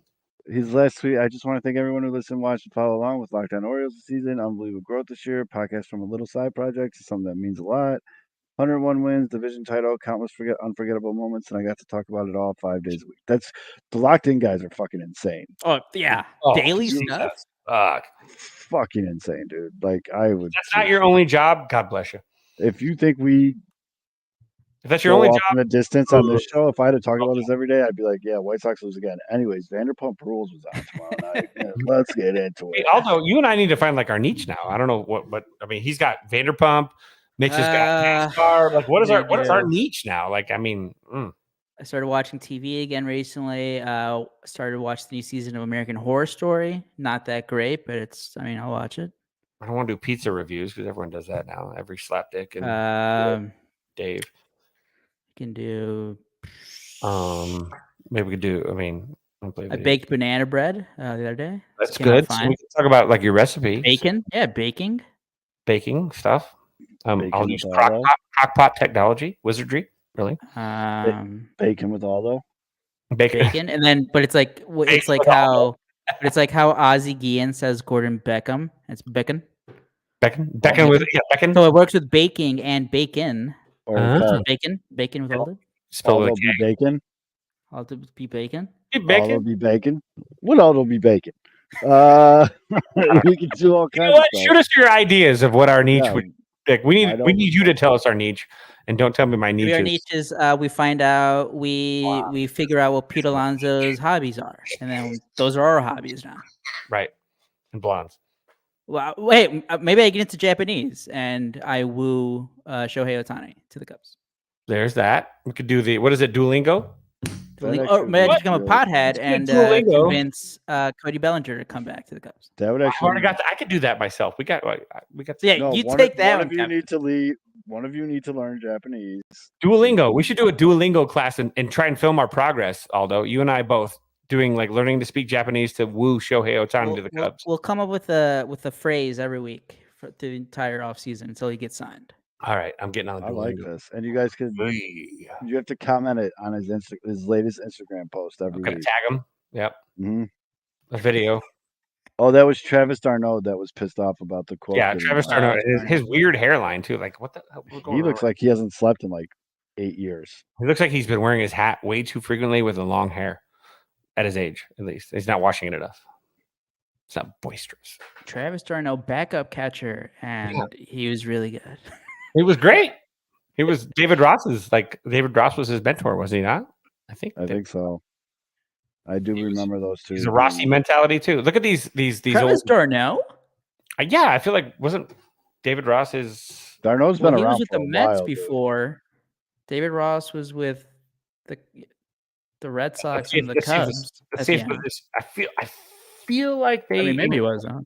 His last tweet. I just want to thank everyone who listened, watched, and followed along with Locked On Orioles this season. Unbelievable growth this year. Podcast from a little side project to something that means a lot. 101 wins, division title, countless unforgettable moments, and I got to talk about it all 5 days a week. That's the Locked In guys are fucking insane. Oh yeah, daily stuff. Fuck. Fucking insane, dude. Like I would. That's not your only job. God bless you. If you think if that's your only job, in the distance on this show, if I had to talk about this every day, I'd be like, yeah, White Sox lose again. Anyways, Vanderpump Rules was on tomorrow night. Yeah, let's get into it. Hey, Aldo, you and I need to find like our niche now. I don't know what I mean. He's got Vanderpump. Mitch has got NASCAR. Like, what is our niche now? Like, I mean, I started watching TV again recently. Started watching the new season of American Horror Story. Not that great, but I'll watch it. I don't want to do pizza reviews because everyone does that now. Every slapdick and Dave can do. Maybe we could do. I mean, I baked banana bread the other day. That's good. So we can talk about like your recipe. Bacon, yeah, baking stuff. I'll use crockpot technology, wizardry. Really? Bacon with Aldo. Bacon, and then, but it's like how Ozzie Guillen says Gordon Beckham. It's Beckham. Beckham with Beckham. So it works with baking and bacon. Or bacon with Aldo. Aldo be bacon. Aldo be bacon. Aldo be bacon. Would Aldo be bacon? We can do all kinds of stuff. Shoot us your ideas of what our niche would. Like, we need you to tell us our niche, and don't tell me my niche. Our niche is we find out we figure out what Pete Alonso's hobbies are, and then those are our hobbies now. Right, and blondes. Well, wait, maybe I get into Japanese and I woo Shohei Ohtani to the Cubs. There's that. We could do Duolingo? Or maybe I just become a pothead and convince Cody Bellinger to come back to the Cubs. That would actually. I could do that myself. We got. Yeah, no, you take that. One of you need to lead. One of you need to learn Japanese. Duolingo. We should do a Duolingo class and try and film our progress. Aldo, you and I both doing like learning to speak Japanese to woo Shohei Ohtani to the Cubs. We'll come up with a phrase every week for the entire offseason until he gets signed. All right, I'm getting on the Duolingo. I like this, and you guys could. You have to comment it on his latest Instagram post every week. Tag him. Yep. Mm-hmm. A video. Oh, that was Travis d'Arnaud that was pissed off about the quote. Yeah, Travis d'Arnaud. His weird hairline too. Like, what the hell? He looks like he hasn't slept in like 8 years. He looks like he's been wearing his hat way too frequently with the long hair. At his age, at least, he's not washing it enough. It's not boisterous. Travis d'Arnaud, backup catcher, and he was really good. He was great. He was David Ross was his mentor, was he not? I think so. I do remember those two. He's a Rossi mentality too. Look at these Travis d'Arnaud. Yeah, I feel like wasn't David Ross his d'Arnaud's been around. He was with for the a Mets while, before. Dude. David Ross was with the Red Sox and the Cubs. I feel like they. I mean, maybe it was. Huh?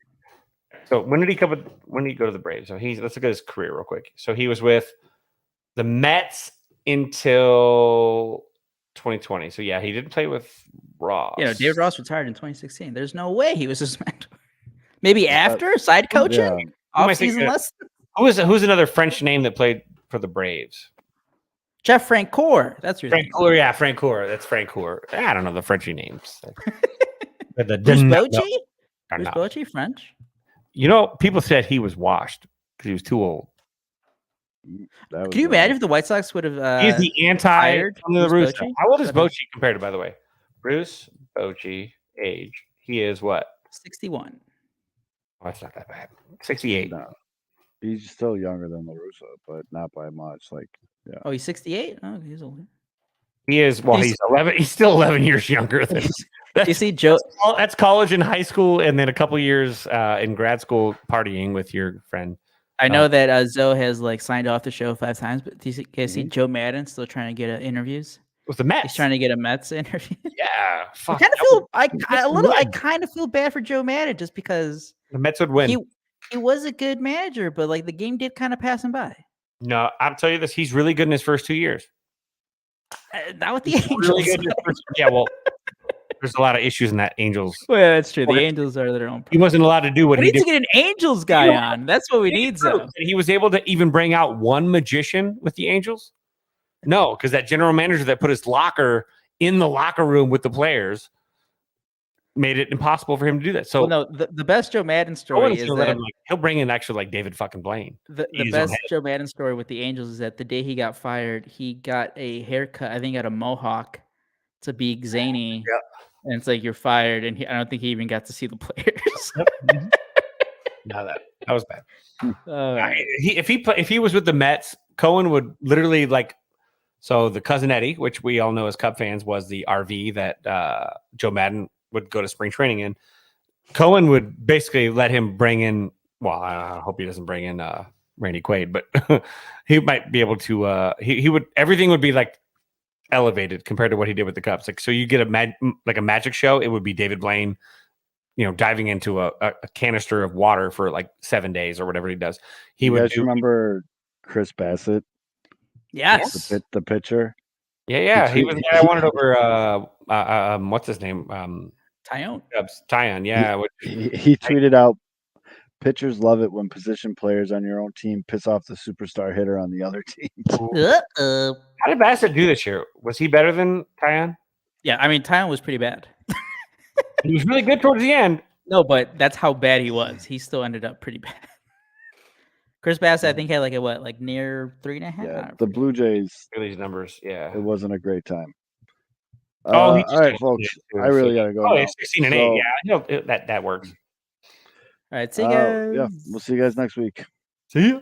So when did he go to the Braves? So let's look at his career real quick. So he was with the Mets until 2020. So yeah, he didn't play with Ross. David Ross retired in 2016. There's no way he was his mentor. Maybe after side coaching, off-season lesson. Who's another French name that played for the Braves? Jeff Francoeur. That's your name. Yeah, Francoeur. That's Francoeur. I don't know the Frenchy names. Bruce Bochy? Bruce Bochy, French? People said he was washed because he was too old. Can you imagine if the White Sox would have he's the anti Bruce Bochy? How old is Bochy compared to, by the way? Bruce Bochy, age. He is what? 61. Oh, that's not that bad. 68. No. He's still younger than LaRusso, but not by much. Yeah. Oh, he's 68? Oh, he's older. He is. Well, he's 11. He's still 11 years younger than. You see, Joe. That's college and high school, and then a couple years in grad school partying with your friend. I know that Zoe has signed off the show 5 times, but do you guys see Joe Madden still trying to get interviews with the Mets? He's trying to get a Mets interview. Yeah, fuck. I kind of feel bad for Joe Madden just because the Mets would win. He was a good manager, but the game did kind of pass him by. No, I'll tell you this: he's really good in his first 2 years. Not with the Angels. Really good. Yeah, well, there's a lot of issues in that Angels. Well, yeah, that's true. The Angels are their own. He wasn't allowed to do what We he need did. to get an Angels guy on. That's what we need. So He was able to even bring out one magician with the Angels. No, because that general manager that put his locker in the locker room with the players made it impossible for him to do that. So well, no, the best Joe Madden story is that he'll bring in actually like David fucking Blaine. The best Joe Madden story with the Angels is that the day he got fired, he got a haircut. I think got a mohawk to be zany. Yeah. And it's like you're fired, and I don't think he even got to see the players. No, that was bad. If he was with the Mets, Cohen would literally like. So the cousin Eddie, which we all know as Cub fans, was the RV that Joe Madden would go to spring training in. Cohen would basically let him bring in. Well, I hope he doesn't bring in Randy Quaid, but he might be able to. He would. Everything would be like elevated compared to what he did with the Cubs. Like, so you get a magic show, it would be David Blaine, diving into a canister of water for like 7 days or whatever he does. You guys remember Chris Bassett? Yes, the pitcher. Yeah. He was the guy I wanted over. What's his name? Tyone. Tyone. Yeah. He tweeted out, "Pitchers love it when position players on your own team piss off the superstar hitter on the other team." How did Bassett do this year? Was he better than Tyone? Yeah, I mean Tyone was pretty bad. He was really good towards the end. No, but that's how bad he was. He still ended up pretty bad. Chris Bassett, I think, had like near 3.5. Yeah, the Blue Jays. These numbers, yeah, it wasn't a great time. All right, folks. I really gotta go. It's 16-8. Yeah, that works. All right, see you guys. Yeah, we'll see you guys next week. See ya.